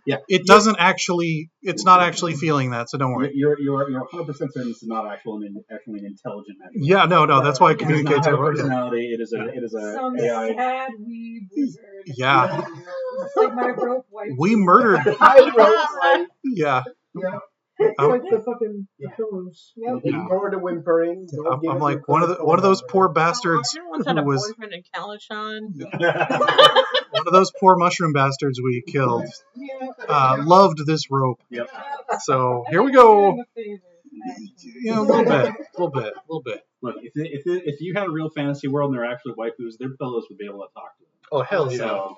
yeah. It doesn't actually. It's not actually feeling that. So don't worry. You're 100% certain it's not actually an intelligent magic. Yeah. No. That's why I communicate to everyone. Personality. It is a Some AI. sad wee wizard. Yeah. It's like my rope wife. We murdered. Yeah. It's like the fucking pillows. Yep. Ignore the whimpering. I'm like one of those poor bastards Everyone's had a boyfriend in Calichon. One of those poor mushroom bastards we killed. Loved this rope. Yep. So here we go. A little bit. Look, if you had a real fantasy world and they're actually waifus, their pillows would be able to talk to them. Oh hell yeah. So,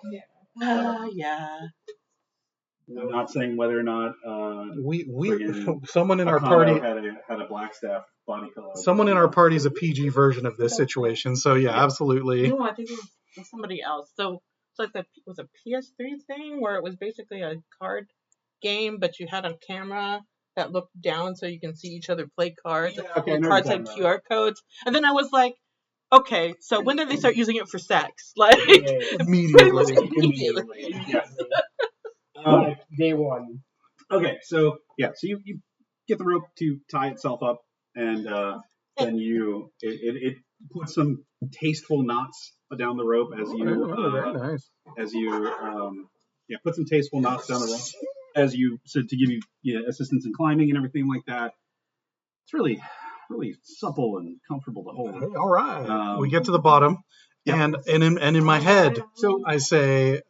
Yeah. I'm not saying whether or not We friggin' someone in our Akano party had a black staff body pillow. someone in our party is a PG version of this situation. So yeah, absolutely. No, I think it was somebody else. So it's like it was a PS3 thing where it was basically a card game, but you had a camera that looked down so you can see each other play cards. Yeah, okay, I And know cards what had you're talking QR codes. And then I was like, okay, so when did they start using it for sex? Like pretty much Immediately. immediately. Yes. Day one. Okay, so yeah, so you get the rope to tie itself up, and then it puts some tasteful knots down the rope as very nice. put some tasteful knots down the rope to give you assistance in climbing and everything like that. It's really supple and comfortable to hold. Hey, all right. We get to the bottom. Yeah. And in my head, so I say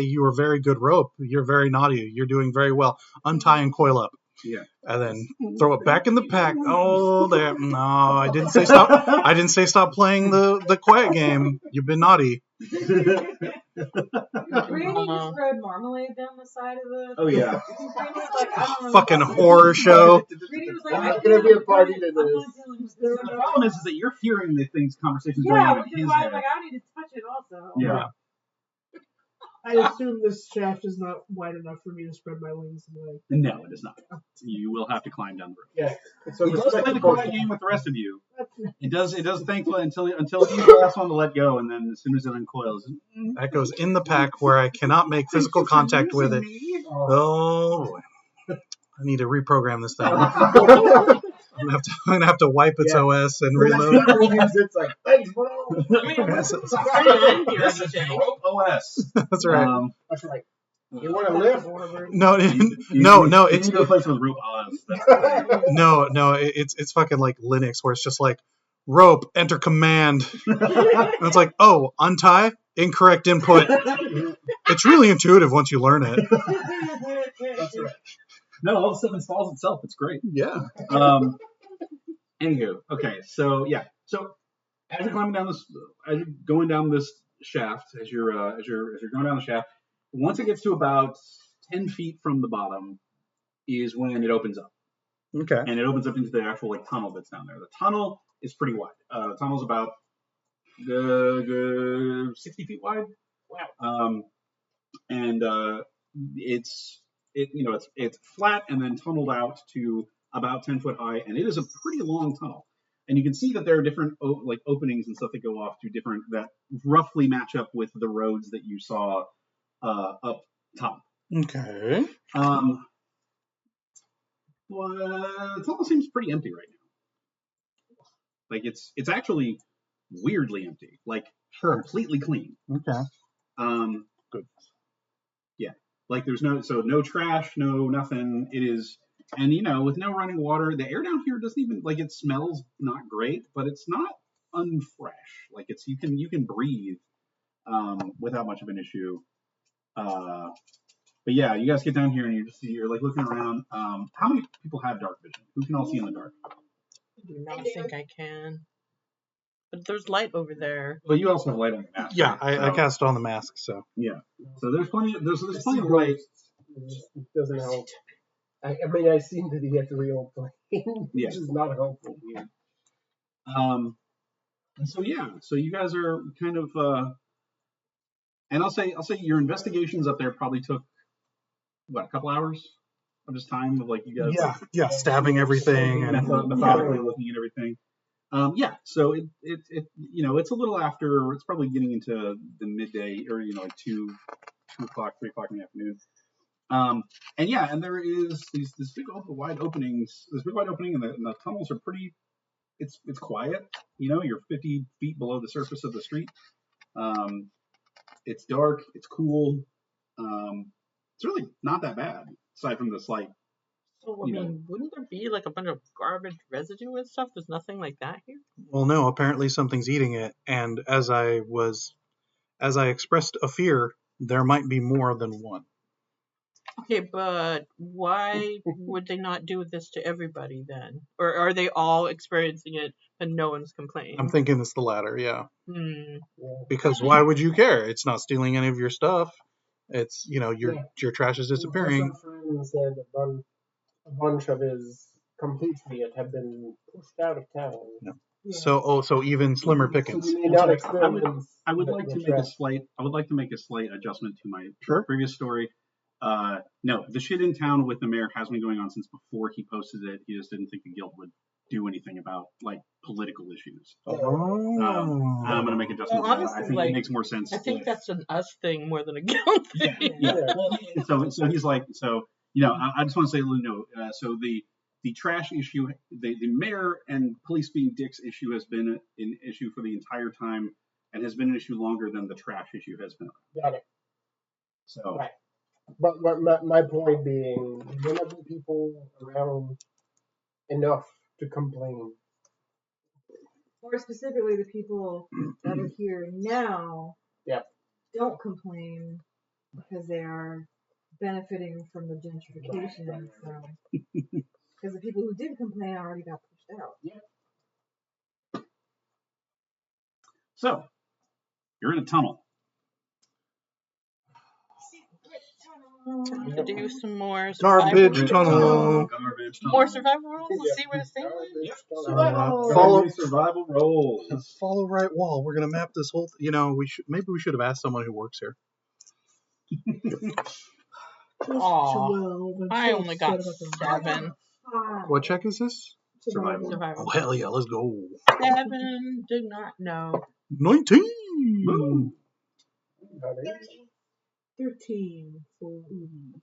you are very good rope. You're very naughty. You're doing very well. Untie and coil up. Yeah. And then throw it back in the pack. Oh, there. No, I didn't say stop. I didn't say stop playing the quiet game. You've been naughty. Randy just rode marmalade down the side of the. Oh yeah. Randy's like, I don't know. Fucking horror show. Randy was like, There's gonna be a party to I'm not this. dealing with The this. problem is that you're hearing the conversations Yeah, going on which in is his why I head. was like, I need to touch it also. Yeah. I assume this shaft is not wide enough for me to spread my wings and like. No, it is not. You will have to climb down the rope. Yeah. So He does play the quiet game with the rest of you. It does thankfully until he's the last one to let go, and then as soon as it uncoils, That goes in the pack where I cannot make physical contact with it. Oh boy. I need to reprogram this thing. I'm gonna have to wipe its OS and reload. It's like, thanks, bro. Rope OS. That's right. That's right. You want to live? No, You it's need to replace with rope OS. no, it's fucking like Linux where it's just like rope, enter command. And it's like, oh, untie, incorrect input. It's really intuitive once you learn it. That's right. No, all the stuff installs itself. It's great. Yeah. Anywho, okay, so yeah, so as you're climbing down this, as you're going down this shaft, as you're going down the shaft, once it gets to about 10 feet from the bottom, is when it opens up, Okay. and it opens up into the actual like tunnel that's down there. The tunnel is pretty wide. The tunnel's about 60 feet wide. Wow. And it's flat and then tunneled out to about 10 foot high, and it is a pretty long tunnel. And you can see that there are different openings and stuff that go off to different that roughly match up with the roads that you saw up top. Okay. Well, the tunnel seems pretty empty right now. Like it's actually weirdly empty, like completely clean. Okay. Good. Yeah, like there's no trash, no nothing. It is, and with no running water, the air down here doesn't even like it smells not great, but it's not unfresh. Like it's you can breathe without much of an issue. But yeah, you guys get down here and you're like looking around. How many people have dark vision? Who can all see in the dark? I do not think I can. But there's light over there. Well, you also have light on your mask. Yeah, right? I cast on the mask, so. Yeah. So there's plenty of light. It doesn't help. I mean, I seem to the ethereal plane, which is not helpful. Yeah. And so you guys are kind of, and I'll say your investigations up there probably took a couple hours of just time of like you guys. Yeah, stabbing everything and methodically looking at everything. So it's a little after. It's probably getting into the midday or like 2 o'clock, 3 o'clock in the afternoon. And there is this big wide openings. This big wide opening, and the tunnels are pretty. It's quiet. You're 50 feet below the surface of the street. It's dark. It's cool. It's really not that bad, aside from the slight. So, I mean, wouldn't there be like a bunch of garbage residue and stuff? There's nothing like that here? Well, no, apparently something's eating it. And as I expressed a fear, there might be more than one. Okay, but why would they not do this to everybody then? Or are they all experiencing it and no one's complaining? I'm thinking it's the latter, yeah. Hmm. Because why would you care? It's not stealing any of your stuff. It's your trash is disappearing. Some friend said a bunch of his compatriots have been pushed out of town. No. Yeah. So even slimmer pickings. So we may not I experience. would like the to make trash. a slight adjustment to my Sure. previous story. No, the shit in town with the mayor has been going on since before he posted it. He just didn't think the guild would do anything about like political issues. Oh. I'm gonna make adjustments. Well, to that. I honestly, think like, it makes more sense. I think if- that's an us thing more than a guild thing. So he's like, I just want to say, so the trash issue, the mayor and police being dicks issue has been an issue for the entire time and has been an issue longer than the trash issue has been. Got it. So Right. But my point being, there might be people around enough to complain. Or specifically the people that are here now Yep. don't complain because they are benefiting from the gentrification. Because the people who did complain already got pushed out. So you're in a tunnel. To do some more Garbage survival tunnel. Garbage More survival rules. Let's Yeah. see where this thing is. Follow survival rolls. follow right wall. We're gonna map this whole. We should have asked someone who works here. Aw, I only got 7. What check is this? Survival. Survival. Oh hell yeah, let's go. 7. Did not know. 19. Woo. 13 for Ubi.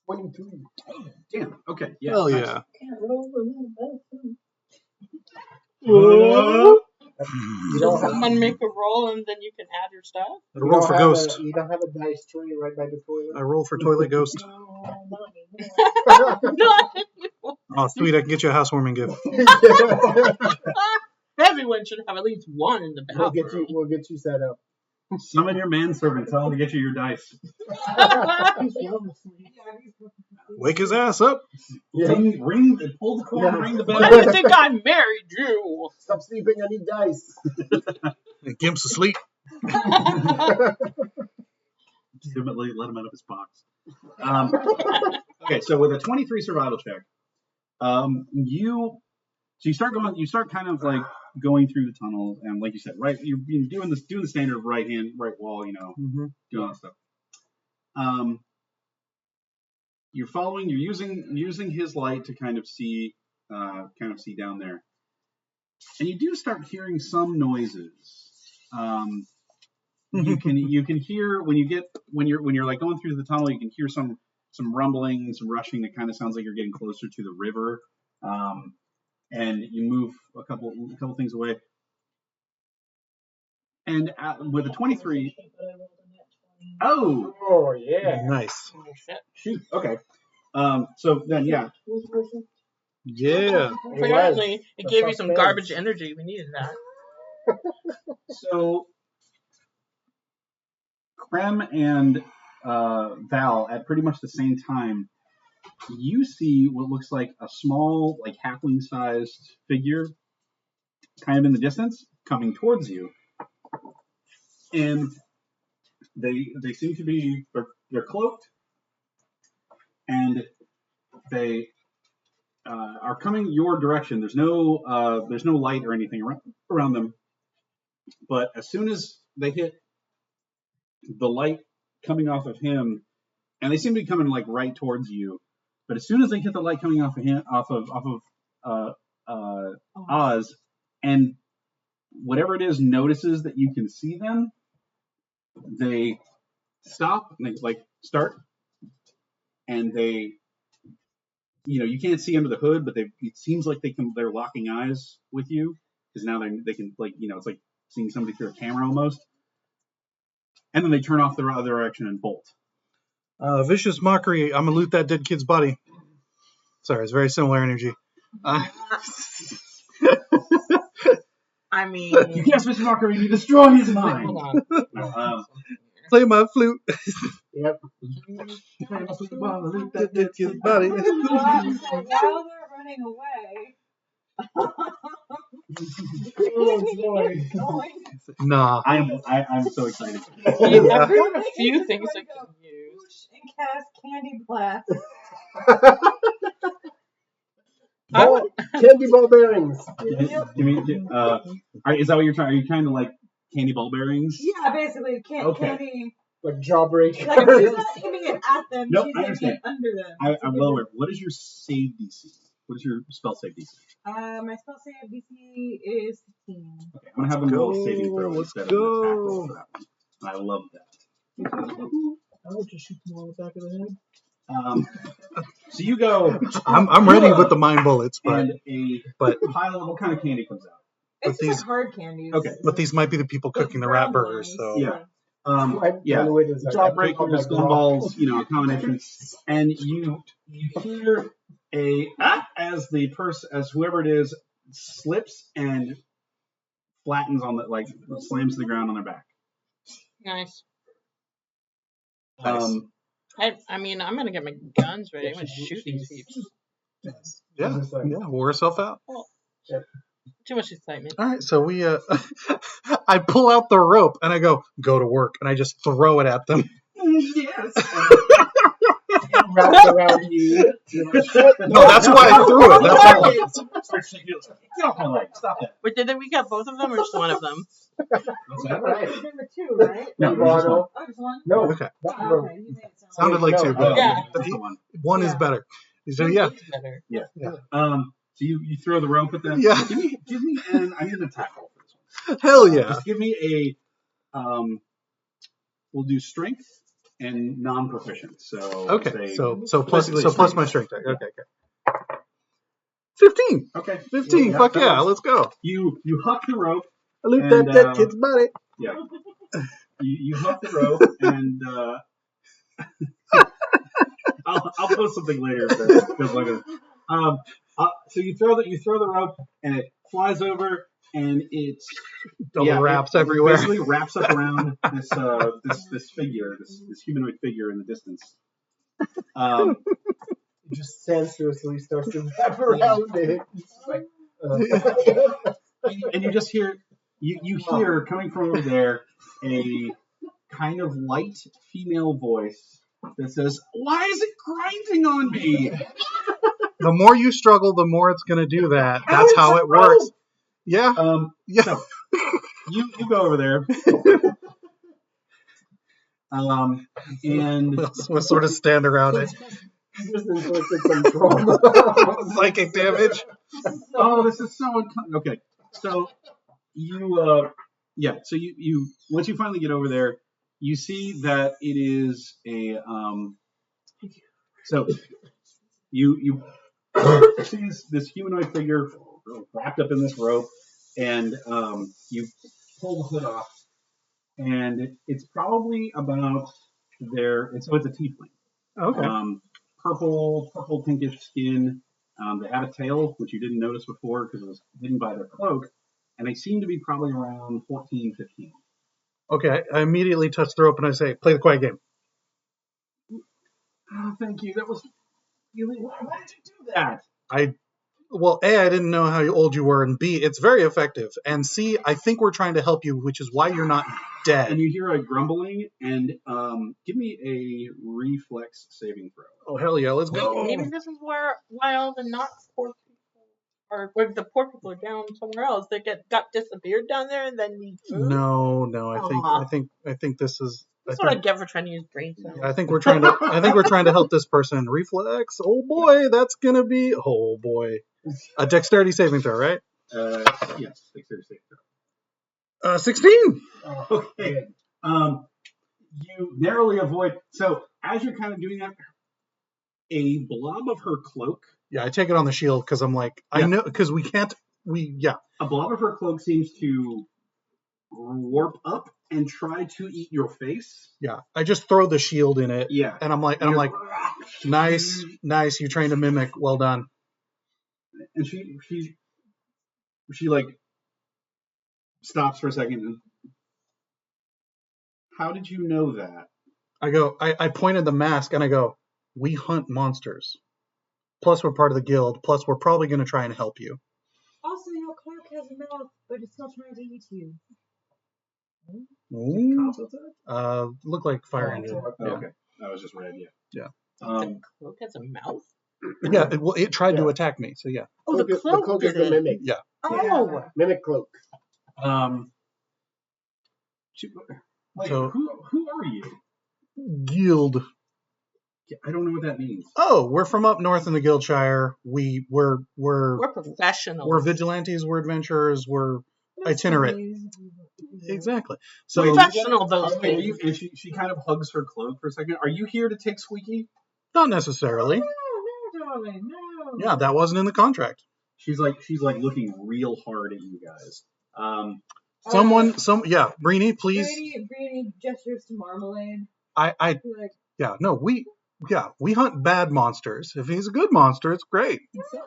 23. Damn. Okay. Yeah. Hell nice. yeah. Can't roll a little bit. You don't have, Someone make a roll and then you can add your stuff. I roll for ghost. You don't have a dice tray right by the toilet. I roll for toilet ghost. No, not anymore. Not Oh sweet, I can get you a housewarming gift. Everyone should have at least one in the bathroom. We'll get you set up. Summon your manservant. Tell him to get you your dice. Wake his ass up. Yeah. Ring. Pull the cord. Yeah. Ring the Why bell. do you think I married you? Stop sleeping, I need dice. And Gimp's asleep. Legitimately let him out of his box. Okay, so with a 23 survival check, you start kind of like going through the tunnel, and like you said, right, you're doing the standard right wall, Mm-hmm. doing all that stuff. You're using his light to kind of see down there, and you do start hearing some noises. You can hear when you're like going through the tunnel, you can hear some rumbling, some rushing that kind of sounds like you're getting closer to the river. And you move a couple things away. And with a 23, Oh, yeah. Nice. Oh, shit. shoot, okay. So then, yeah. Yeah. Apparently, it The gave you some suspense. garbage energy. We needed that. So Krem and Val, at pretty much the same time, you see what looks like a small, like halfling-sized figure, kind of in the distance, coming towards you, and they seem to be they're cloaked, and they are coming your direction. There's no light or anything around them, but as soon as they hit the light coming off of him, and they seem to be coming like right towards you. But as soon as they hit the light coming off of him, off of Oz, and whatever it is notices that you can see them, they stop and they like start, and they, you can't see under the hood, but it seems like they're locking eyes with you because now they can like it's like seeing somebody through a camera almost, and then they turn off the other direction and bolt. Vicious mockery. I'm gonna loot that dead kid's body. Sorry, it's very similar energy. I mean, You cast vicious mockery, you destroy his mind. hold on. Play my flute. Yep. Loot that dead kid's body. Well, so while they're running away, Oh boy. Nah. I'm so excited. Yeah. I've got a few things I can use. And cast candy blast. Ball, candy ball bearings. Is that what you're trying? Are you trying to like candy ball bearings? Yeah, basically, candy. Like jawbreaker. Like, she's not aiming it at them, Nope, she's I aiming understand. it under them. I'm well aware. What is your save DC? What is your spell save DC? My spell save DC is 15. Okay, I'm gonna have them roll a saving throw Let's instead go. of an attack roll for that one. I love that. I would just shoot them all in the back of the head. So you go, I'm ready with the mind bullets, but and a pile of what kind of candy comes out? It's these- just like hard candies. Okay. but these might be the people cooking the rat burgers. So Yeah. Yeah. Jawbreakers, gumballs, a combination, and you hear as whoever it is slips and flattens on slams to the ground on their back. Nice. Um, I mean, I'm gonna get my guns ready. I'm gonna shoot these peeps. yeah, wore herself out. Too much excitement. All right, so we I pull out the rope and I go to work, and I just throw it at them. yes. Wrapped around you. No, that's why I threw it. That's why. Get off my leg! Stop that. Wait, did we get both of them or just one of them? What's that? Right. There were two, right? No, there's just one. Oh, just one? No. Okay. That's Oh, wrong. okay, you made it sound Sounded like two, but Yeah. That's the one. one is Yeah. better. So yeah, Better. Yeah. Yeah. So you throw the rope at them. Yeah. Give me I need an attack roll for this one. hell yeah. Just give me a we'll do strength and non-proficient. So Okay, say- so plus basically my strength. Okay. 15. Okay. 15. Fuck yeah, that let's go. works. You hook the rope. I loot And, that kid's body. Yeah. You hook the rope and I'll post something later. If that feels like it. So you throw the rope and it flies over and it's Double wraps everywhere. Basically wraps up around this figure, this humanoid figure in the distance. It just sensuously starts to wrap around it. It's like, And you just hear you hear coming from over there a kind of light female voice that says, "Why is it grinding on me?" The more you struggle, the more it's gonna do that. That's how it works. Yeah. Yeah. So you go over there. And We'll sort of stand around it. just inflicted some trauma. Psychic damage. oh, this is so okay. So you so you once you finally get over there, you see that it is a so you see this humanoid figure wrapped up in this rope, and you pull the hood off, and it's probably about so it's a tiefling. Okay. Purple pinkish skin. They have a tail, which you didn't notice before because it was hidden by their cloak, and they seem to be probably around 14, 15. Okay. I immediately touch the rope and I say, "Play the quiet game." Oh, thank you. That was really. Why did you do that? Well, A, I didn't know how old you were, and B, it's very effective. And C, I think we're trying to help you, which is why you're not And dead. you hear a grumbling, and give me a reflex saving throw. Oh hell yeah, let's go. Maybe this is why all the not poor people where the poor people are down somewhere else. They got disappeared down there and then need food. No, I Aw. think this is. That's what I get for trying to use brain cells. I think we're trying to help this person. Reflex. Oh boy, that's gonna be. Oh boy, a dexterity saving throw, right? Yes, dexterity saving throw. 16. Okay. You narrowly avoid. So as you're kind of doing that, a blob of her cloak. Yeah, I take it on the shield because I'm like, I Yeah. know because we can't. A blob of her cloak seems to warp up and try to eat your face. Yeah, I just throw the shield in it. Yeah. And I'm like, nice. You're trying to mimic. Well done. And she like stops for a second. And, how did you know that? I pointed the mask and I go, we hunt monsters. Plus we're part of the guild. Plus we're probably going to try and help you. Also, your cloak has a mouth, but it's not trying to eat you. Look like fire engine. Oh, Yeah. okay. That was just red, yeah. Yeah. The cloak has a mouth? Yeah, it tried to attack me, so yeah. Oh, the cloak is did the it. mimic. Yeah. Oh. Mimic cloak. Wait, So- who are you? Guild. I don't know what that means. Oh, we're from up north in the Guildshire. We're We're professionals. we're vigilantes, we're adventurers, we're itinerant. Exactly. So Professional, those Okay, things. and she kind of hugs her cloak for a second. Are you here to take Squeaky? not necessarily. No, darling, no. Yeah, that wasn't in the contract. She's like looking real hard at you guys. Breenie, please. Brady gestures to Marmalade. I we hunt bad monsters. If he's a good monster, it's great.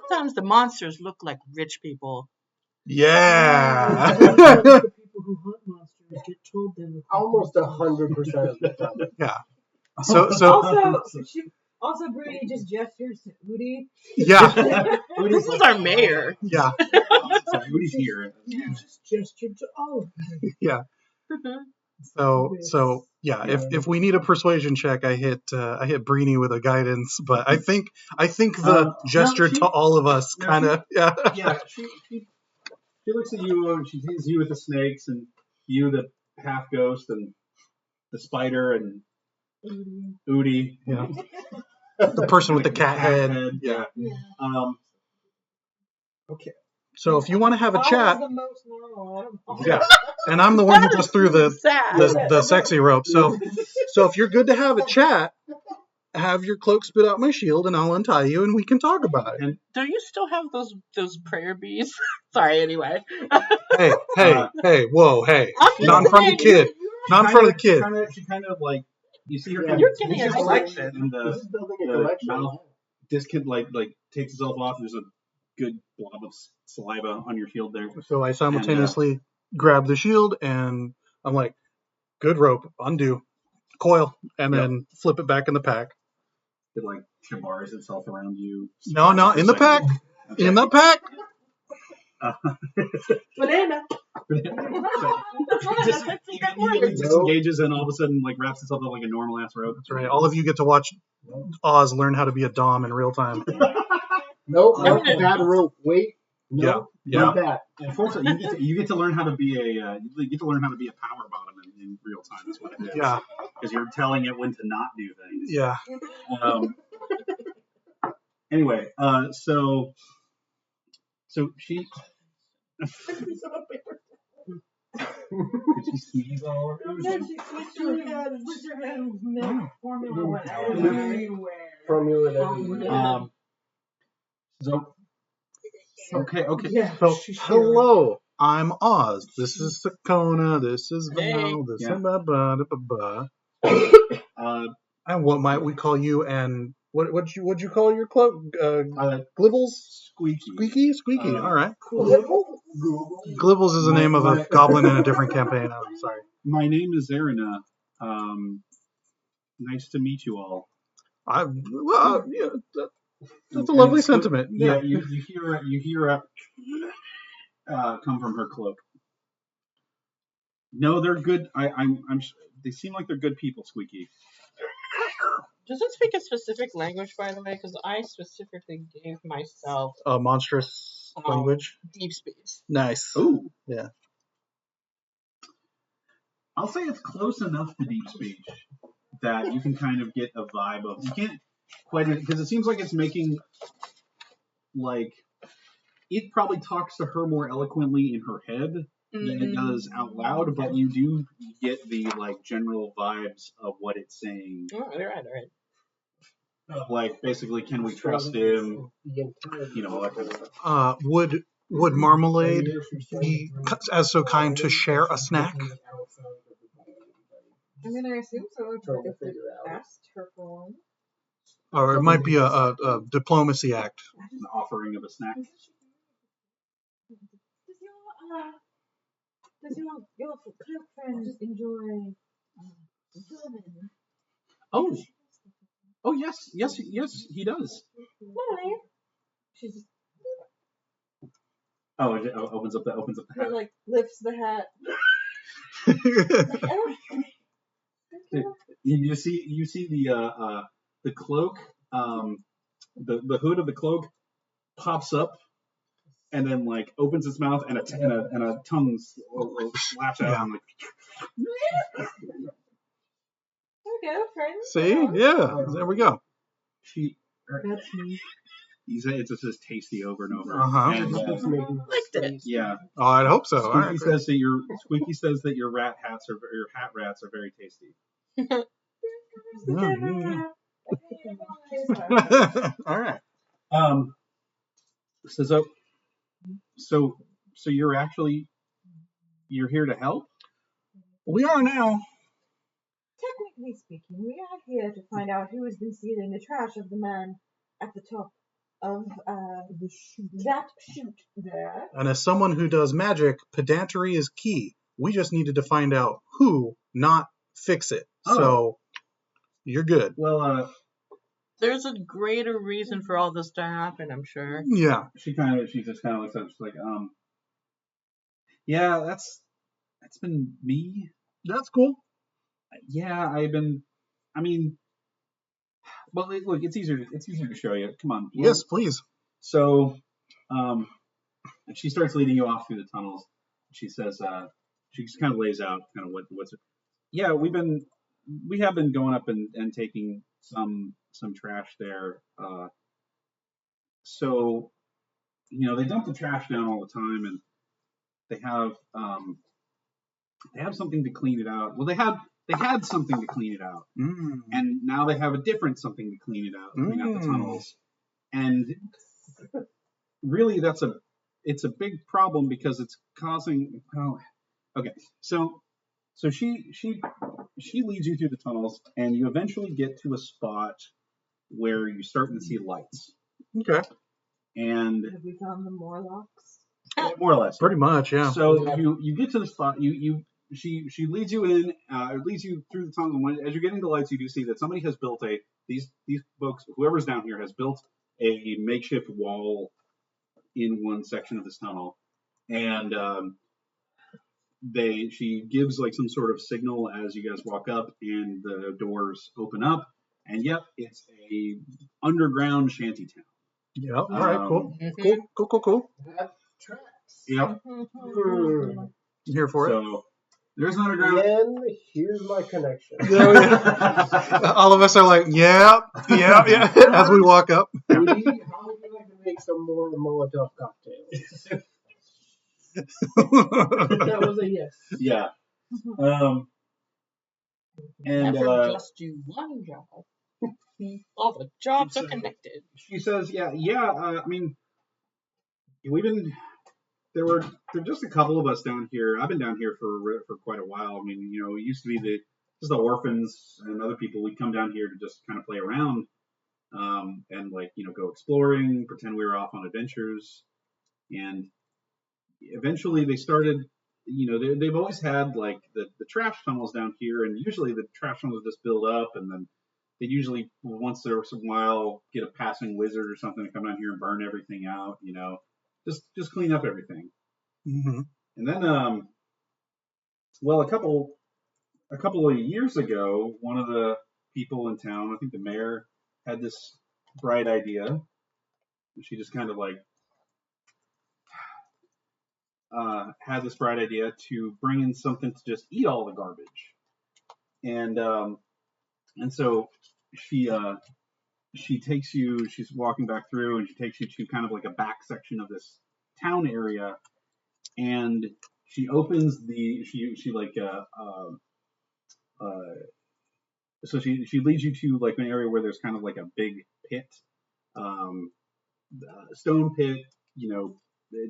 Sometimes the monsters look like rich people. Yeah. The people who hunt monsters get told them. Almost 100% of the time. Yeah. So Also, Brady just gestures to Udi. yeah. This is our mayor. Yeah. Sorry, Udi's here. You just gestured to all of them. Yeah. So yeah, if we need a persuasion check, I hit Breenie with a guidance, but I think the gesture to all of us kind of yeah. Yeah, she looks at you and she sees you with the snakes and you the half ghost and the spider and Udi. Yeah. The person with the cat head. Yeah. Okay. So if you want to have a chat, The most normal. yeah. And I'm the one who just threw the Sad. sexy rope. So if you're good to have a chat, have your cloak spit out my shield and I'll untie you and we can talk about it. And Do you still have those prayer beads? Sorry, anyway. Hey, whoa, hey. I'm just Not in front of the saying, kid. Not in front of the kid. She kind of like you see her. Yeah. kind You're of- getting you a see her collection. and This is building a the collection. mouth discon like takes itself off. There's a good blob of saliva on your shield there. So I simultaneously grab the shield and I'm like, good rope, undo, coil, and then flip it back in the pack. It like shibars itself around you. No, in the pack. Okay. In the pack. Banana. Just immediately disengages and all of a sudden like wraps itself up like a normal ass rope. That's right. All of you get to watch Oz learn how to be a Dom in real time. Nope, not that rope. Wait. No, Yeah. not that. Unfortunately, you get to learn how to be a power bottom in real time. That's what it is. Yeah. Because you're telling it when to not do things. Yeah. Anyway, so she. Did she sneeze all over? Formula that So okay. Yeah. So she's hello, I'm Oz. This is Sakona. This is Hey. Val. This Yeah. is ba. Uh, And what might we call you? And what'd you call your cloak? Glibbles? Squeaky. Squeaky. All right. Google. Glibbles is the name of a goblin in a different campaign. I'm sorry. My name is Zarina. Nice to meet you all. That's a lovely sentiment. Yeah, you hear come from her cloak. No, they're good. They seem like they're good people, Squeaky. Does it speak a specific language, by the way? Because I specifically gave myself A monstrous language. deep speech. Nice. Ooh. Yeah. I'll say it's close enough to deep speech that you can kind of get a vibe of. You can't quite, because it seems like it's making like it probably talks to her more eloquently in her head than it does out loud, but you do get the like general vibes of what it's saying. Oh, all right. Like basically, can we trust him? You know, all that kind of stuff. Would Marmalade be as so kind to share a snack? I mean, I assume so. If they asked her for one. Or it might be a diplomacy act. An offering of a snack. Does your cloak friend enjoy German? Oh yes, he does. Molly. She's Oh, it opens up the He hat. like lifts the hat. You see the cloak, the hood of the cloak pops up and then like opens its mouth and a tongue slaps out Yeah. and like Okay, friends. See? Yeah. There we go. she. That's me. It just says tasty over and over. Uh-huh. And, Keeps making Liked it. yeah. Oh, I'd hope so. All Squeaky right. says that your hat rats are very tasty. All right. So you're here to help? We are now. Technically speaking, we are here to find out who has been stealing the trash of the man at the top of that chute there. And as someone who does magic, pedantry is key. We just needed to find out who, not fix it. Oh. So you're good. Well, There's a greater reason for all this to happen, I'm sure. Yeah. she just kind of looks up. She's like, yeah, that's been me. That's cool. Yeah, well, look, it's easier to show you. Come on. Yes, please. So, and she starts leading you off through the tunnels. She says, she just kind of lays out kind of what's. Yeah, we have been going up and taking some trash there. So, they dump the trash down all the time, and they have something to clean it out. Well, they had something to clean it out, and now they have a different something to clean it out, clean out the tunnels. And really, it's a big problem because it's causing. Oh, okay, so she leads you through the tunnels, and you eventually get to a spot where you're starting to see lights. Okay. And Have we found the Morlocks? more or less, Pretty much, yeah. So you get to the spot. She leads you in, leads you through the tunnel. As you're getting the lights, you do see that somebody has built these folks, whoever's down here, has built a makeshift wall in one section of this tunnel, and she gives like some sort of signal as you guys walk up, and the doors open up, and yep, it's a underground shanty town. Yep. All right, cool. That tracks. Yep. I'm here for it. So there's an underground. Then here's my connection. All of us are like, yeah, as we walk up. Maybe, how would you like to make some more Molotov cocktails? That was a yes. Yeah. And Never just do one job. All the jobs are connected. she says, yeah. There were just a couple of us down here. I've been down here for quite a while. It used to be just the orphans and other people. We'd come down here to just kind of play around, and go exploring, pretend we were off on adventures, and eventually they started. They've always had like the trash tunnels down here, and usually the trash tunnels just build up, and then they usually once in a while get a passing wizard or something to come down here and burn everything out. Just clean up everything. Mm-hmm. And then, a couple of years ago, one of the people in town, I think the mayor, had this bright idea. She just kind of had this bright idea to bring in something to just eat all the garbage. And so she takes you. She's walking back through, and she takes you to kind of like a back section of this town area, and she opens so she leads you to like an area where there's kind of like a big pit, stone pit,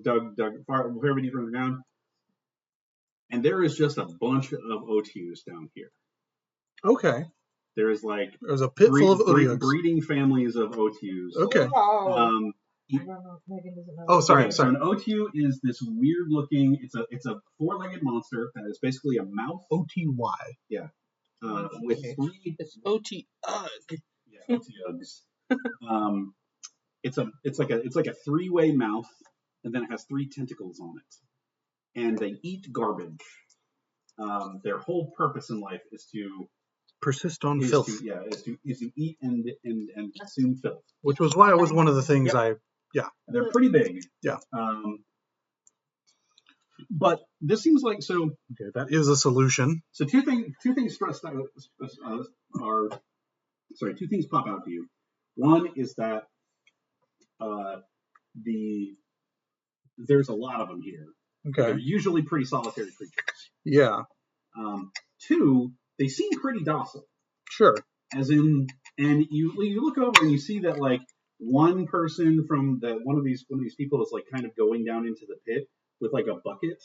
dug very deep from the ground, and there is just a bunch of otius down here. Okay. There's a pit full of otius. Breeding families of otius. Okay. Wow. I don't know if Megan doesn't know. Oh, sorry. So an otiu is this weird looking. It's a four-legged monster that is basically a mouth. OTY. Yeah. With three. It's OT Ugg. Yeah, otiugs. It's like a three-way mouth, and then it has 3 tentacles on it. And they eat garbage. Their whole purpose in life is to persist on filth. is to eat and consume filth. Which was why it was one of the things They're pretty big. Yeah. But this seems like Okay, that is a solution. So two things stressed out are two things pop out to you. One is that there's a lot of them here. Okay. They're usually pretty solitary creatures. Yeah. 2, they seem pretty docile. Sure. As in, and you look over and you see that like one person from one of these people is like kind of going down into the pit with like a bucket,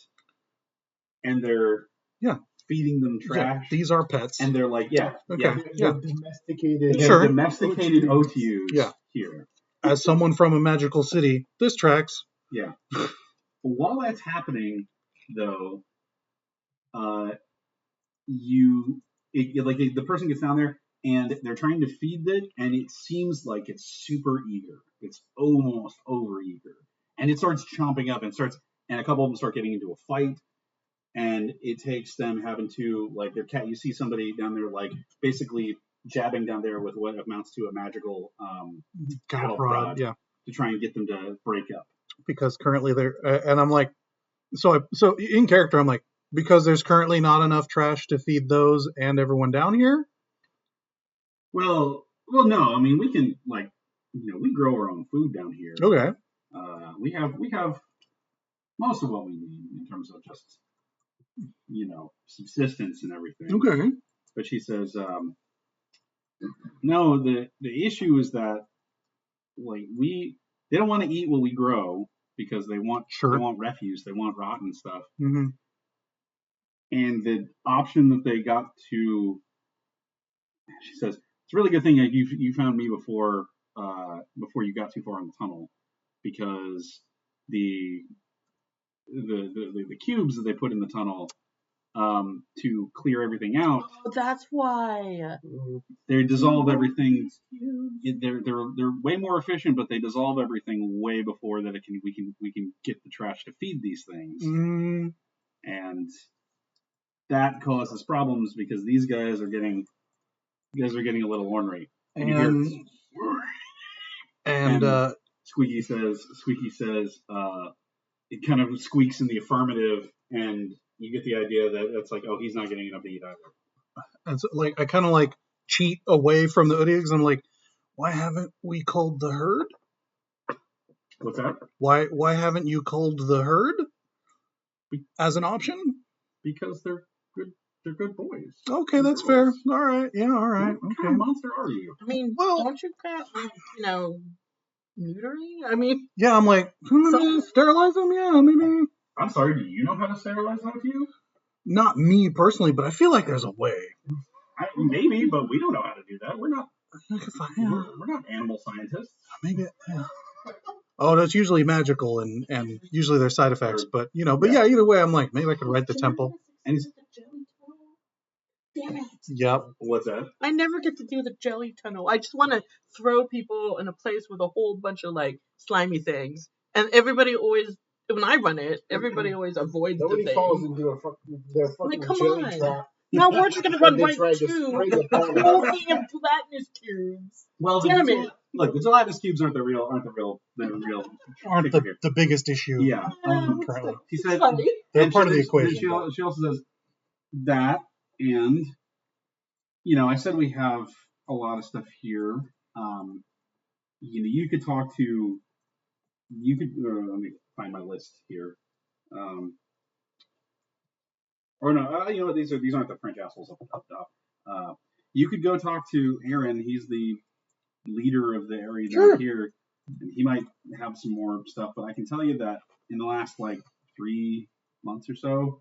and they're feeding them trash. Yeah, these are pets, and they're like domesticated. Sure. Domesticated OTUs here. As someone from a magical city, this tracks. Yeah. While that's happening, though, the person gets down there and they're trying to feed it, and it seems like it's super eager. It's almost over eager, and it starts chomping up and a couple of them start getting into a fight, and it takes them having to like their cat. You see somebody down there like basically jabbing down there with what amounts to a magical cattle prod to try and get them to break up. Because currently they're and I'm like, so in character I'm like, because there's currently not enough trash to feed those and everyone down here. Well, no. I mean, we can we grow our own food down here. Okay. We have most of what we need in terms of just subsistence and everything. Okay. But she says, no. The issue is that they don't want to eat what we grow because they want refuse. They want rotten stuff. Mm-hmm. And the option that they got to, she says, it's a really good thing that you found me before you got too far in the tunnel, because the cubes that they put in the tunnel to clear everything out. Oh, that's why. They dissolve everything. They're way more efficient, but they dissolve everything way before that we can get the trash to feed these things. Mm. And that causes problems because these guys are getting a little ornery. And Squeaky says it kind of squeaks in the affirmative, and you get the idea that it's like, oh, he's not getting enough to eat either. And so, I kind of cheat away from the hoodie because I'm like, why haven't we culled the herd? What's that? Why haven't you culled the herd as an option? Because they're good. They're good boys. Okay, that's fair. All right. Yeah. All right. What kind of monster are you? I mean, don't you got neutering? I mean, yeah. I'm like, sterilize them? Yeah, maybe. I'm sorry. Do you know how to sterilize OTU? Not me personally, but I feel like there's a way. Maybe, but we don't know how to do that. We're not. We're not animal scientists. Maybe. Yeah. Oh, that's usually magical, and usually there's side effects. But either way, I'm like, maybe I could write the temple. And damn it. Yep. What's that? I never get to do the jelly tunnel. I just want to throw people in a place with a whole bunch of slimy things, and everybody always. When I run it, everybody always avoids Nobody the thing. falls into their fucking come jelly on. trap. Now we're just gonna run right try to to spray the the pond. whole thing of gelatinous cubes. Well, Damn it. Look, the gelatinous cubes aren't the real the biggest issue. Yeah. Currently. She said they're part of the equation. She also says that, and I said we have a lot of stuff here. You could talk to. You could let me find my list here. Or no, these aren't the French assholes up top. You could go talk to Aaron. He's the leader of the area down here, and he might have some more stuff. But I can tell you that in the last 3 months or so,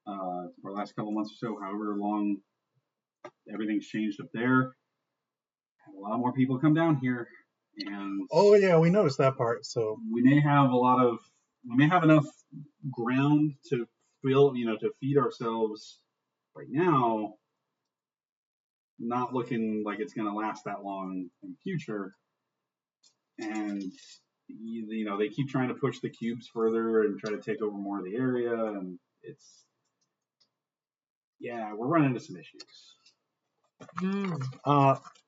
or last couple months or so, however long everything's changed up there, a lot more people come down here, and oh yeah, we noticed that part. So we may have enough ground to to feed ourselves right now. Not looking like it's going to last that long in the future. And you know, they keep trying to push the cubes further and try to take over more of the area, and we're running into some issues.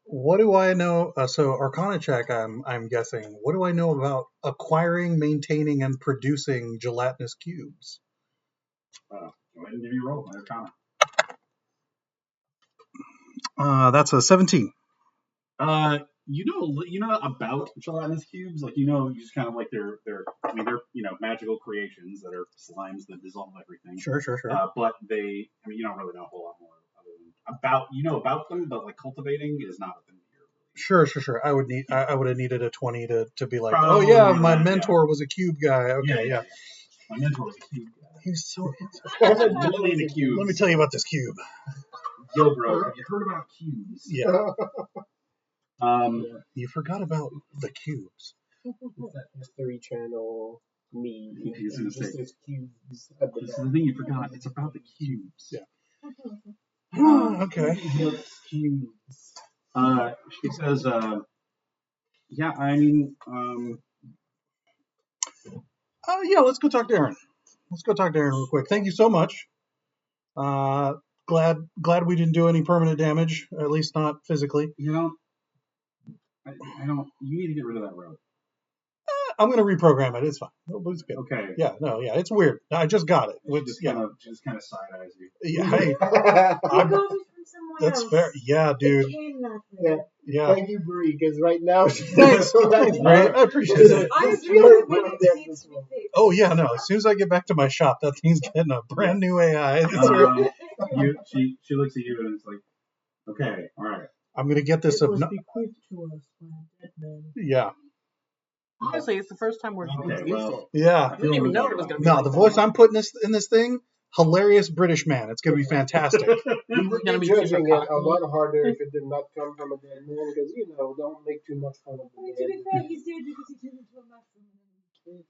What do I know? So Arcana check, I'm guessing. What do I know about acquiring, maintaining, and producing gelatinous cubes? Go ahead and give me a roll, Arcana. That's a 17. You know about gelatinous cubes, like you just kind of like they're magical creations that are slimes that dissolve everything. Sure. But you don't really know a whole lot more other than about them, but like cultivating is not a thing that you're really. Sure. I would have needed a 20 to be like, Probably, oh yeah, my mentor was a cube guy. Okay, yeah. My mentor was a cube guy. He's so. Really into cubes. Let me tell you about this cube. Yo, bro, have you heard about cubes? Yeah. You forgot about the cubes. It's that History Channel me. He's gonna say, This cubes. This is the thing you forgot. It's about the cubes. Yeah. Okay. Cubes. She says, Let's go talk to Aaron. Real quick. Thank you so much. Glad we didn't do any permanent damage, at least not physically. You know, I don't. You need to get rid of that road. I'm gonna reprogram it. It's fine. It's good. Okay. Yeah. It's weird. I just got it. She just kind of side eyes you. Yeah. Hey, You got it from somewhere that's else. fair. Yeah, dude. It came that way. Yeah. Thank you, Bree, because right now she's Thanks, Ray. I appreciate it. I This agree road with right what there, needs this to be one. fixed. Oh yeah, no. As soon as I get back to my shop, that thing's getting a brand new AI. She looks at you and it's like, okay, all right. I'm gonna get this. It was bequeathed to us by a dead man. Yeah. Honestly, it's the first time we're Okay, well, Yeah. we didn't even know it was going to be. No, like the that. voice I'm putting in this thing, hilarious British man. It's gonna be fantastic. We would Gonna be be super judging it a cocky. lot harder if it did not come from a dead man, because don't make too much fun of I mean, the to dead. be fair, he's dead because he turned into a mushroom.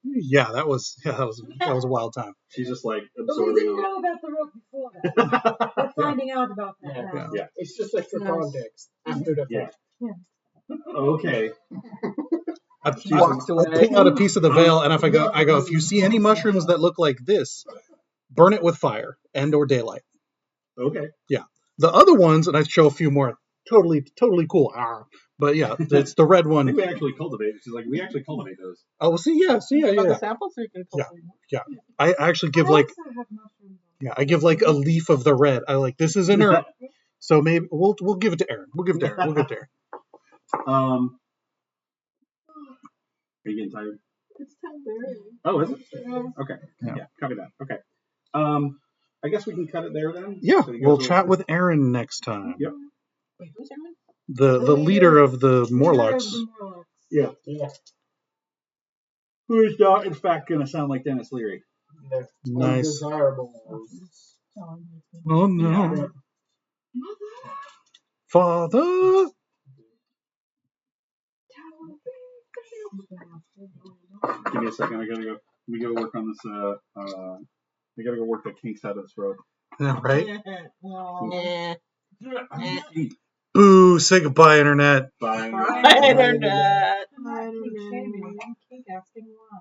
Yeah, that was a wild time. she's just like But we absorbing didn't all. know about the rope before that. We're finding out about that now. Yeah. It's just extra Nice. context after the Yeah. fact. Okay. I walks away. pull out a piece of the veil, and I go, if you see any mushrooms that look like this, burn it with fire and/or daylight. Okay. Yeah. The other ones, and I show a few more, totally cool. But yeah, it's the red I one. think we actually cultivate. She's like, we actually cultivate those. Oh, well, see, About yeah. the sample, so you can Yeah. I actually give I like, also have mushrooms. I give like a leaf of the red. I like, this is inert. So maybe we'll give it to Aaron. We'll give it to Aaron. Are you getting tired? It's 10:30. Oh, is it? Yeah. Okay. Yeah. Yeah. Copy that. Okay. I guess we can cut it there then. Yeah, So you we'll guys chat with Aaron next time. Yep. Wait, who's Aaron? The leader of the Morlocks. Yeah. Who is not, in fact, going to sound like Dennis Leary. Yeah. Nice. Undesirable. Oh no. Father. Give me a second. I gotta go. We gotta work on this. We gotta go work the kinks out of this road. Yeah, right? Boo, say goodbye, internet. Bye. Internet. Keep asking why.